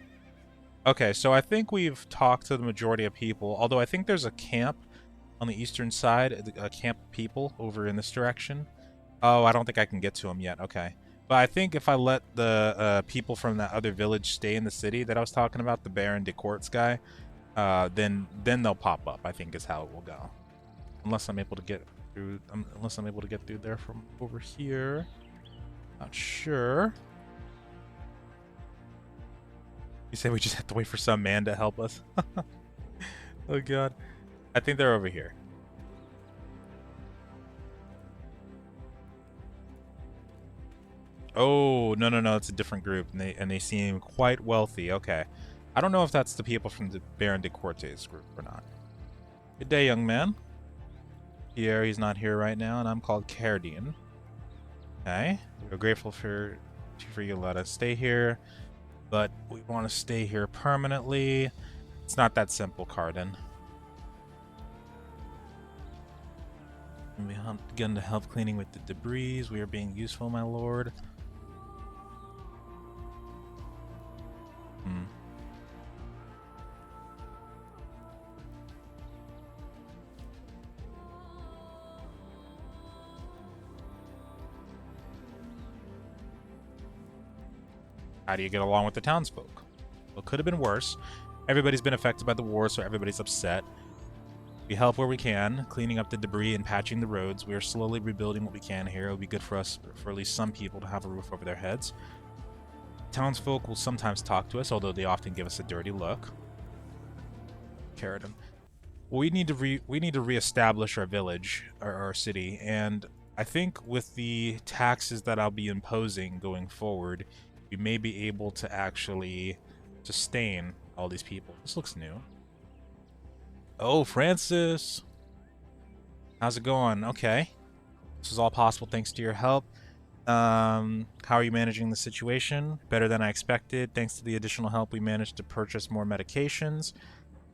Okay, so I think we've talked to the majority of people, although I think there's a camp on the eastern side, a camp of people over in this direction. Oh, I don't think I can get to them yet. Okay. But I think if I let the people from that other village stay in the city that I was talking about, the Baron de Courts guy, then they'll pop up, I think is how it will go. Unless I'm able to get through there from over here. Not sure. You say we just have to wait for some man to help us? Oh god. I think they're over here. Oh, no, it's a different group, and they seem quite wealthy. Okay. I don't know if that's the people from the Baron de Cortes group or not. Good day, young man. Pierre, he's not here right now, and I'm called Cardian. Okay. We're grateful for you to let us stay here, but we want to stay here permanently. It's not that simple, Carden. We have begun to help cleaning with the debris. We are being useful, my lord. How do you get along with the townsfolk? Well, it could have been worse. Everybody's been affected by the war, so everybody's upset. We help where we can, cleaning up the debris and patching the roads. We are slowly rebuilding what we can here. It'll be good for us, for at least some people, to have a roof over their heads. Townsfolk will sometimes talk to us, although they often give us a dirty look. Carradon. We need to reestablish our village, our city, and I think with the taxes that I'll be imposing going forward, we may be able to actually sustain all these people. This looks new. Oh, Francis. How's it going? Okay. This is all possible thanks to your help. How are you managing the situation? Better than I expected. Thanks to the additional help, we managed to purchase more medications.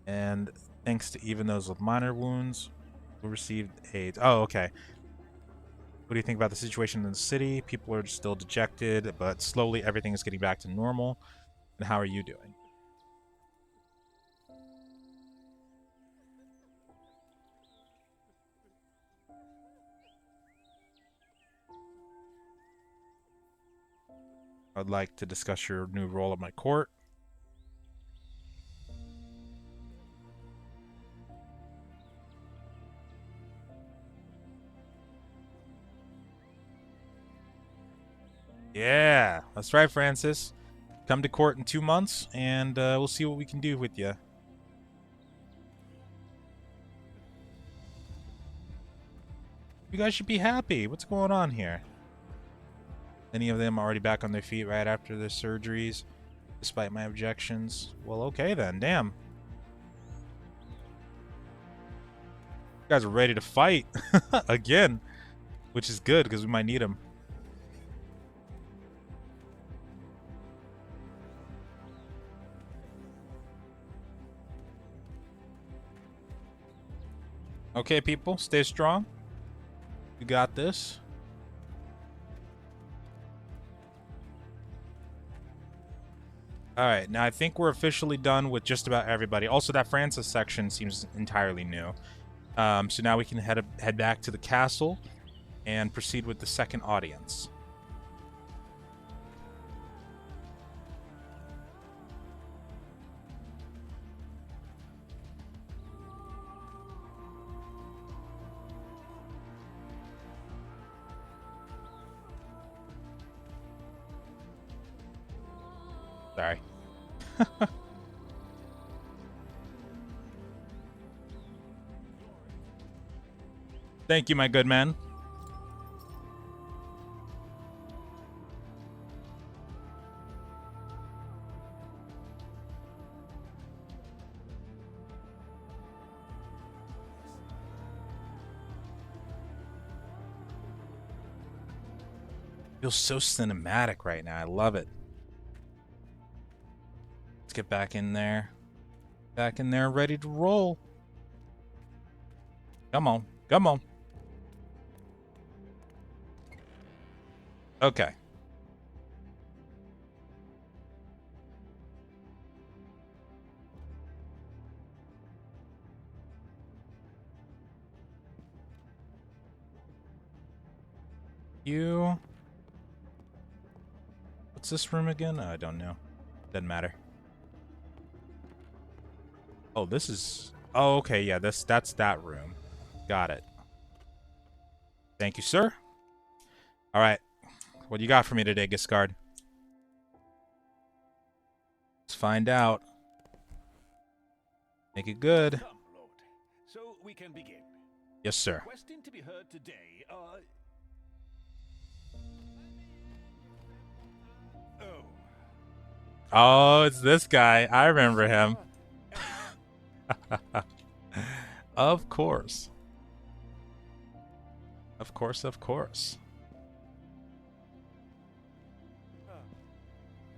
And thanks to even those with minor wounds, we received aid. Oh, okay. What do you think about the situation in the city? People are still dejected, but slowly everything is getting back to normal. And how are you doing? I'd like to discuss your new role at my court. Yeah, that's right, Francis. Come to court in 2 months, and we'll see what we can do with you. You guys should be happy. What's going on here? Any of them already back on their feet right after their surgeries, despite my objections? Well, okay then. Damn. You guys are ready to fight again, which is good because we might need them. Okay, people, stay strong. You got this. All right, now I think we're officially done with just about everybody. Also, that Francis section seems entirely new. So now we can head back to the castle and proceed with the second audience. Sorry. Thank you, my good man. Feels so cinematic right now. I love it. Let's get back in there. Back in there, ready to roll. Come on. Come on. Okay. You... What's this room again? I don't know. Doesn't matter. Oh, this is... Oh, okay, yeah, that's that room. Got it. Thank you, sir. All right. What do you got for me today, Giscard? Let's find out. Make it good. Come, Lord. So we can begin. Yes, sir. The question to be heard today are... Oh, it's this guy. I remember him. Of course. Of course, of course.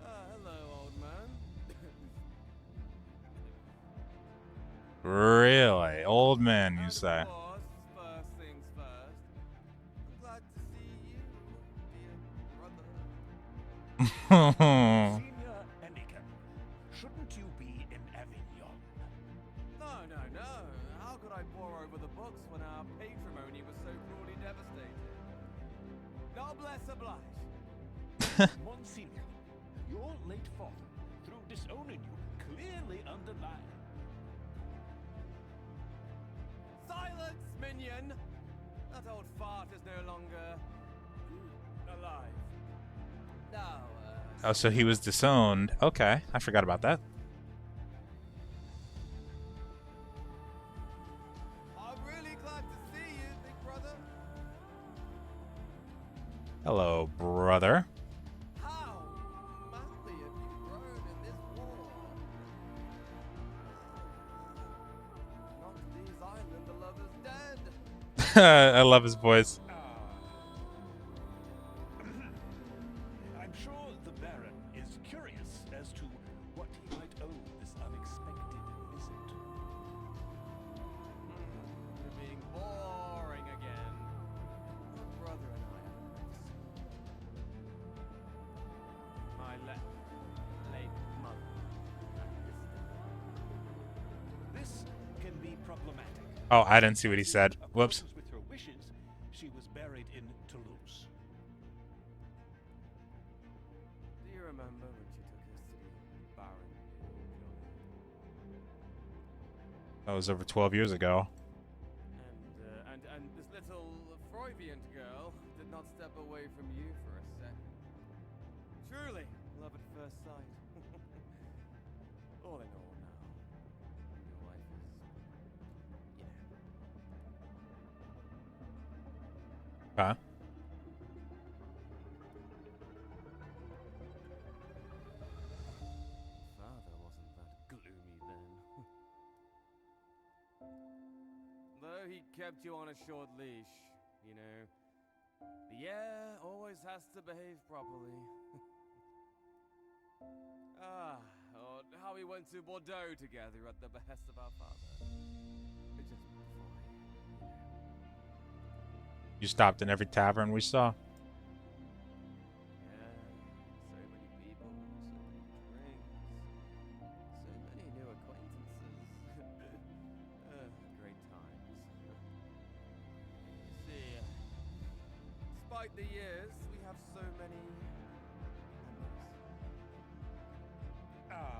Hello, old man. Really? Old man, you say? First things first. I'm glad to see you, dear brother. Senior Anakin, shouldn't you be in Avignon? No. How could I pore over the books when our patrimony was so cruelly devastated? Noblesse oblige. Monsignor, your late father, through disowning you, clearly underlined. Silence, minion! That old fart is no longer alive. Now, Oh, so he was disowned. Okay, I forgot about that. I'm really glad to see you, big brother. Hello, brother. How madly have you grown in this war? Not these island lovers dead. I love his voice. I'm sure the Baron is curious as to what he might owe this unexpected visit. You're being boring again. My brother and I have a My late mother. This can be problematic. Oh, I didn't see what he said. Whoops. With her wishes, she was buried in Toulouse. Do you remember when she took us to the Baron? That was over 12 years ago. And this little Freudian girl did not step away from you for a second. Truly, love at first sight. All in all now, your life is, Okay. Father wasn't that gloomy then. Though he kept you on a short leash, you know. The heir always has to behave properly. Or how we went to Bordeaux together at the behest of our father. Just before You stopped in every tavern we saw. yeah, so many people, so many drinks, so many new acquaintances. Great times. You see, despite the years, we have so many memories.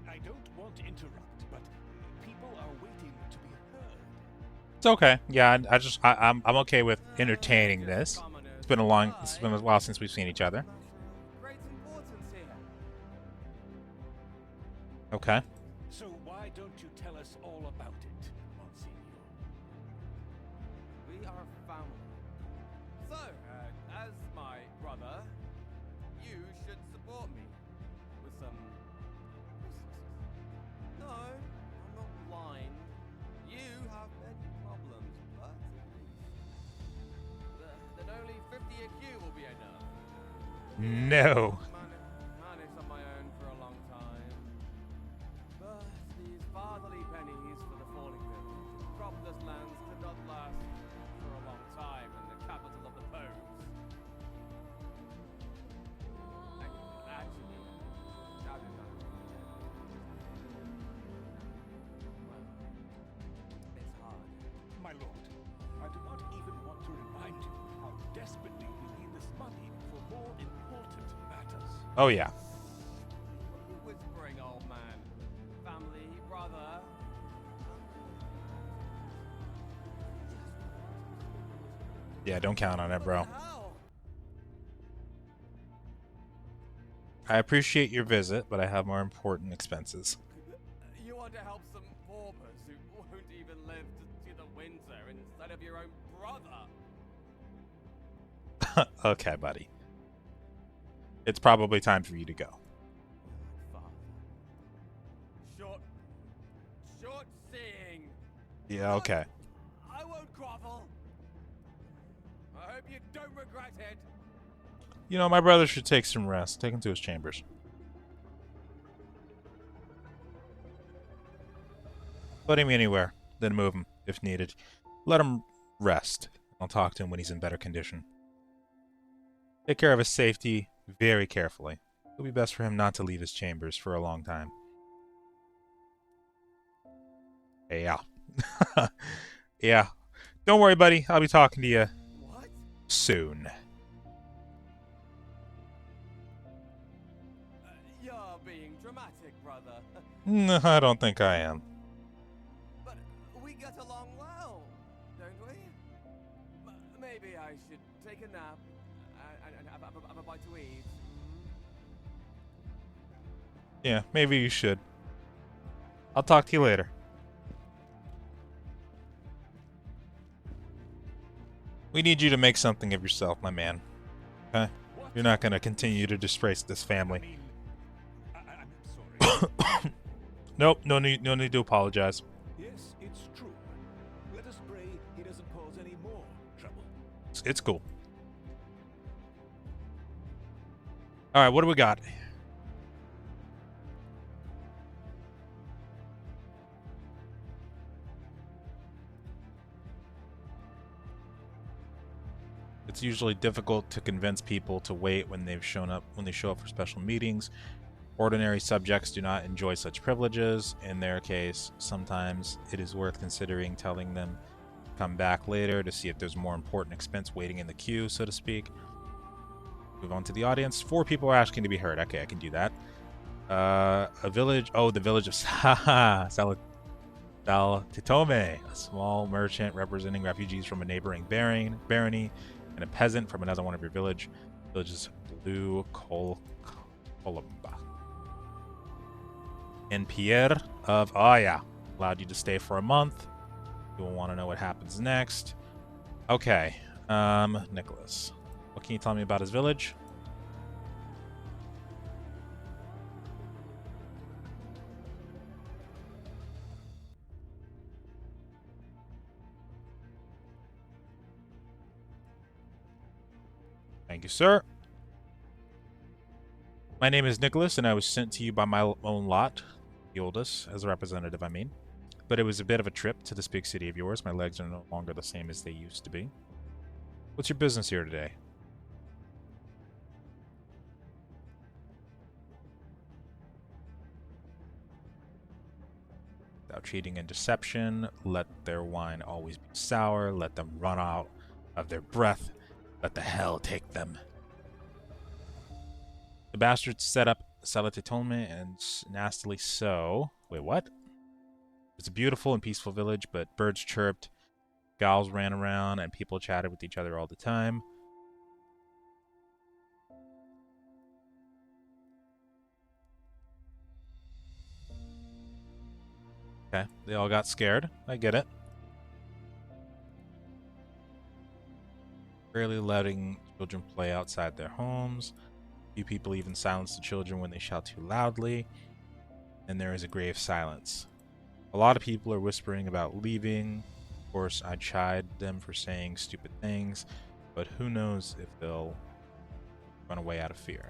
I don't want to interrupt, but people are waiting to be heard. It's okay. Yeah, I'm okay with entertaining this. It's been a while since we've seen each other. Great importance here. Okay. So why don't you tell us all about it, Monsignor? We are family. So, as my brother, you should support me with some resources. No, I'm not blind. You have many problems, but then only 50 IQ will be enough. No. Managed on my own for a long time. But these fatherly pennies for the falling village, cropless lands could not last for a long time in the capital of the popes. Actually, that is not. Well, it's hard. My lord, I do not even want to remind you how desperately we need this money for more important matters. Oh yeah. What are you whispering, old man? Family, brother. Yeah, don't count on it, bro. What the hell? I appreciate your visit, but I have more important expenses. You want to help some paupers who won't even live to see the winter instead of your own brother. Okay, buddy. It's probably time for you to go. Father. Short seeing. Yeah, okay. I won't grovel. I hope you don't regret it. You know, my brother should take some rest. Take him to his chambers. Put him anywhere, then move him if needed. Let him rest. I'll talk to him when he's in better condition. Take care of his safety very carefully. It'll be best for him not to leave his chambers for a long time. Yeah. Yeah. Don't worry, buddy. I'll be talking to you What? soon. You're being dramatic, brother. No, I don't think I am. But we get along well, don't we? Maybe I should take a nap and have a bite to eat. Yeah, maybe you should. I'll talk to you later. We need you to make something of yourself, my man. Okay? You're not going to continue to disgrace this family. I'm sorry. Nope, no need to apologize. Yes, it's true. Let us pray he doesn't cause any more trouble. It's cool. Alright, what do we got? It's usually difficult to convince people to wait when they show up for special meetings. Ordinary subjects do not enjoy such privileges. In their case, sometimes it is worth considering telling them to come back later to see if there's more important expense waiting in the queue, so to speak. Move on to the audience. 4 people are asking to be heard. Okay, I can do that. A village. Oh, the village of Saltitome, a small merchant representing refugees from a neighboring barony, and a peasant from another one of your villages, Blue Columba. And Pierre of allowed you to stay for a month. You will want to know what happens next. Okay, Nicholas. What can you tell me about his village? Thank you, sir. My name is Nicholas, and I was sent to you by my own lot, the oldest, as a representative, I mean. But it was a bit of a trip to this big city of yours. My legs are no longer the same as they used to be. What's your business here today? Without cheating and deception, let their wine always be sour, let them run out of their breath, let the hell take them. The bastards set up Salatitome, and nastily so. Wait, what? It's a beautiful and peaceful village, but birds chirped, gals ran around, and people chatted with each other all the time. Okay, they all got scared. I get it. Rarely letting children play outside their homes. Few people even silence the children when they shout too loudly. And there is a grave silence. A lot of people are whispering about leaving. Of course, I chide them for saying stupid things, but who knows if they'll run away out of fear.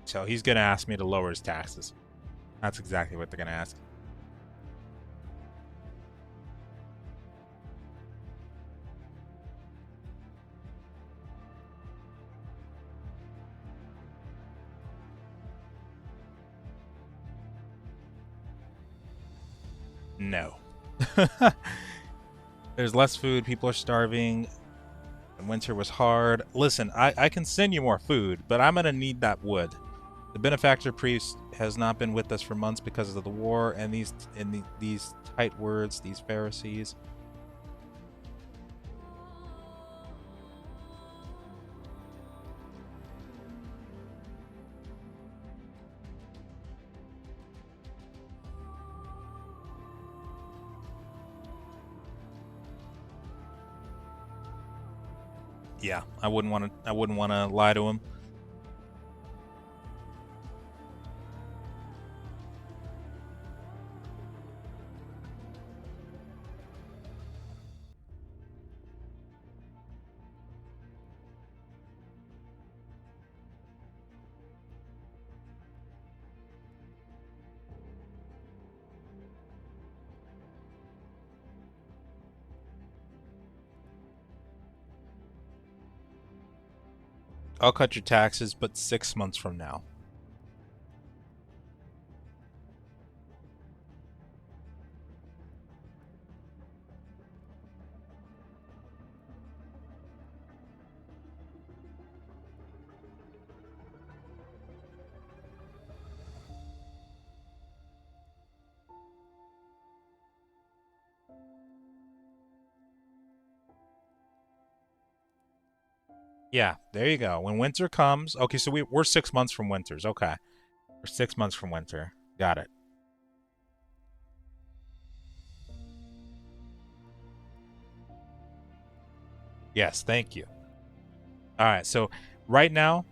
So he's going to ask me to lower his taxes. That's exactly what they're going to ask. No. There's less food. People are starving. And winter was hard. Listen, I can send you more food, but I'm going to need that wood. The benefactor priest has not been with us for months because of the war and these tight words, these Pharisees. Yeah, I wouldn't want to lie to him. I'll cut your taxes, but 6 months from now. Yeah, there you go. When winter comes... Okay, so we're 6 months from winters. Okay. We're 6 months from winter. Got it. Yes, thank you. Alright, so right now,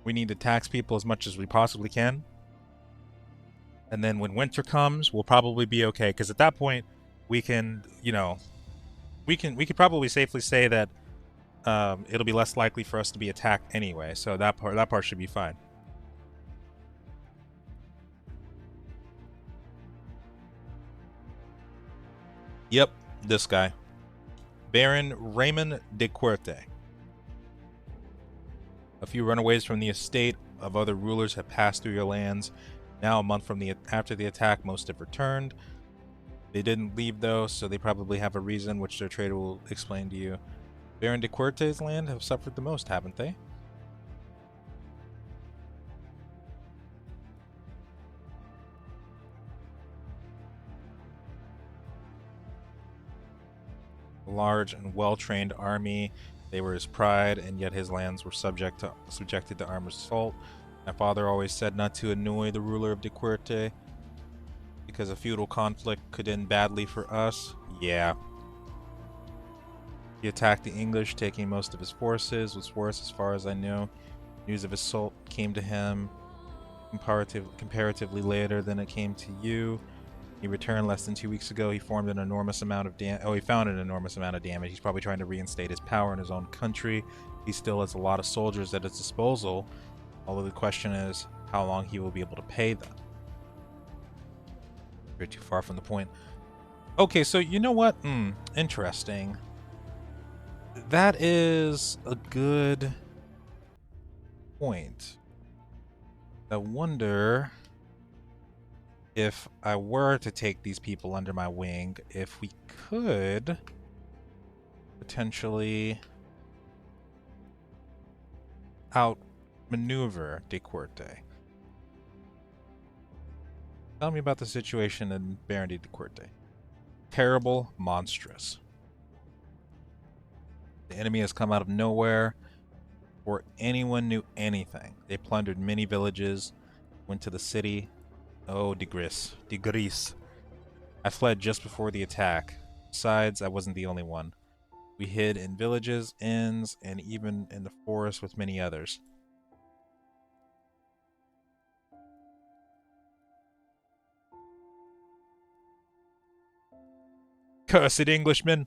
we need to tax people as much as we possibly can. And then when winter comes, we'll probably be okay. Because at that point, we can, you know... We could probably safely say that it'll be less likely for us to be attacked anyway, so that part should be fine. Yep, this guy. Baron Raymond de Cuerte. A few runaways from the estate of other rulers have passed through your lands. Now, a month after the attack, most have returned. They didn't leave, though, so they probably have a reason, which their trader will explain to you. Baron de Cuerte's land have suffered the most, haven't they? a large and well-trained army. They were his pride, and yet his lands were subjected to armed assault. My father always said not to annoy the ruler of De Querte, because a feudal conflict could end badly for us. Yeah. He attacked the English, taking most of his forces. Was worse as far as I knew. News of his assault came to him comparatively later than it came to you. He returned less than 2 weeks ago. He found an enormous amount of damage. He's probably trying to reinstate his power in his own country. He still has a lot of soldiers at his disposal, although the question is how long he will be able to pay them. We're too far from the point. Okay, so you know what? Interesting. That is a good point. I wonder if I were to take these people under my wing, if we could potentially outmaneuver De Querte. Tell me about the situation in Baron de Querte. Terrible, monstrous. The enemy has come out of nowhere before anyone knew anything. They plundered many villages, went to the city. Oh, de Gris. I fled just before the attack. Besides, I wasn't the only one. We hid in villages, inns, and even in the forest with many others. Cursed Englishmen!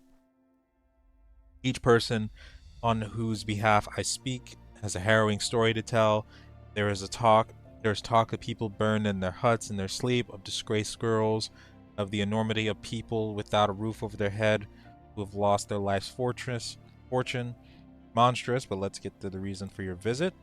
Each person on whose behalf I speak has a harrowing story to tell. There's talk of people burned in their huts in their sleep, of disgraced girls, of the enormity of people without a roof over their head who have lost their life's fortune. Monstrous, but let's get to the reason for your visit.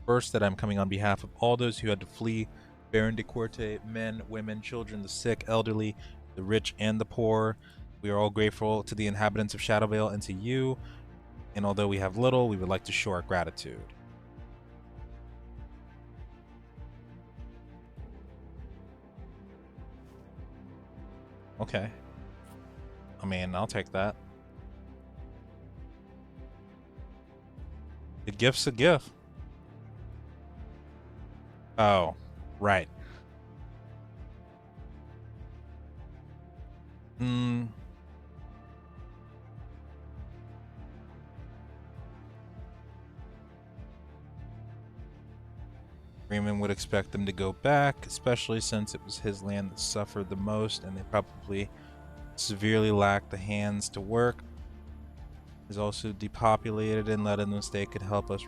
First, that I'm coming on behalf of all those who had to flee Baron de Querte, men, women, children, the sick, elderly, the rich, and the poor. We are all grateful to the inhabitants of Shadowvale and to you, and although we have little, we would like to show our gratitude. Okay. I mean, I'll take that. A gift's a gift. Oh, right. Freeman would expect them to go back, especially since it was his land that suffered the most, and they probably severely lacked the hands to work. Is also depopulated, and let in the state could help us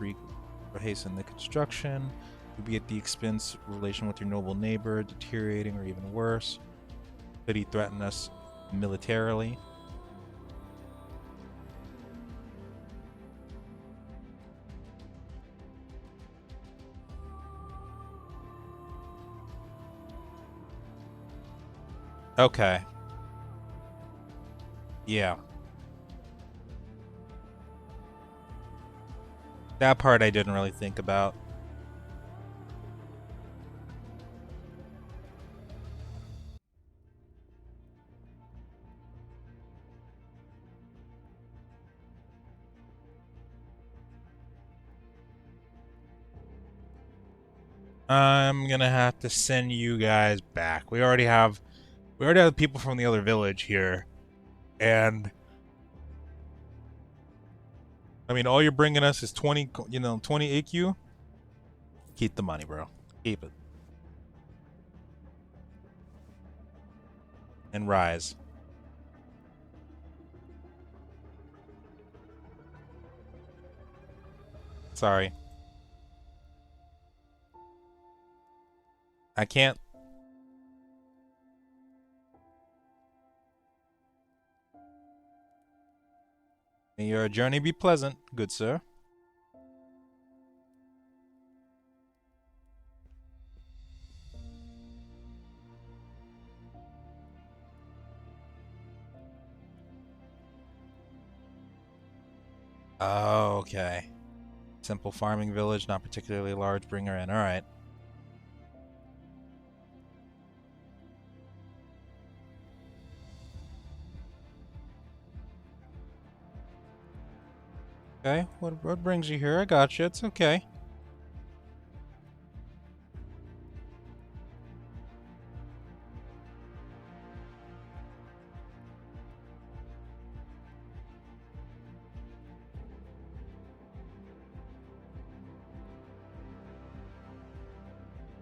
hasten the construction. Would be at the expense of relation with your noble neighbor, deteriorating or even worse. Could he threaten us militarily? Okay. Yeah. That part I didn't really think about. I'm gonna have to send you guys back. We already have people from the other village here, and I mean, all you're bringing us is 20 AQ. Keep the money, bro. Keep it. And rise. Sorry. I can't. May your journey be pleasant, good sir. Oh, okay. Simple farming village, not particularly large. Bring her in. All right. Okay, what brings you here? I got you. It's okay.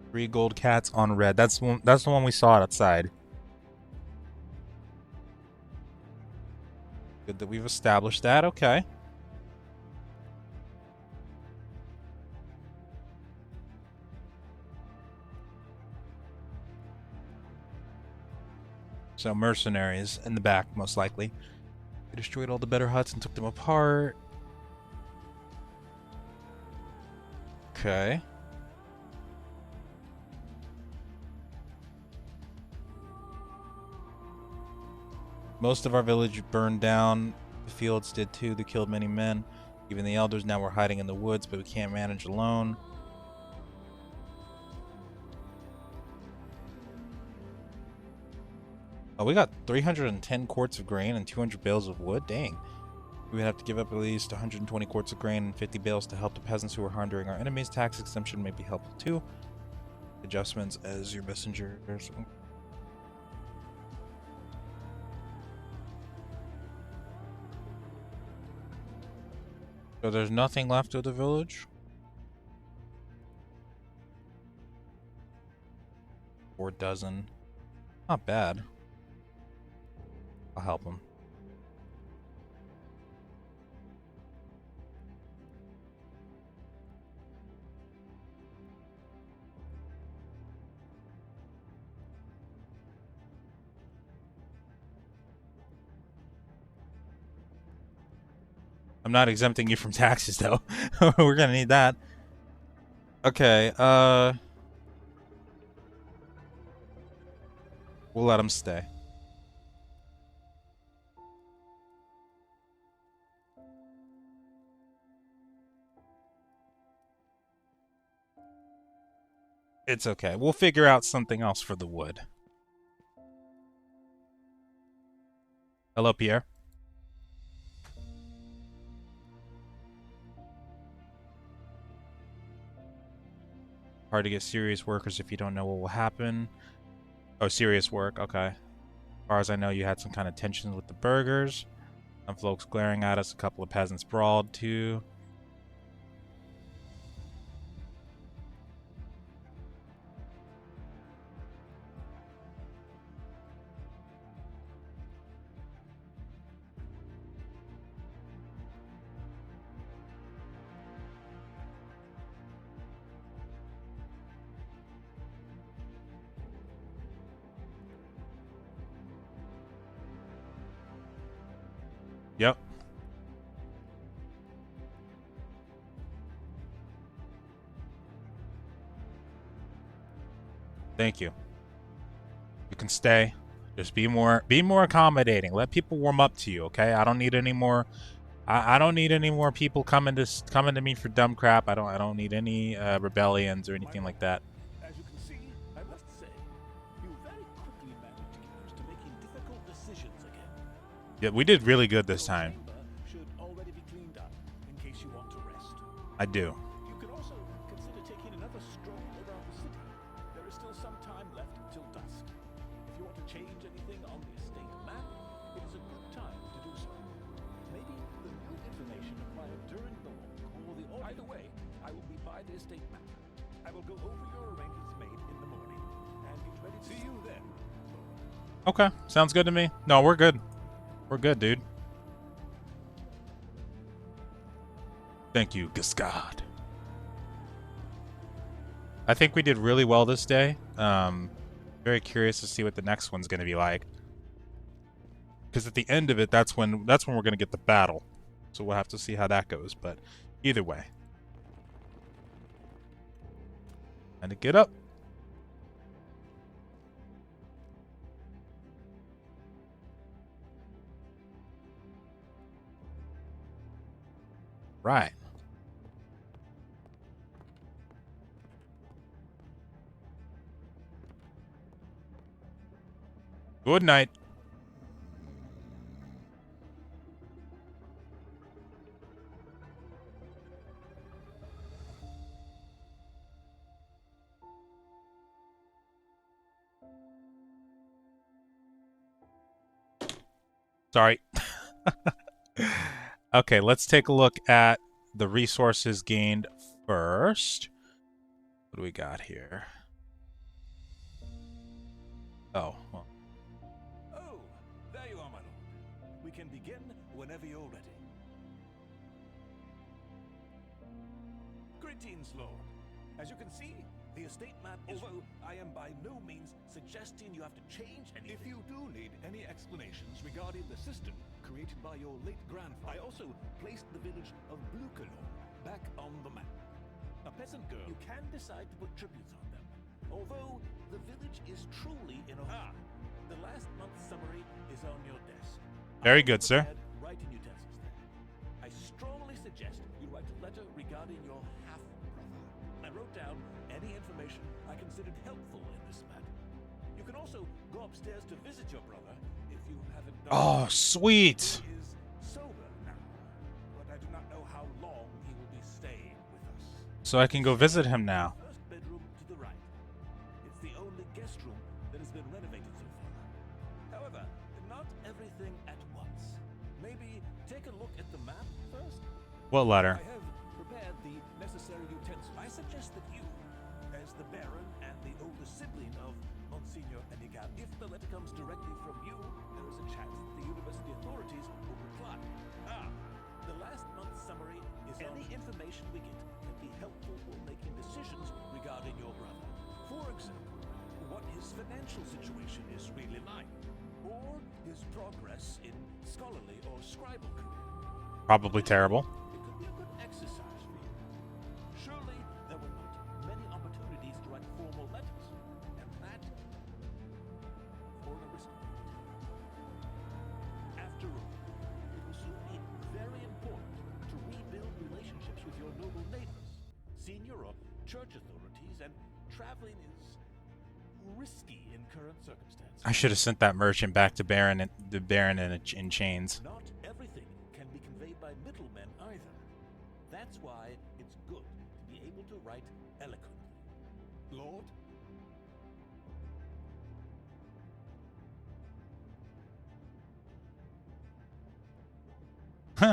Three gold cats on red. That's one. That's the one we saw outside. Good that we've established that. Okay. So mercenaries in the back, most likely. We destroyed all the better huts and took them apart. Okay. Most of our village burned down. The fields did too. They killed many men. Even the elders now were hiding in the woods, but we can't manage alone. Oh, we got 310 quarts of grain and 200 bales of wood. Dang. We would have to give up at least 120 quarts of grain and 50 bales to help the peasants who were harmed during our enemies. Tax exemption may be helpful too. Adjustments as your messenger. So there's nothing left of the village? 4 dozen. Not bad. I'll help him. I'm not exempting you from taxes, though. We're gonna need that. Okay, we'll let him stay. It's okay. We'll figure out something else for the wood. Hello, Pierre. Hard to get serious workers if you don't know what will happen. Oh, serious work. Okay. As far as I know, you had some kind of tensions with the burghers. Some folks glaring at us. A couple of peasants brawled, too. Yep. Thank you. You can stay. Just be more accommodating. Let people warm up to you, okay? I don't need any more I don't need any more people coming to me for dumb crap. I don't need any rebellions or anything like that. As you can see, I must say, you very quickly managed to get used to making difficult decisions again. Yeah, we did really good this time. Should already be cleaned up in case you want to rest. I do. You can also consider taking another stroll around the city. There is still some time left till dusk. If you want to change anything on the estate map, it is a good time to do so. Maybe the new information acquired during the walk or the audio. Either way, I will be by the estate map. I will go over your arrangements made in the morning and get ready to see you then. Okay, sounds good to me. No, we're good. We're good, dude. Thank you, Gascard. I think we did really well this day. Very curious to see what the next one's going to be like. Because at the end of it, that's when we're going to get the battle. So we'll have to see how that goes. But either way. And to get up. Right. Good night. Sorry. Okay, let's take a look at the resources gained first. What do we got here? Oh, well. Oh, there you are, my lord. We can begin whenever you're ready. Greetings, lord. As you can see, the estate map is... Although I am by no means suggesting you have to change anything. If you do need any explanations regarding the system created by your late grandfather, I also placed the village of Blukelon back on the map. A peasant girl, you can decide to put tributes on them. Although the village is truly in a... the last month's summary is on your desk. Very good, sir. Writing utensils there. I strongly suggest you write a letter regarding your half-brother. I wrote down any information I considered helpful in this matter. You can also go upstairs to visit your brother if you haven't done Oh, sweet. He is sober now, but I do not know how long he will be staying with us. So I can go visit him now. First bedroom to the right. It's the only guest room that has been renovated so far. However, not everything at once. Maybe take a look at the map first. What letter? I have prepared the necessary utensils. I suggest that you, as the Baron and the older sibling of Monsignor Enigan, if the letter comes directly from you, there is a chance that the university authorities will reply. The last month's summary is any information we get can be helpful for making decisions regarding your brother. For example, what his financial situation is really like, or his progress in scholarly or scribal career. Probably terrible. It could be a good exercise for you. Surely there were not many opportunities to write formal letters, and that for an aristocrat. After all, it will soon be very important to rebuild relationships with your noble neighbors, senior or church authorities, and traveling is risky in current circumstances. I should have sent that merchant back to Baron in chains. Not everything can be conveyed by middlemen either. That's why it's good to be able to write eloquently. Lord?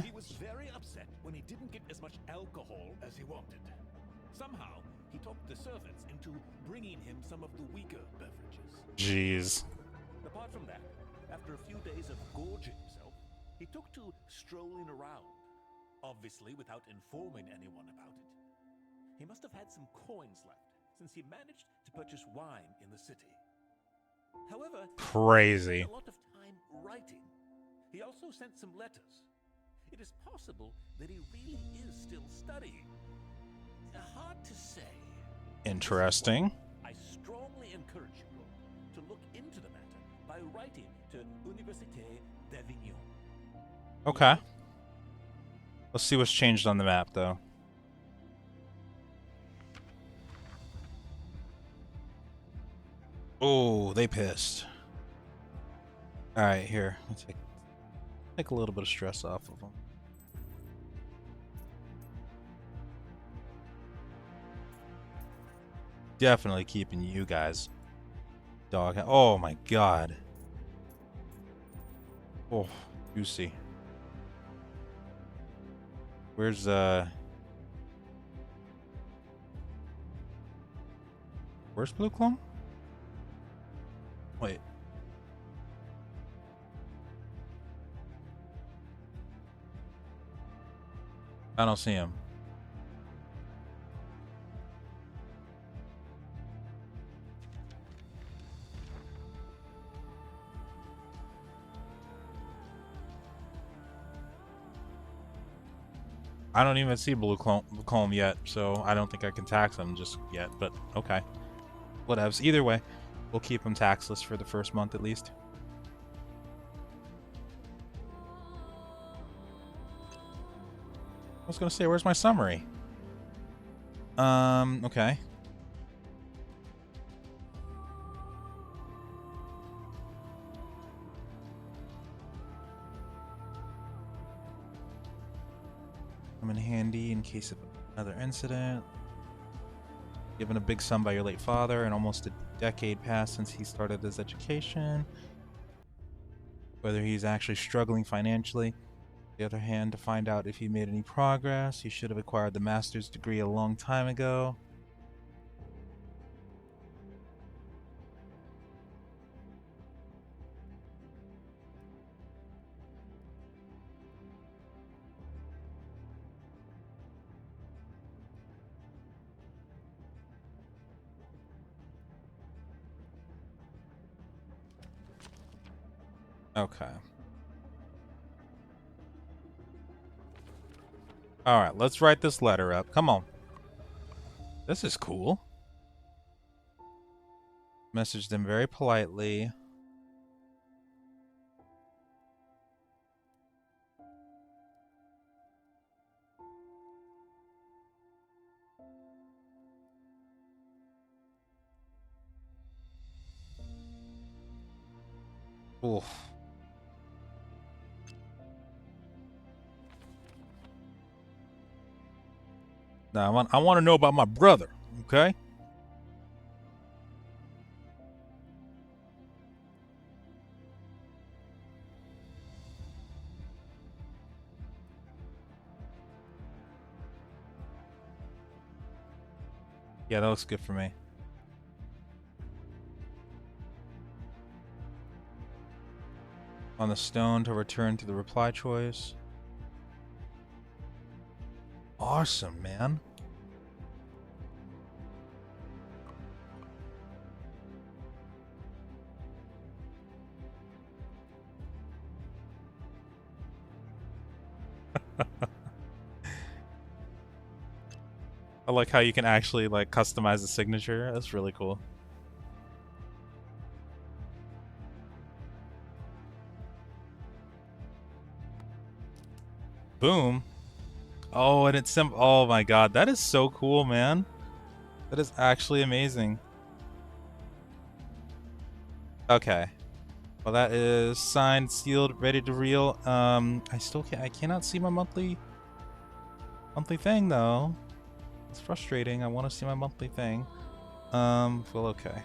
He was very upset when he didn't get as much alcohol as he wanted. Somehow, he talked the servants into bringing him some of the weaker beverages. Jeez. Apart from that, after a few days of gorging himself, he took to strolling around, obviously without informing anyone about it. He must have had some coins left, since he managed to purchase wine in the city. However, Crazy. he spent a lot of time writing. He also sent some letters. It is possible that he really is still studying. Hard to say. Interesting. I strongly encourage you, Lord, to look into the matter by writing to Université d'Avignon. Okay. Let's see what's changed on the map, though. Oh, they pissed. Alright, here. Let's take a little bit of stress off of them. Definitely keeping you guys dog. Oh my god. Oh, juicy. Where's Blue Clone? Wait. I don't see him. I don't even see Blue Comb yet, so I don't think I can tax him just yet, but okay. Whatevs. Either way, we'll keep him taxless for the first month at least. I was gonna say, where's my summary? Okay. Come in handy in case of another incident. Given a big sum by your late father, and almost a decade passed since he started his education. whether he's actually struggling financially. On the other hand, to find out if he made any progress, he should have acquired the master's degree a long time ago. Okay. Alright, let's write this letter up. Come on. This is cool. Message them very politely. Oof. Now, I want to know about my brother, okay? Yeah, that looks good for me. On the stone to return to the reply choice. Awesome, man. I like how you can actually like customize the signature. That's really cool. Boom. Oh, and it's oh my god, that is so cool, man. That is actually amazing. Okay. Well, that is signed, sealed, ready to reel. I cannot see my monthly thing though. It's frustrating. I want to see my monthly thing. Well, okay.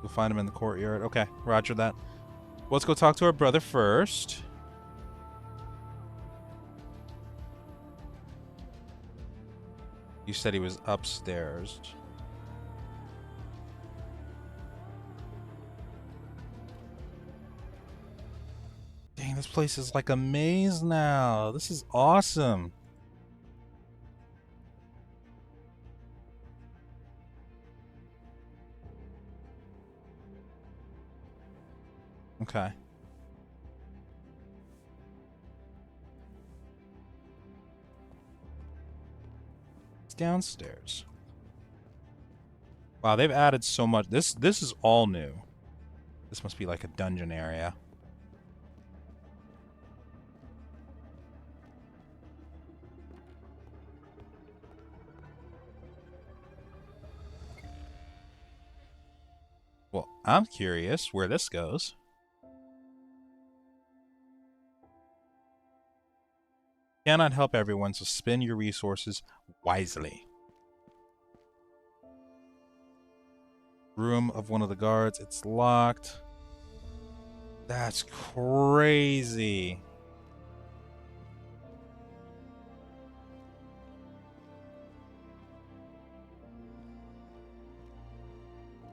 We'll find him in the courtyard. Okay, roger that. Let's go talk to our brother first. You said he was upstairs. Dang, this place is like a maze now. This is awesome. Okay. It's downstairs. Wow, they've added so much. This is all new. This must be like a dungeon area. Well, I'm curious where this goes. Cannot help everyone, so spend your resources wisely. Room of one of the guards. It's locked. That's crazy.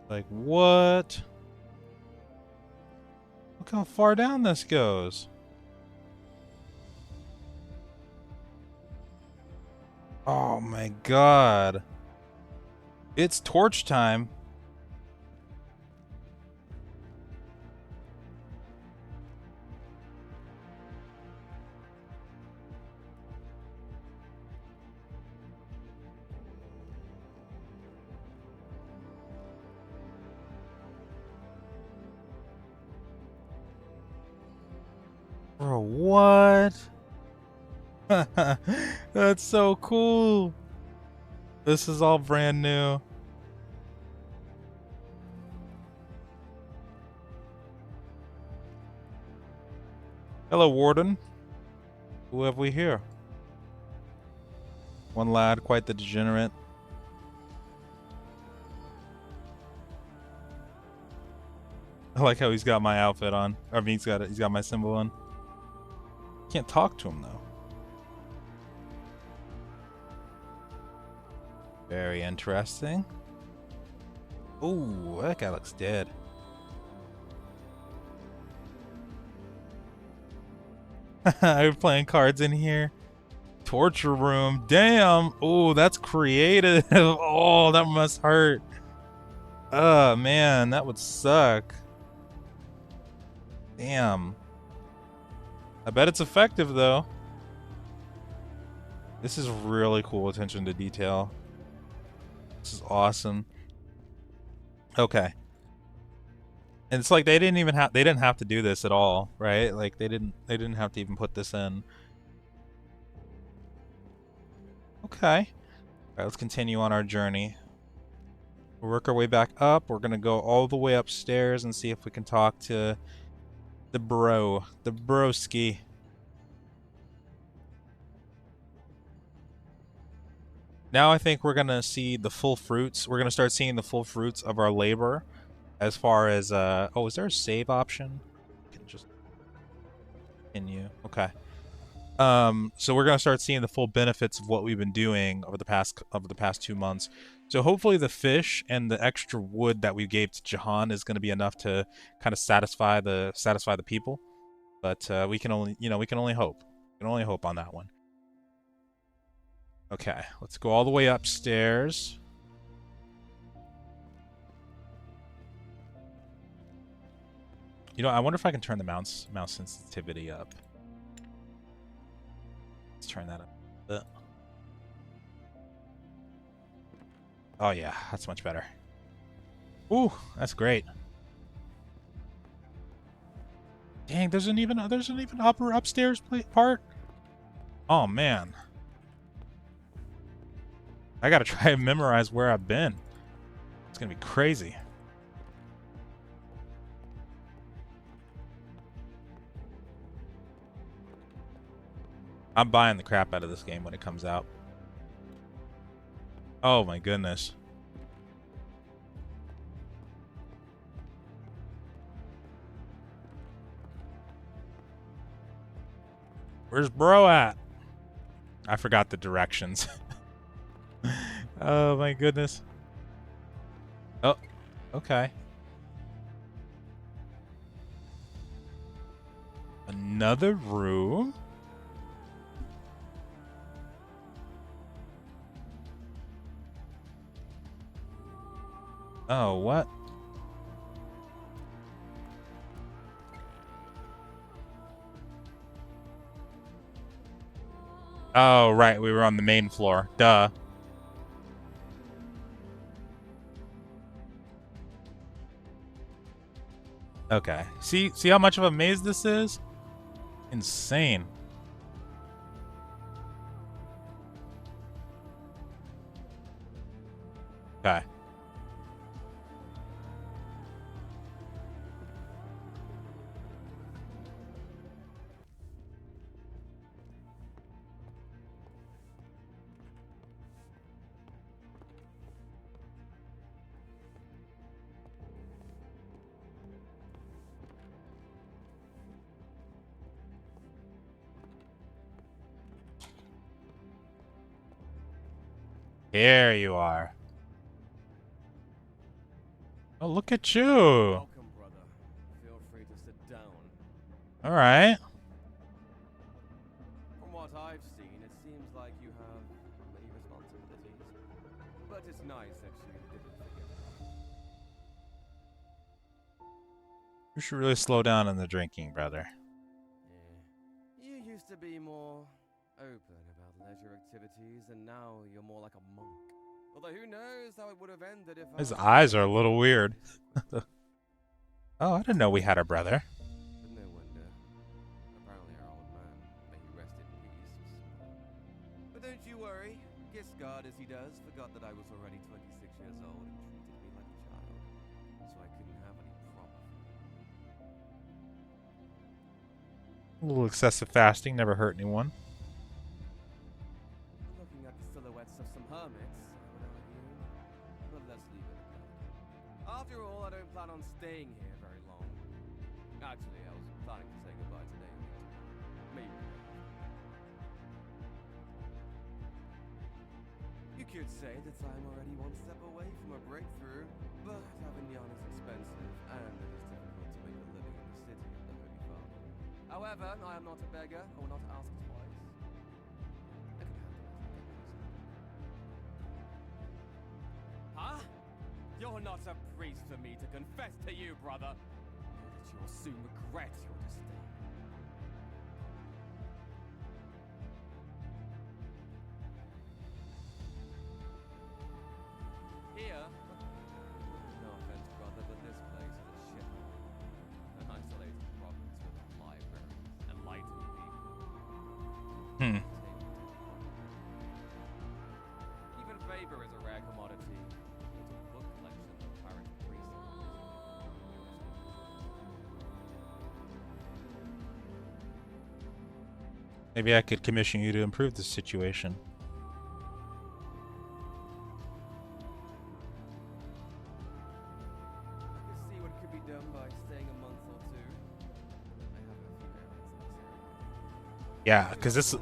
Like, what? Look how far down this goes. Oh my god. It's torch time. Bro, what? That's so cool. This is all brand new. Hello, Warden. Who have we here? One lad, quite the degenerate. I like how he's got my outfit on. I mean, he's got my symbol on. Can't talk to him though. Very interesting. Ooh, that guy looks dead. I'm playing cards in here. Torture room. Damn. Oh, that's creative. Oh, that must hurt. Oh, man, that would suck. Damn. I bet it's effective, though. This is really cool attention to detail. This is awesome. Okay. And it's like they didn't have to do this at all, right? Like they didn't have to even put this in. Okay. All right, let's continue on our journey. We'll work our way back up. We're gonna go all the way upstairs and see if we can talk to the broski. Now I think we're gonna see the full fruits. We're gonna start seeing the full fruits of our labor. As far as oh, is there a save option? Can just continue. Okay. So we're gonna start seeing the full benefits of what we've been doing over the past 2 months. So hopefully the fish and the extra wood that we gave to Jahan is gonna be enough to kind of satisfy the people. But we can only hope. We can only hope on that one. Okay, let's go all the way upstairs. You know, I wonder if I can turn the mouse sensitivity up. Let's turn that up a bit. Oh yeah, that's much better. Ooh, that's great. Dang, there's an even upstairs part. Oh man, I gotta try and memorize where I've been. It's gonna be crazy. I'm buying the crap out of this game when it comes out. Oh my goodness. Where's bro at? I forgot the directions. Oh my goodness. Oh, okay. Another room? Oh, what? Oh, right. We were on the main floor. Duh. Okay. See how much of a maze this is? Insane. Okay. Here you are. Oh, look at you. Welcome, brother. Feel free to sit down. All right. From what I've seen, it seems like you have many responsibilities. But it's nice that you didn't forget about it. You should really slow down on the drinking, brother. Yeah. You used to be more open about leisure activities, and now you're more like a monk. Although who knows how it would have ended if His eyes are a little weird. Oh, I didn't know we had a brother. But no wonder. Apparently our old man, may he rest in peace. But don't you worry. Giscard, as he does, forgot that I was already 26 years old and treated me like a child. So I couldn't have any problem. A little excessive fasting never hurt anyone. Looking at the silhouettes of some hermits, I would argue. But let's leave it at that. After all, I don't plan on staying here very long. Actually, I was planning to say goodbye today. Maybe. You could say that I'm already one step away from a breakthrough, but Avignon is expensive, and it is difficult to make a living in the city of the Holy Father. However, I am not a beggar. I will not ask twice. I can handle it. Huh? You're not a priest for me to confess to you, brother. Know that you'll soon regret your disdain. Here, no offense, brother, but this place is a shit. An isolated province with a library and enlightened people. Even favor is a rare commodity. It's a book collection of pirate priests. Maybe I could commission you to improve this situation. Yeah, because this.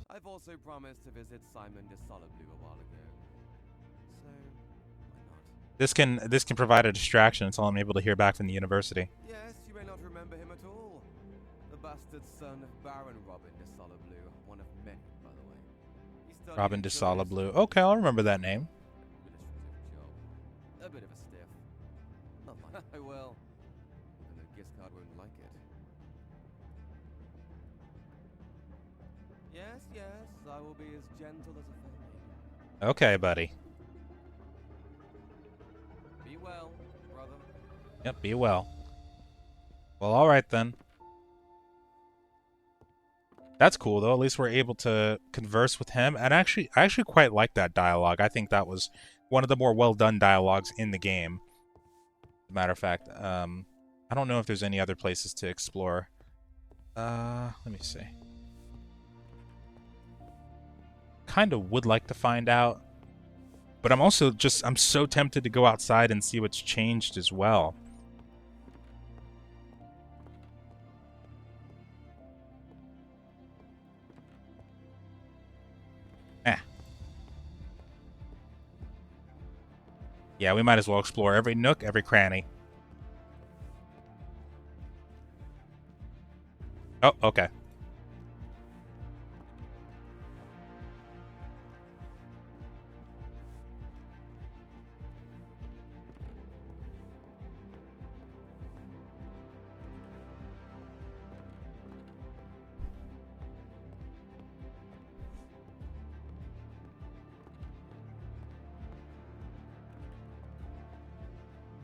I've also promised to visit Simon de Solobleu a while ago, so why not? This can provide a distraction until I'm able to hear back from the university. Yes, you may not remember him at all. The bastard son of Baron Robin de Solobleu, one of many, by the way. He studied Robin de Solobleu. Okay, I'll remember that name. A bit of a stiff. Not like I will. Even though Giscard won't like it. Yes, yes, I will be as gentle as a fair. Okay, buddy. Be well, brother. Yep, be well. Well, all right then. That's cool though. At least we're able to converse with him, and I actually quite like that dialogue. I think that was one of the more well done dialogues in the game. As a matter of fact, I don't know if there's any other places to explore. Let me see. Kind of would like to find out, but I'm so tempted to go outside and see what's changed as well. Yeah, we might as well explore every nook, every cranny. Oh, okay.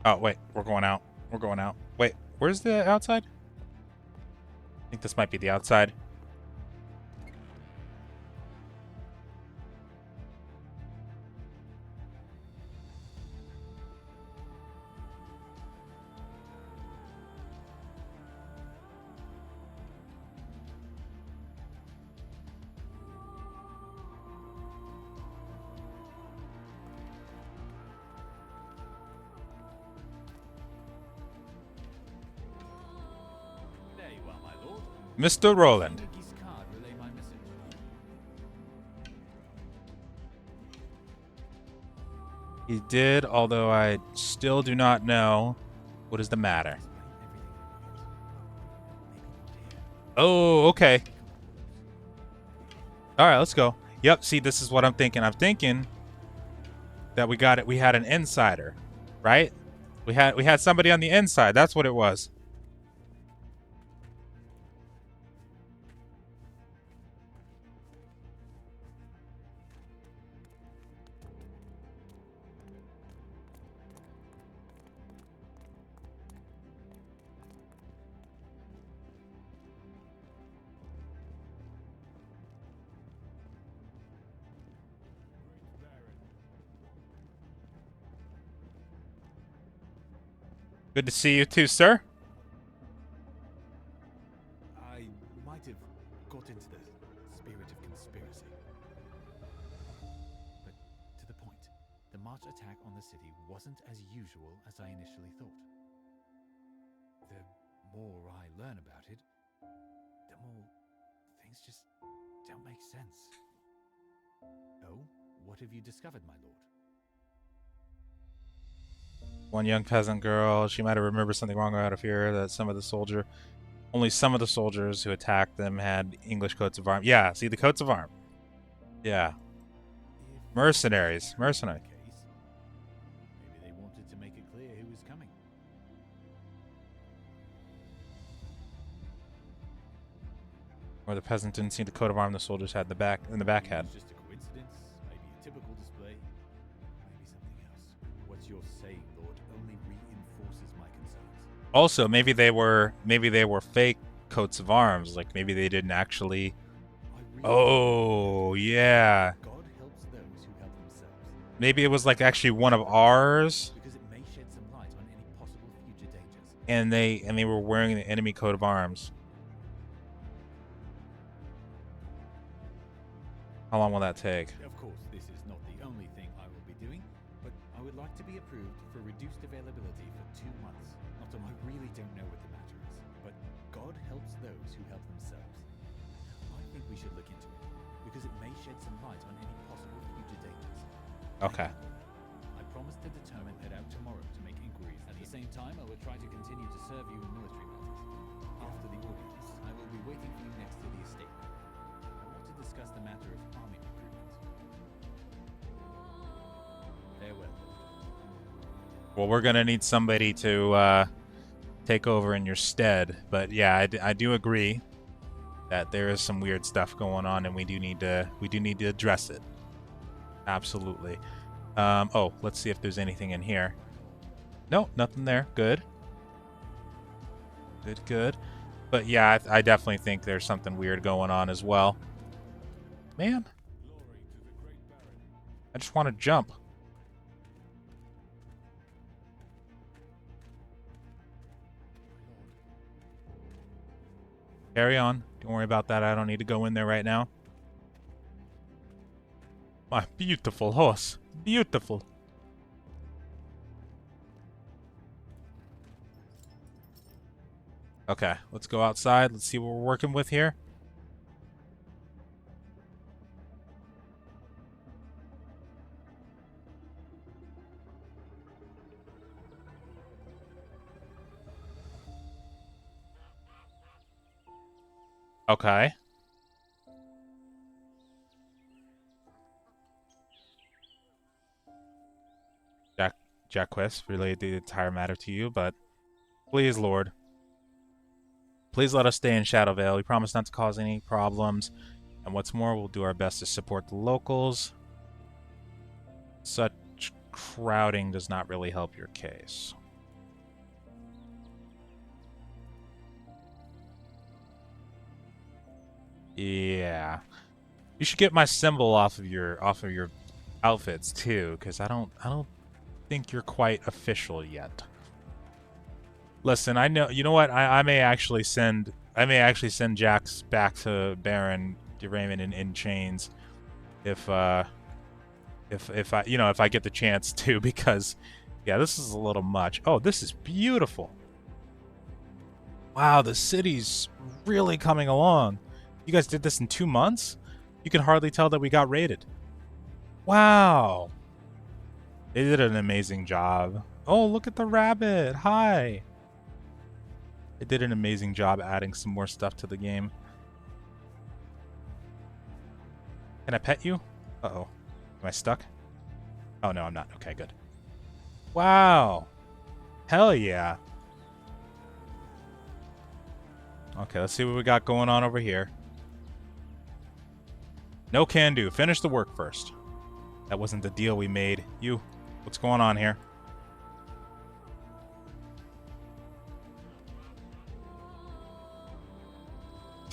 Oh, wait. We're going out. We're going out. Wait, where's the outside? I think this might be the outside. Mr. Roland. He did, although I still do not know what is the matter. Oh, okay. Alright, let's go. Yep, see, this is what I'm thinking. I'm thinking that we had an insider, right? We had somebody on the inside. That's what it was. Good to see you too, sir. I might have got into the spirit of conspiracy. But to the point, the March attack on the city wasn't as usual as I initially thought. The more I learn about it, the more things just don't make sense. Oh, what have you discovered, my lord? One young peasant girl, she might have remembered something wrong out of here, that only some of the soldiers who attacked them had English coats of arms. Yeah, see the coats of arms. Yeah. Mercenaries. Mercenary. Maybe they wanted to make it clear who was coming. Or the peasant didn't see the coat of arms the soldiers had in the back had. It's just a coincidence, maybe a typical display, maybe something else. What you're saying, Lord, only reinforces my concerns. Also, maybe they were fake coats of arms. Like maybe they didn't actually. Oh yeah. God helps those who help themselves. Maybe it was like actually one of ours. Because it may shed some light on any possible future dangers. And they were wearing the enemy coat of arms. How long will that take? Of course, this is not the only thing I will be doing, but I would like to be approved for reduced availability for 2 months. Not that I really don't know what the matter is, but God helps those who help themselves. I think we should look into it, because it may shed some light on any possible future dangers. Okay. I promise to determine head out tomorrow to make inquiries. At the same time, I will try to continue to serve you in military matters. After the audience, I will be waiting for you next to the estate. I want to discuss the matter of army recruitment. Farewell. Well, we're gonna need somebody to take over in your stead. But yeah, I do agree that there is some weird stuff going on, and we do need to address it. Absolutely. Oh, let's see if there's anything in here. Nope, nothing there. Good. Good. But yeah, I definitely think there's something weird going on as well. Man, I just want to jump. Carry on. Don't worry about that. I don't need to go in there right now. My beautiful horse. Beautiful. Okay, let's go outside. Let's see what we're working with here. Okay. Jaquez relayed the entire matter to you, but please, Lord, please let us stay in Shadowvale. We promise not to cause any problems, and what's more, we'll do our best to support the locals. Such crowding does not really help your case. Yeah, you should get my symbol off of your outfits too, because I don't think you're quite official yet. Listen, I know. You know what? I may actually send Jax back to Baron Raymond in chains, if I get the chance to, because yeah, this is a little much. Oh, this is beautiful. Wow, the city's really coming along. You guys did this in 2 months? You can hardly tell that we got raided. Wow. They did an amazing job. Oh, look at the rabbit. Hi. They did an amazing job adding some more stuff to the game. Can I pet you? Uh-oh. Am I stuck? Oh, no, I'm not. Okay, good. Wow. Hell yeah. Okay, let's see what we got going on over here. No can do. Finish the work first. That wasn't the deal we made. You, what's going on here?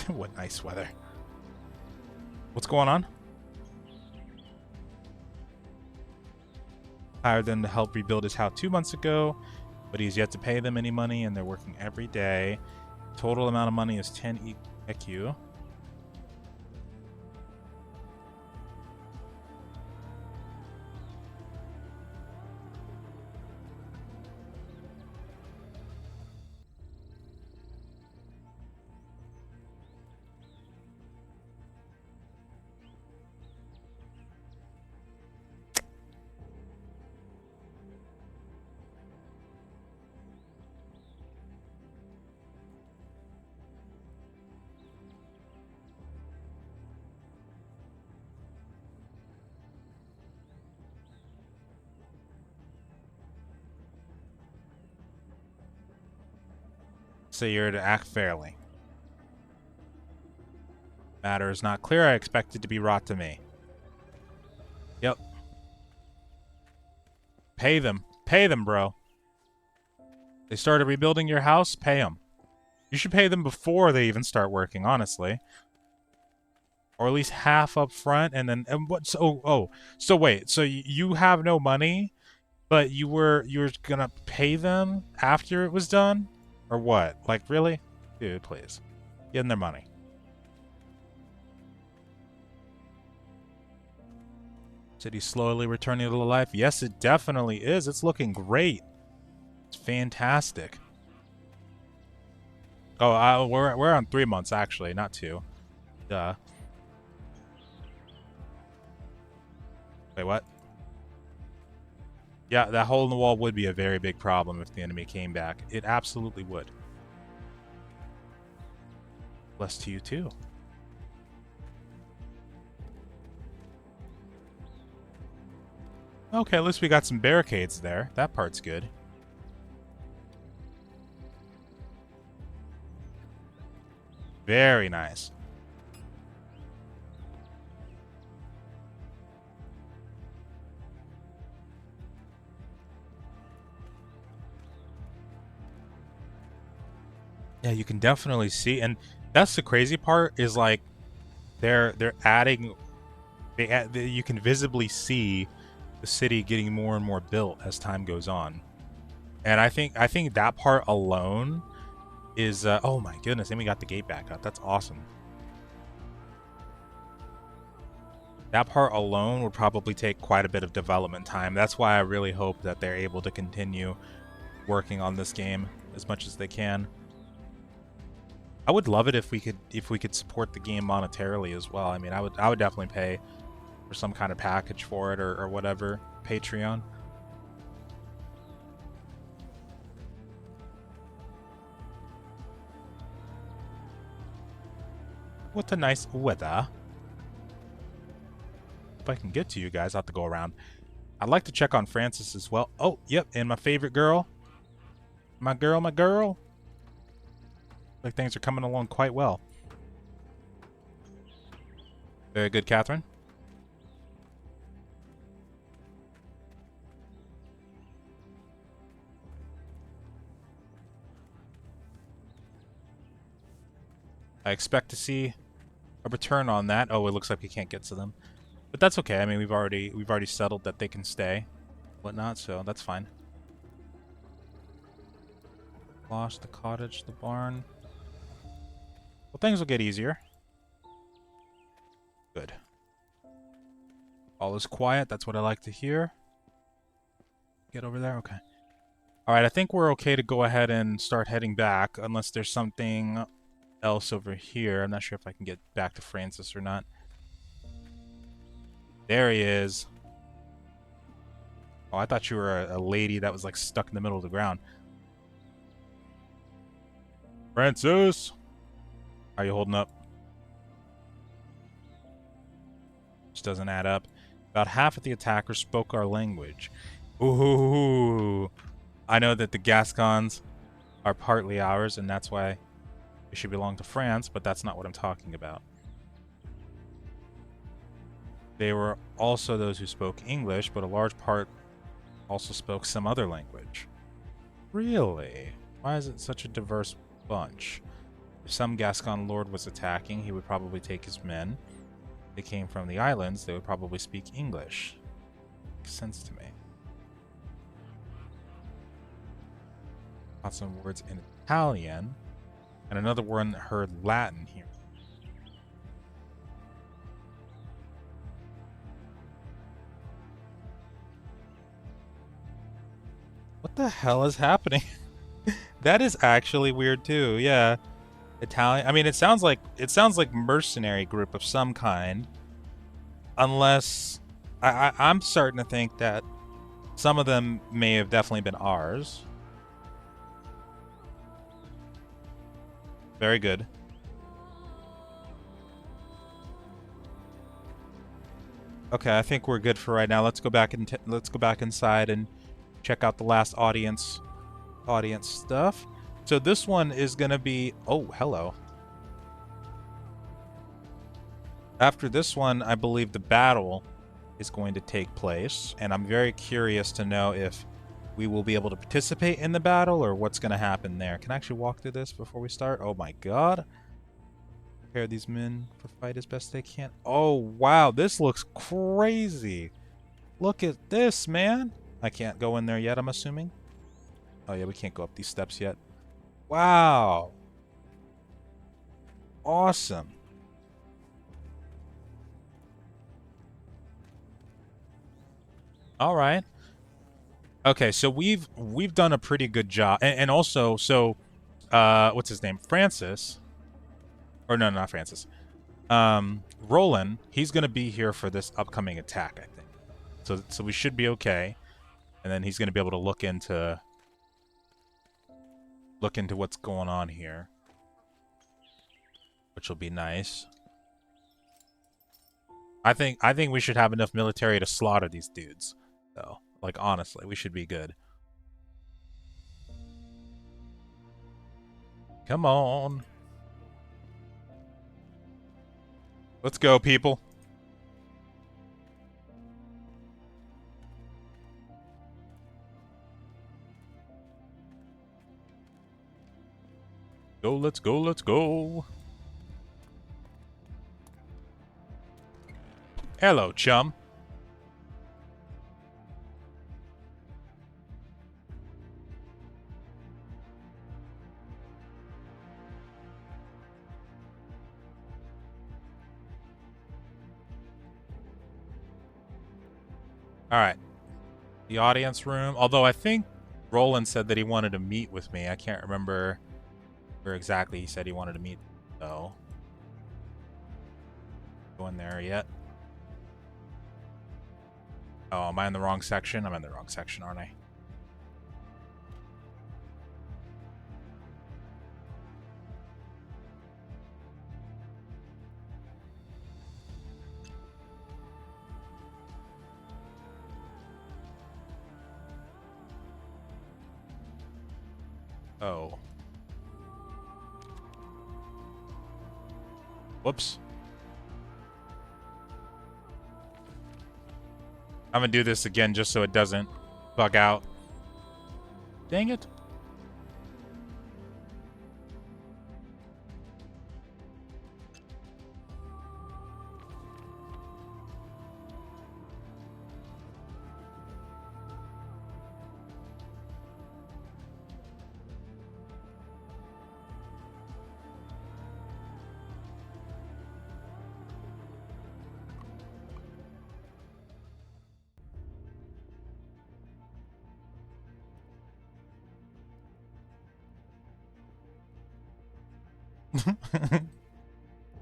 What nice weather. What's going on? Hired them to help rebuild his house 2 months ago, but he's yet to pay them any money, and they're working every day. Total amount of money is 10 EQ. So you're to act fairly. Matter is not clear. I expect it to be wrought to me. Yep. Pay them. Pay them, bro. They started rebuilding your house? Pay them. You should pay them before they even start working, honestly. Or at least half up front, and then... And what? So wait. So you have no money, but you were gonna pay them after it was done? Or what? Like, really? Dude, please. Give them their money. City slowly returning to life. Yes, it definitely is. It's looking great. It's fantastic. Oh, we're on 3 months actually, not 2. Duh. Wait, what? Yeah, that hole in the wall would be a very big problem if the enemy came back. It absolutely would. Bless to you too. Okay, at least we got some barricades there. That part's good. Very nice. Yeah, you can definitely see, and that's the crazy part is like they're adding. You can visibly see the city getting more and more built as time goes on, and I think that part alone is oh my goodness, and we got the gate back up. That's awesome. That part alone would probably take quite a bit of development time. That's why I really hope that they're able to continue working on this game as much as they can. I would love it if we could support the game monetarily as well. I mean, I would definitely pay for some kind of package for it or whatever. Patreon. What a nice weather. If I can get to you guys, I'll have to go around. I'd like to check on Francis as well. Oh, yep, and my favorite girl. My girl. Like things are coming along quite well. Very good, Catherine. I expect to see a return on that. Oh, it looks like we can't get to them, but that's okay. I mean, we've already settled that they can stay, whatnot, so that's fine. Lost the cottage, the barn. Well, things will get easier. Good. All is quiet. That's what I like to hear. Get over there? Okay. Alright, I think we're okay to go ahead and start heading back, unless there's something else over here. I'm not sure if I can get back to Francis or not. There he is. Oh, I thought you were a lady that was like stuck in the middle of the ground. Francis! How are you holding up? This doesn't add up. About half of the attackers spoke our language. Ooh. I know that the Gascons are partly ours, and that's why they should belong to France, but that's not what I'm talking about. They were also those who spoke English, but a large part also spoke some other language. Really? Why is it such a diverse bunch? If some Gascon lord was attacking, he would probably take his men. If they came from the islands, they would probably speak English. Makes sense to me. Got some words in Italian, and another one heard Latin here. What the hell is happening? That is actually weird too. Yeah. Italian. I mean, it sounds like mercenary group of some kind. Unless I'm starting to think that some of them may have definitely been ours. Very good. Okay, I think we're good for right now. Let's go back inside and check out the last audience stuff. So this one is going to be... Oh, hello. After this one, I believe the battle is going to take place. And I'm very curious to know if we will be able to participate in the battle or what's going to happen there. Can I actually walk through this before we start? Oh my god. Prepare these men for fight as best they can. Oh, wow. This looks crazy. Look at this, man. I can't go in there yet, I'm assuming. Oh yeah, we can't go up these steps yet. Wow. Awesome. All right. Okay, so we've done a pretty good job. And also, so what's his name? Francis. Or no, not Francis. Roland, he's going to be here for this upcoming attack, I think. So we should be okay. And then he's going to be able to look into what's going on here, which will be nice. I think we should have enough military to slaughter these dudes, though. Like, honestly, we should be good. Come on. Let's go, people. Go, let's go, let's go. Hello, chum. All right. The audience room. Although I think Roland said that he wanted to meet with me. I can't remember where exactly he said he wanted to meet, though. Go in there yet? Oh, am I in the wrong section? I'm in the wrong section, aren't I? Oh. Whoops. I'm gonna do this again just so it doesn't bug out. Dang it.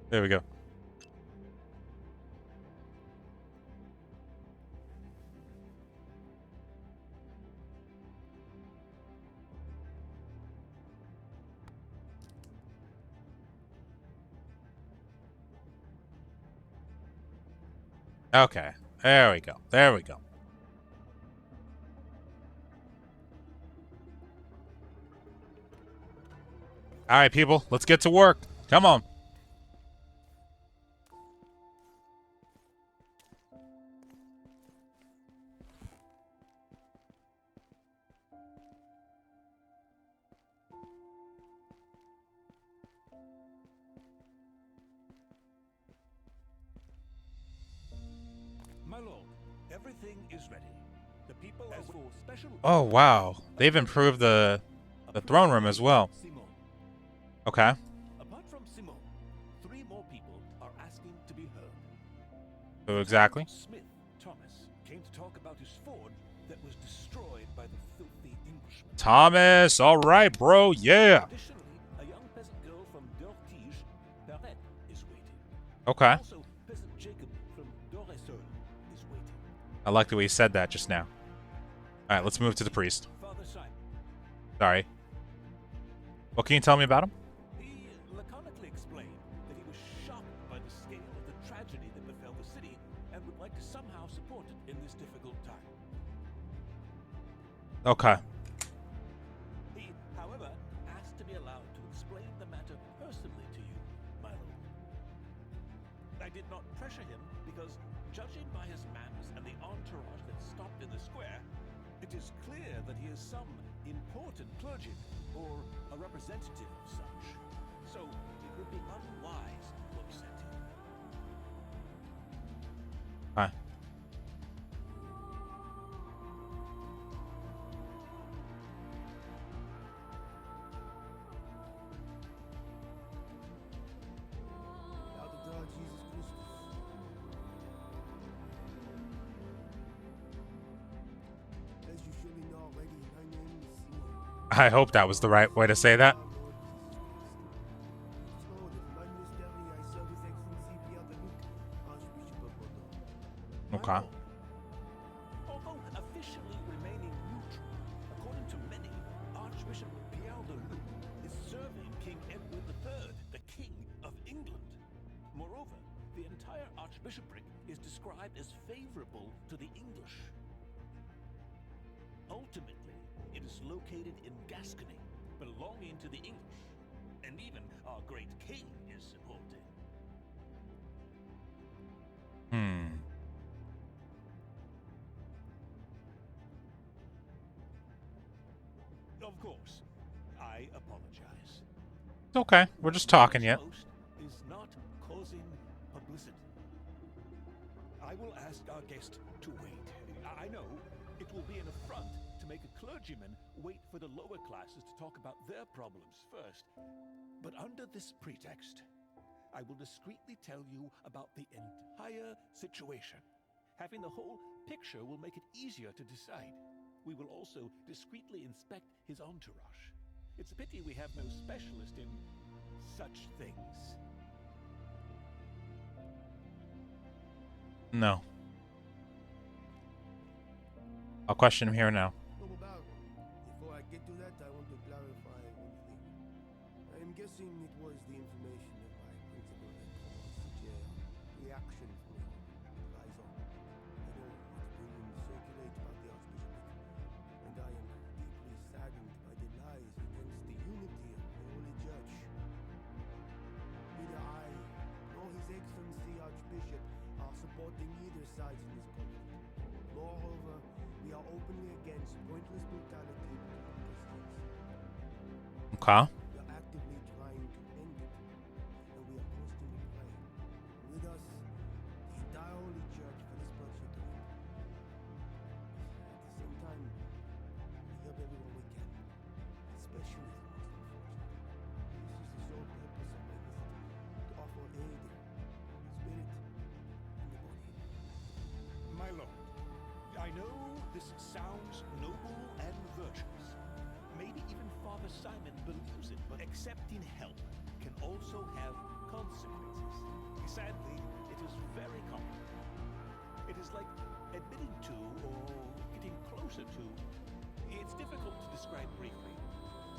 There we go. Okay. There we go. There we go. All right, people. Let's get to work. Come on. My lord, everything is ready. The people are for special. Oh, wow. They've improved the throne room as well. Okay. Apart from Simon, 3 more people are asking to be heard. Who exactly? Smith Thomas came to talk about his forge that was destroyed by the filthy Englishman. Thomas, all right, bro. Yeah. Additionally, a young peasant girl from Dortige, Barrette, is waiting. Okay. Also, peasant Jacob from Doresol is waiting. I like the way you said that just now. All right, let's move to the priest. Father Simon. Sorry. What can you tell me about him? He laconically explained that he was shocked by the scale of the tragedy that befell the city and would like to somehow support it in this difficult time. Okay. He, however, asked to personally to you, my lord. I did not pressure him because, judging by his manners and the entourage that stopped in the square, it is clear that he is some important clergyman or a representative of such. So it would be unwise to upset him. Huh. I hope that was the right way to say that. Okay. Although officially remaining neutral, according to many, Archbishop Pierre de Luc is serving King Edward III, the King of England. Moreover, the entire archbishopric is described as favorable to the English. Ultimately, it is located in Gascony, belonging to the English, and even our great king is supported. Of course, I apologize. It's okay. We're just talking yet. Is not causing publicity. I will ask our guest to wait. I know it will be an affront to make a clergyman wait for the lower classes to talk about their problems first. But under this pretext, I will discreetly tell you about the entire situation. Having the whole picture will make it easier to decide. We will also discreetly inspect his entourage. It's a pity we have no specialist in such things. No. I'll question him here now. Before I get to that, I want to clarify one thing. I'm guessing it was the information of my principal that caused such a reaction from your advisor. I know it's been circulate about the Archbishop, and I am deeply saddened by the lies against the unity of the Holy Church. Neither I nor His Excellency Archbishop are supporting either side in this conflict. Moreover, we are openly against pointless brutality between Christians. Okay. We are actively trying to end it, and we are constantly praying. With us, the entire Holy Church for this bloodshed to end. At the same time, we help everyone we can, especially the most unfortunate. This is the sole purpose of my visit, to offer aid in the spirit and the body. My lord, I know this sounds noble and virtuous. Maybe even Father Simon believes it, but accepting help can also have consequences. Sadly, it is very common. It is like admitting to or getting closer to. It's difficult to describe briefly.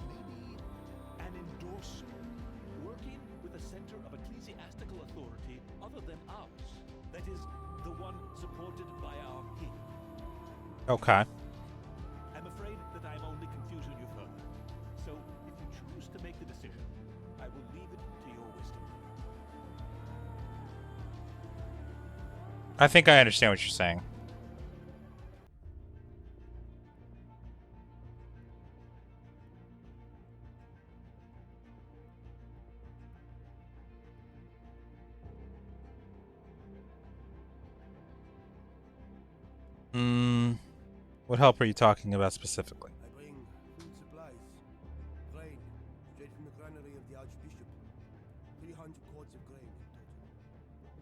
Maybe an endorser, working with a center of ecclesiastical authority other than ours. That is, the one supported by our king. Okay. I'm afraid that I'm only confusing you further. So, if you choose to make the decision, I will leave it to your wisdom. I think I understand what you're saying. What help are you talking about specifically? I bring food supplies, grain, straight from the granary of the Archbishop. 300 quarts of grain in total.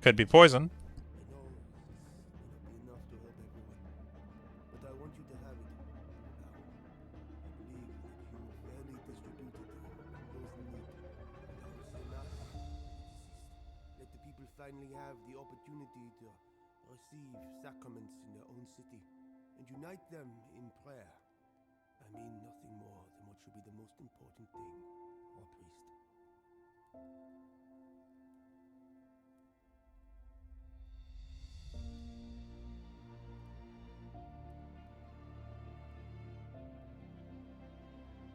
Could be poison. I know this may not be enough to help everyone, but I want you to have it. Now, I believe that you fairly distributed among those in need. And I will say mass to the deceased. Let the people finally have the opportunity to receive sacraments in their own city, and unite them in prayer. I mean nothing more than what should be the most important thing, or priest.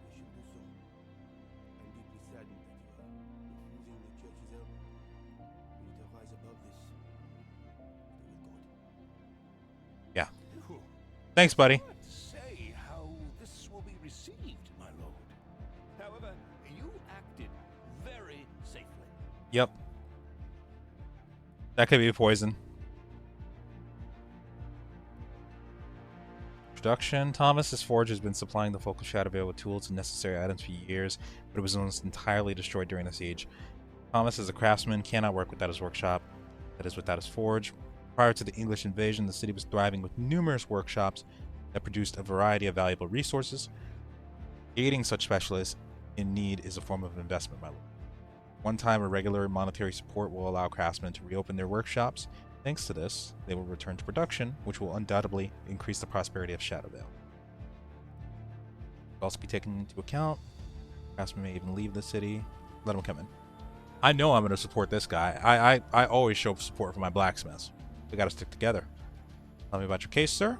I shall do so. I'm deeply saddened that you are Thanks, buddy. Can't say how this will be received, my lord. However, you acted very safely. Yep. That could be poison. Production. Thomas's forge has been supplying the folk of Shadowvale with tools and necessary items for years, but it was almost entirely destroyed during the siege. Thomas, as a craftsman, cannot work without his workshop, that is, without his forge. Prior to the English invasion, the city was thriving with numerous workshops that produced a variety of valuable resources. Aiding such specialists in need is a form of investment, my lord. One time, a regular monetary support will allow craftsmen to reopen their workshops. Thanks to this, they will return to production, which will undoubtedly increase the prosperity of Shadowvale. Will also be taken into account. Craftsmen may even leave the city. Let them come in. I know I'm going to support this guy. I always show support for my blacksmiths. We got to stick together. Tell me about your case, sir.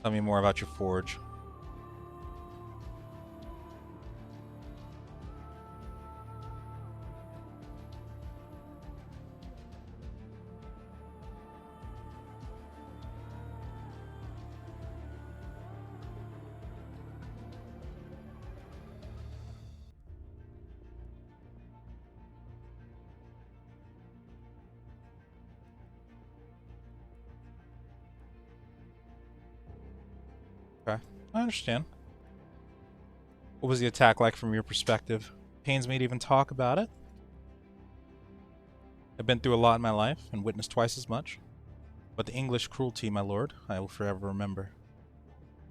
Tell me more about your forge. Okay, I understand. What was the attack like from your perspective? Pains me to even talk about it. I've been through a lot in my life and witnessed twice as much. But the English cruelty, my lord, I will forever remember.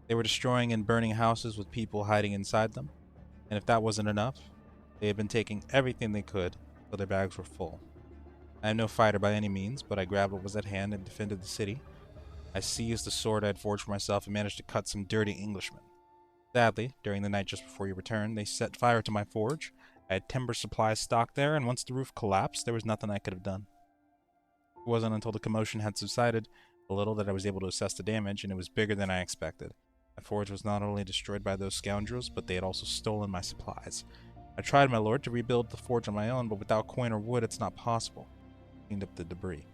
They were destroying and burning houses with people hiding inside them. And if that wasn't enough, they had been taking everything they could till their bags were full. I am no fighter by any means, but I grabbed what was at hand and defended the city. I seized the sword I had forged for myself and managed to cut some dirty Englishmen. Sadly, during the night just before you returned, they set fire to my forge. I had timber supplies stocked there, and once the roof collapsed, there was nothing I could have done. It wasn't until the commotion had subsided a little that I was able to assess the damage, and it was bigger than I expected. My forge was not only destroyed by those scoundrels, but they had also stolen my supplies. I tried, my lord, to rebuild the forge on my own, but without coin or wood, it's not possible. I cleaned up the debris.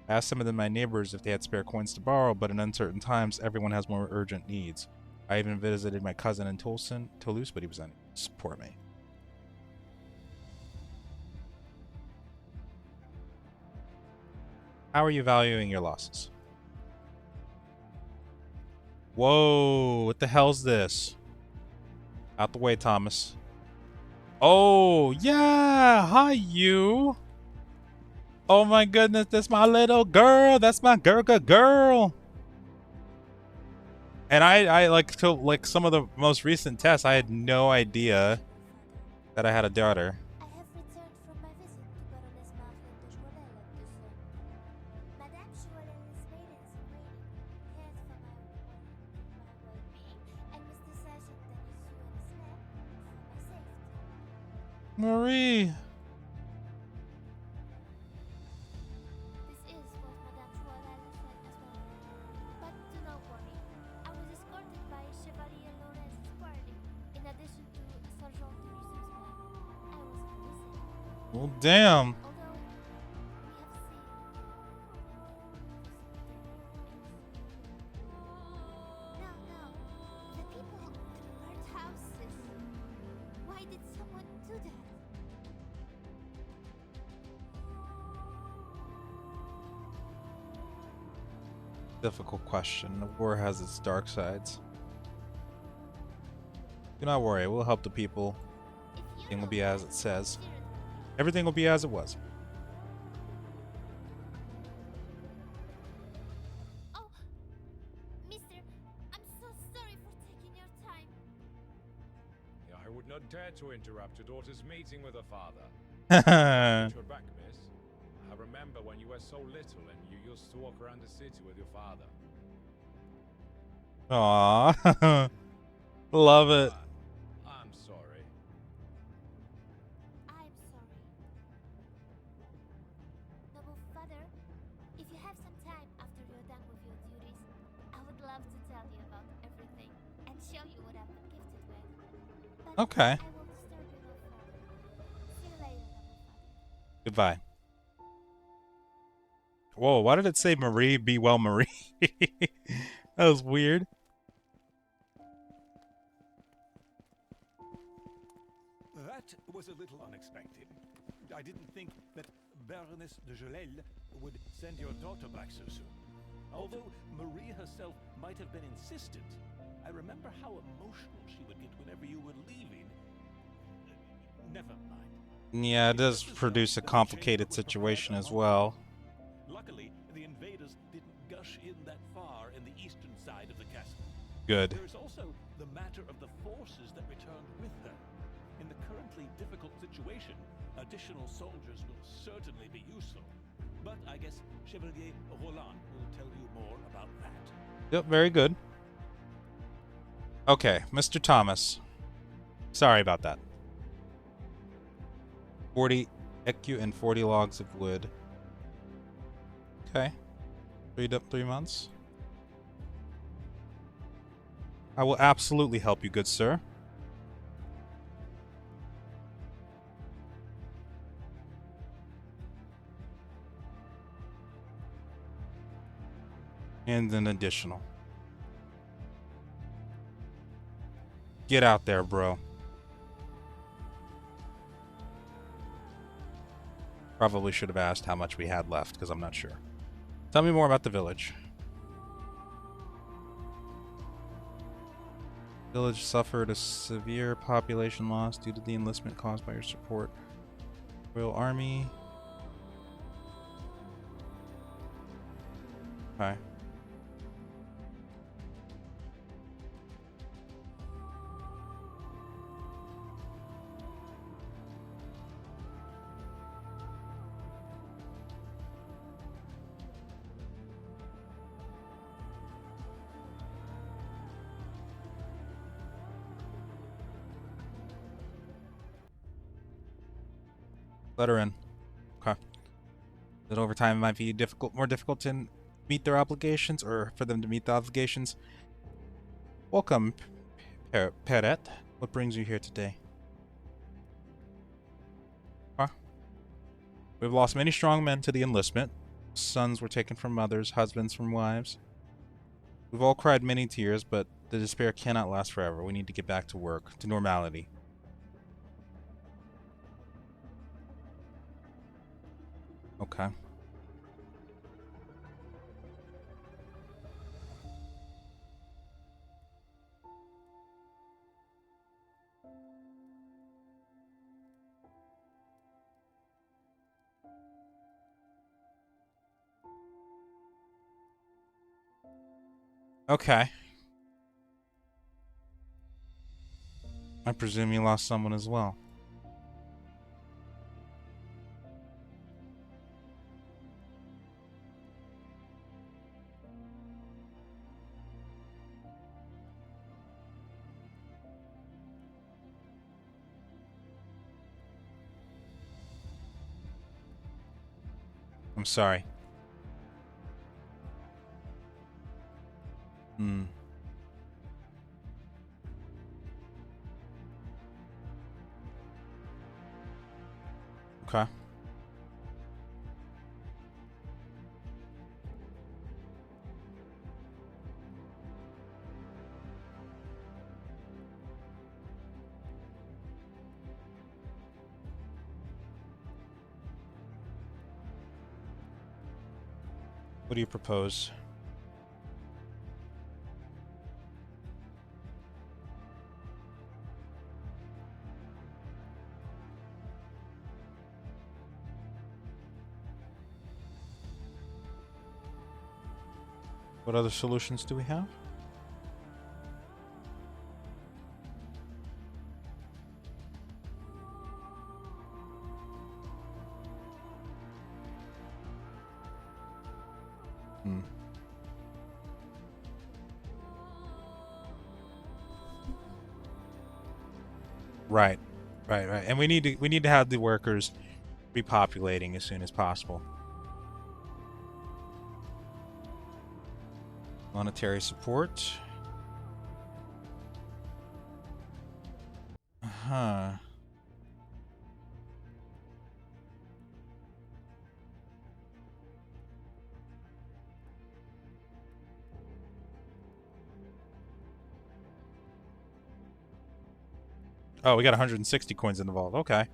I asked some of my neighbors if they had spare coins to borrow, but in uncertain times, everyone has more urgent needs. I even visited my cousin in Toulouse, but he was unable to support me. How are you valuing your losses? Whoa, what the hell's this? Out the way, Thomas. Oh, yeah, hi, you. Oh my goodness, that's my little girl. That's my girl. And I like some of the most recent tests, I had no idea that I had a daughter. I have returned from my visit to Baroness Marlene de Cholet at this Madame Cholet's maidens in waiting cared for my well-being and was deciding that you and his men for my safety. Marie. This is what Madame Cholet said as well. But do not worry. I was escorted by Chevalier Lorenz's party, in addition to Sergeant de Russe's men. I was very safe. Well, damn. Although we have seen No, the people who burned houses. Why did someone do that? Difficult question. The war has its dark sides. Do not worry, we'll help the people. Everything will be as it says. Everything will be as it was. Oh, Mister, I'm so sorry for taking your time. I would not dare to interrupt your daughter's meeting with her father. Haha. Your back, miss. I remember when you were so little and you used to walk around the city with your father. Aww. Love it. I'm sorry. I'm sorry. Noble father, if you have some time after Okay. I will disturb you no further. See you later, noble father. Goodbye. Whoa, why did it say Marie? Be well, Marie. That was weird. That was a little unexpected. I didn't think that Baroness de Gelel would send your daughter back so soon. Although Marie herself might have been insistent, I remember how emotional she would get whenever you were leaving. Never mind. Yeah, it does produce a complicated situation as well. Luckily, the invaders didn't gush in that far in the eastern side of the castle. Good. There's also the matter of the forces that returned with her. In the currently difficult situation, additional soldiers will certainly be useful. But I guess Chevalier Roland will tell you more about that. Yep, very good. Okay, Mr. Thomas. Sorry about that. 40 EQ and 40 logs of wood. Okay. 3 months. I will absolutely help you, good sir. And an additional. Get out there, bro. Probably should have asked how much we had left, because I'm not sure. Tell me more about the village. Village suffered a severe population loss due to the enlistment caused by your support. Royal Army. Okay. Let her in. Okay. That over time it might be more difficult to meet their obligations, or for them to meet the obligations. Welcome, Perrette. What brings you here today? Huh? We've lost many strong men to the enlistment. Sons were taken from mothers, husbands from wives. We've all cried many tears, but the despair cannot last forever. We need to get back to work, to normality. Okay. Okay. I presume you lost someone as well. I'm sorry. Okay. What do you propose? What other solutions do we have? Right. And we need to have the workers repopulating as soon as possible. Monetary support. Huh. Oh, we got 160 coins involved. Okay.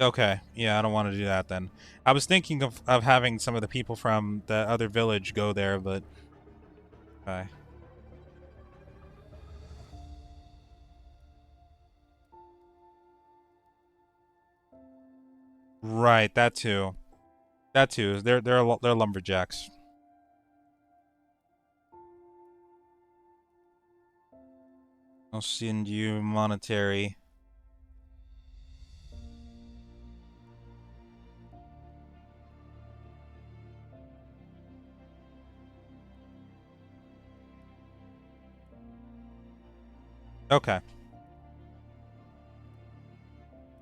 Okay. Yeah, I don't want to do that then. I was thinking of having some of the people from the other village go there, but okay. Right, that too. That too. They're lumberjacks. I'll send you monetary. Okay.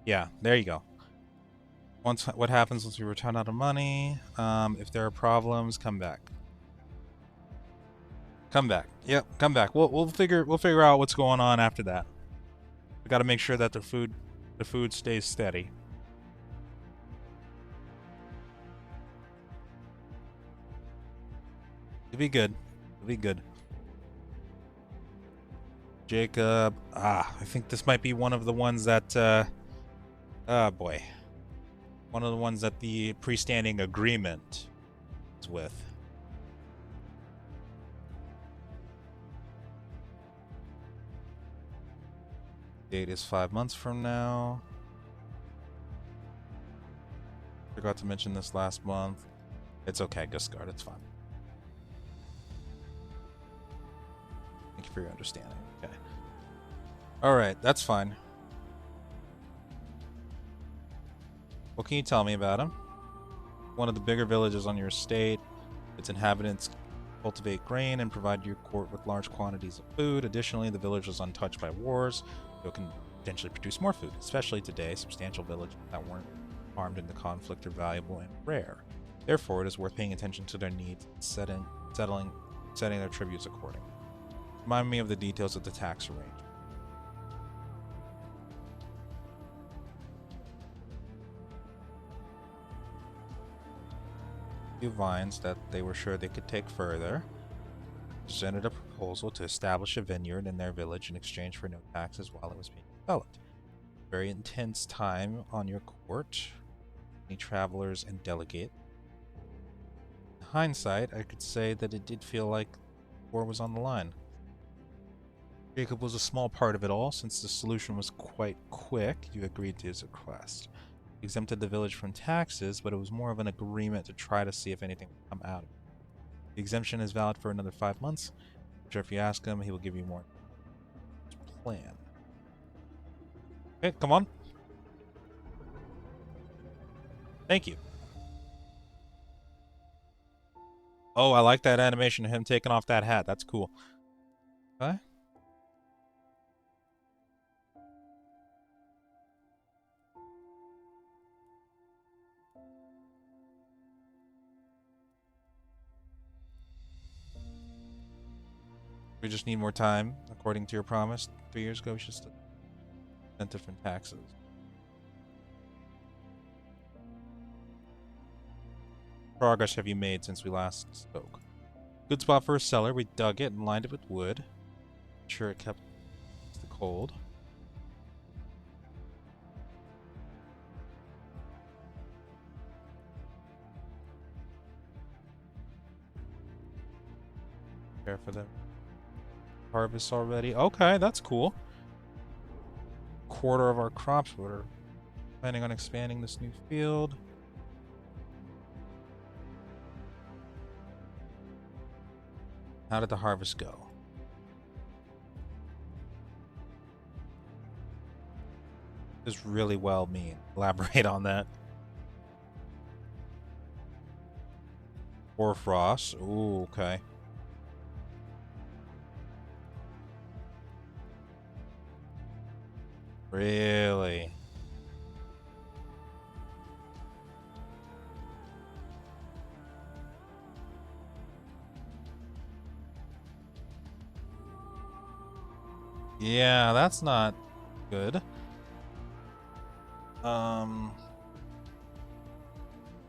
Yeah, there you go. What happens once we return out of money? If there are problems, come back. Come back. Yep, come back. We'll figure out what's going on after that. We got to make sure that the food stays steady. It'll be good. It'll be good. Jacob. I think this might be one of the ones that oh boy. One of the ones that the pre-standing agreement is with. Date is 5 months from now. Forgot to mention this last month. It's okay, Guskard, it's fine. Thank you for your understanding. Okay. Alright, that's fine. What can you tell me about him? One of the bigger villages on your estate. Its inhabitants cultivate grain and provide your court with large quantities of food. Additionally, the village was untouched by wars, so it can potentially produce more food. Especially today, substantial villages that weren't harmed in the conflict are valuable and rare. Therefore, it is worth paying attention to their needs and setting their tributes accordingly. Remind me of the details of the tax arrangement. Few vines that they were sure they could take further. Presented a proposal to establish a vineyard in their village in exchange for no taxes while it was being developed. Very intense time on your court. Many travelers and delegates. In hindsight, I could say that it did feel like war was on the line. Jacob was a small part of it all. Since the solution was quite quick, you agreed to his request. He exempted the village from taxes, but it was more of an agreement to try to see if anything would come out of it. The exemption is valid for another 5 months. I'm sure if you ask him, he will give you more plan. Okay, come on. Thank you. Oh, I like that animation of him taking off that hat. That's cool. Okay. We just need more time, according to your promise 3 years ago. We should still incentive from taxes. Progress have you made since we last spoke? Good spot for a cellar. We dug it and lined it with wood. Sure, it kept the cold. Prepare for the harvest already. Okay, that's cool. Quarter of our crops. We're planning on expanding this new field. How did the harvest go? What does really well mean? Elaborate on that. Hoarfrost. Ooh, okay. Really? Yeah, that's not good.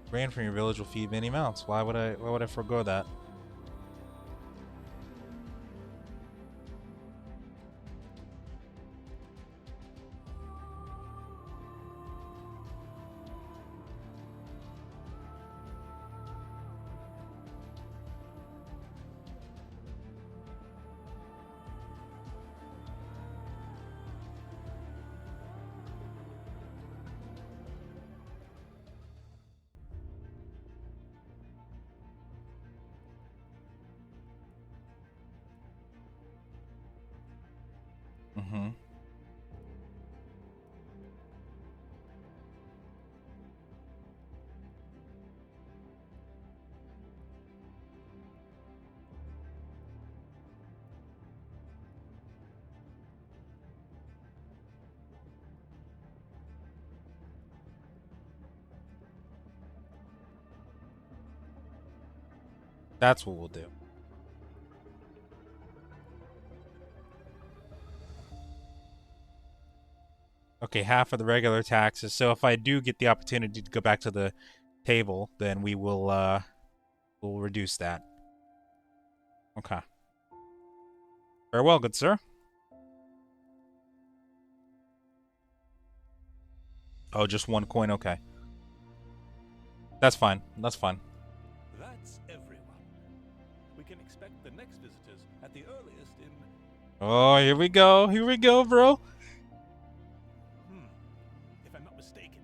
Grain from your village will feed many mounts. Why would I forego that? Mm-hmm. That's what we'll do. Okay, half of the regular taxes. So if I do get the opportunity to go back to the table, then we'll reduce that. Okay. Very well, good sir. Oh, just 1 coin, okay. That's fine. That's fine. That's everyone. We can expect the next visitors at the earliest in... Oh, here we go. Here we go, bro. If I'm not mistaken,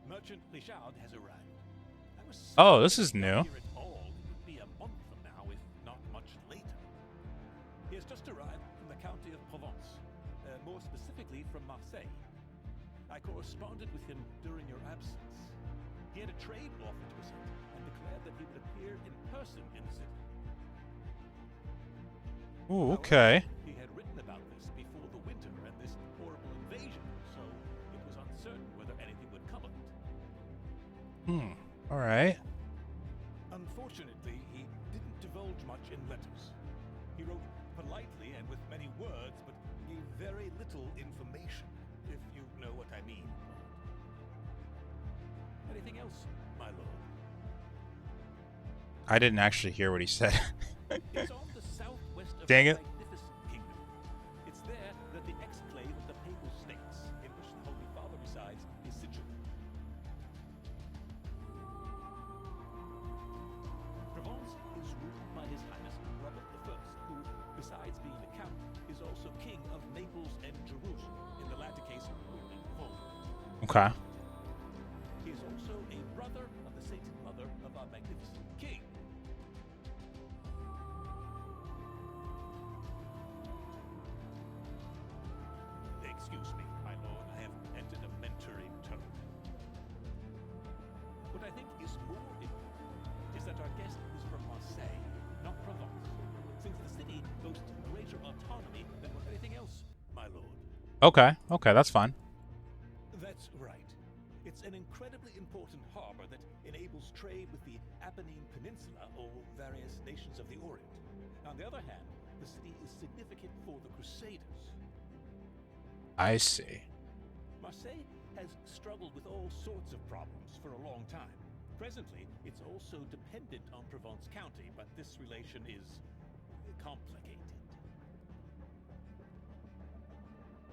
Merchant Richard has arrived. Oh, this is new. Here at all, it would be a month from now, if not much later. He has just arrived from the county of Provence, more specifically from Marseille. I corresponded with him during your absence. He had a trade offer to present and declared that he would appear in person in the city. Ooh, okay. He had written about this before the winter and this horrible invasion, so it was uncertain whether anything would come of it. All right. Unfortunately, he didn't divulge much in letters. He wrote politely and with many words, but gave very little information, if you know what I mean. Anything else, my lord? I didn't actually hear what he said. It's on the southwest of Dang the it. magnificent kingdom. It's there that the exclave of the Papal States, in which the Holy Father resides, is situated. Provence is ruled by His Highness Robert I, who, besides being a count, is also king of Naples and Jerusalem, in the latter case ruling Poland. Okay. He is also a brother of the Sainted Mother of our magnificent king. Excuse me, my lord, I have entered a mentoring tone. What I think is more important is that our guest is from Marseille, not Provence, since the city boasts greater autonomy than anything else, my lord. Okay. Okay, that's fine. That's right. It's an incredibly important harbor that enables trade with the Apennine Peninsula or various nations of the Orient. On the other hand, the city is significant for the Crusaders. I see. Marseille has struggled with all sorts of problems for a long time. Presently, it's also dependent on Provence County, but this relation is complicated.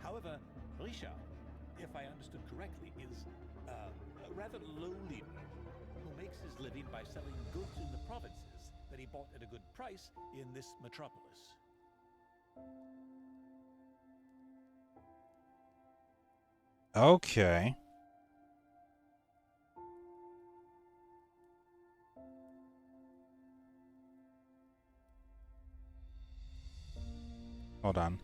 However, Richard, if I understood correctly, is a rather lowly merchant who makes his living by selling goods in the provinces that he bought at a good price in this metropolis. Okay. Hold on.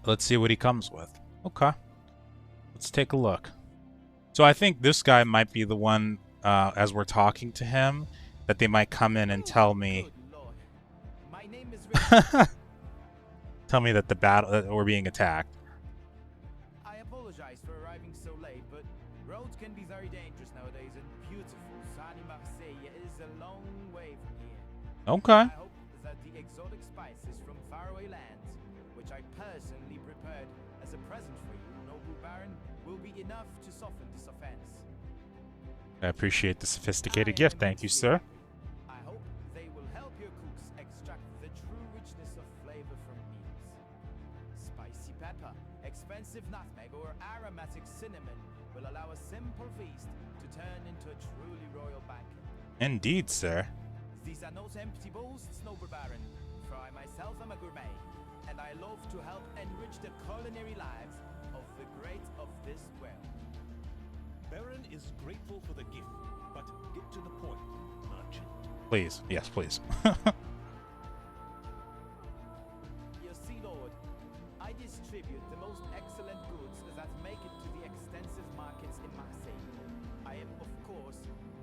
Let's see what he comes with. Okay. Let's take a look. So I think this guy might be the one, as we're talking to him, that they might come in and tell me... Good lord. My name is tell me that the battle that we're being attacked. I apologize for arriving so late, but roads can be very dangerous nowadays, and is a long way from here. Okay. I hope that the exotic spices from faraway lands, which I personally prepared as a present for you, noble Baron, will be enough to soften this offense. I appreciate the sophisticated gift. Thank you, sir. I hope they will help your cooks extract the true richness of flavor from meats. Spicy pepper, expensive nutmeg, or aromatic cinnamon will allow a simple feast to turn into a truly royal banquet. Indeed, sir. These are not empty boasts, noble Baron, for I myself am a gourmet, and I love to help enrich the culinary lives of the great of this realm. Baron is grateful for the gift, but get to the point, merchant. Please. Yes, please. You see, Lord, I distribute the most excellent goods that make it to the extensive markets in Marseille. I am, of course,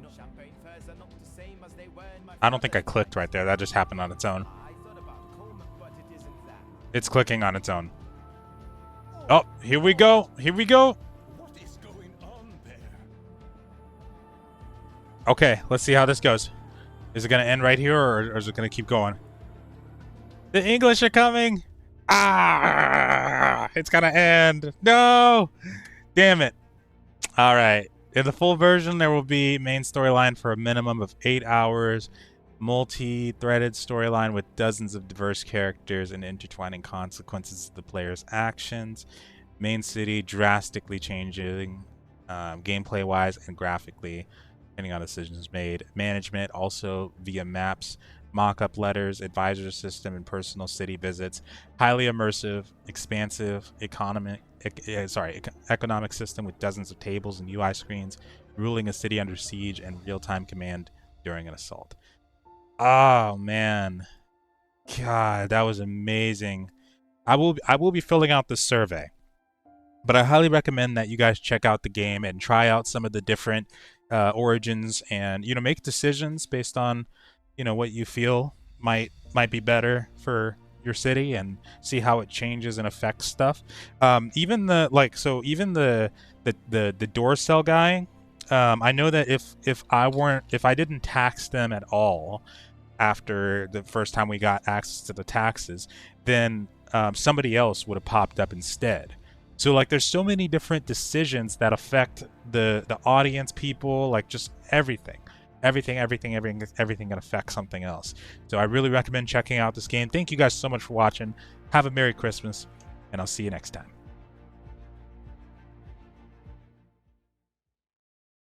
no champagne fairs are not the same as they were in my I don't think I clicked right there. That just happened on its own. I thought about comb, but it isn't that. It's clicking on its own. Oh, here we go. Here we go. What is going on there? Okay, let's see how this goes. Is it going to end right here, or is it going to keep going? The English are coming. Ah, it's going to end. No. Damn it. All right. In the full version, there will be main storyline for a minimum of 8 hours, multi-threaded storyline with dozens of diverse characters and intertwining consequences of the player's actions. Main city drastically changing gameplay-wise and graphically, depending on decisions made. Management also via maps, mock-up letters, advisor system, and personal city visits. Highly immersive, expansive economic system with dozens of tables and UI screens, ruling a city under siege and real-time command during an assault. Oh man, God, that was amazing. I will be filling out this survey, but I highly recommend that you guys check out the game and try out some of the different origins, and make decisions based on what you feel might be better for your city, and see how it changes and affects stuff. Even the door cell guy, I know that if I didn't tax them at all after the first time we got access to the taxes, then somebody else would have popped up instead. So like there's so many different decisions that affect the audience, people, like just everything that affects something else. So I really recommend checking out this game. Thank you guys so much for watching. Have a Merry Christmas, and I'll see you next time.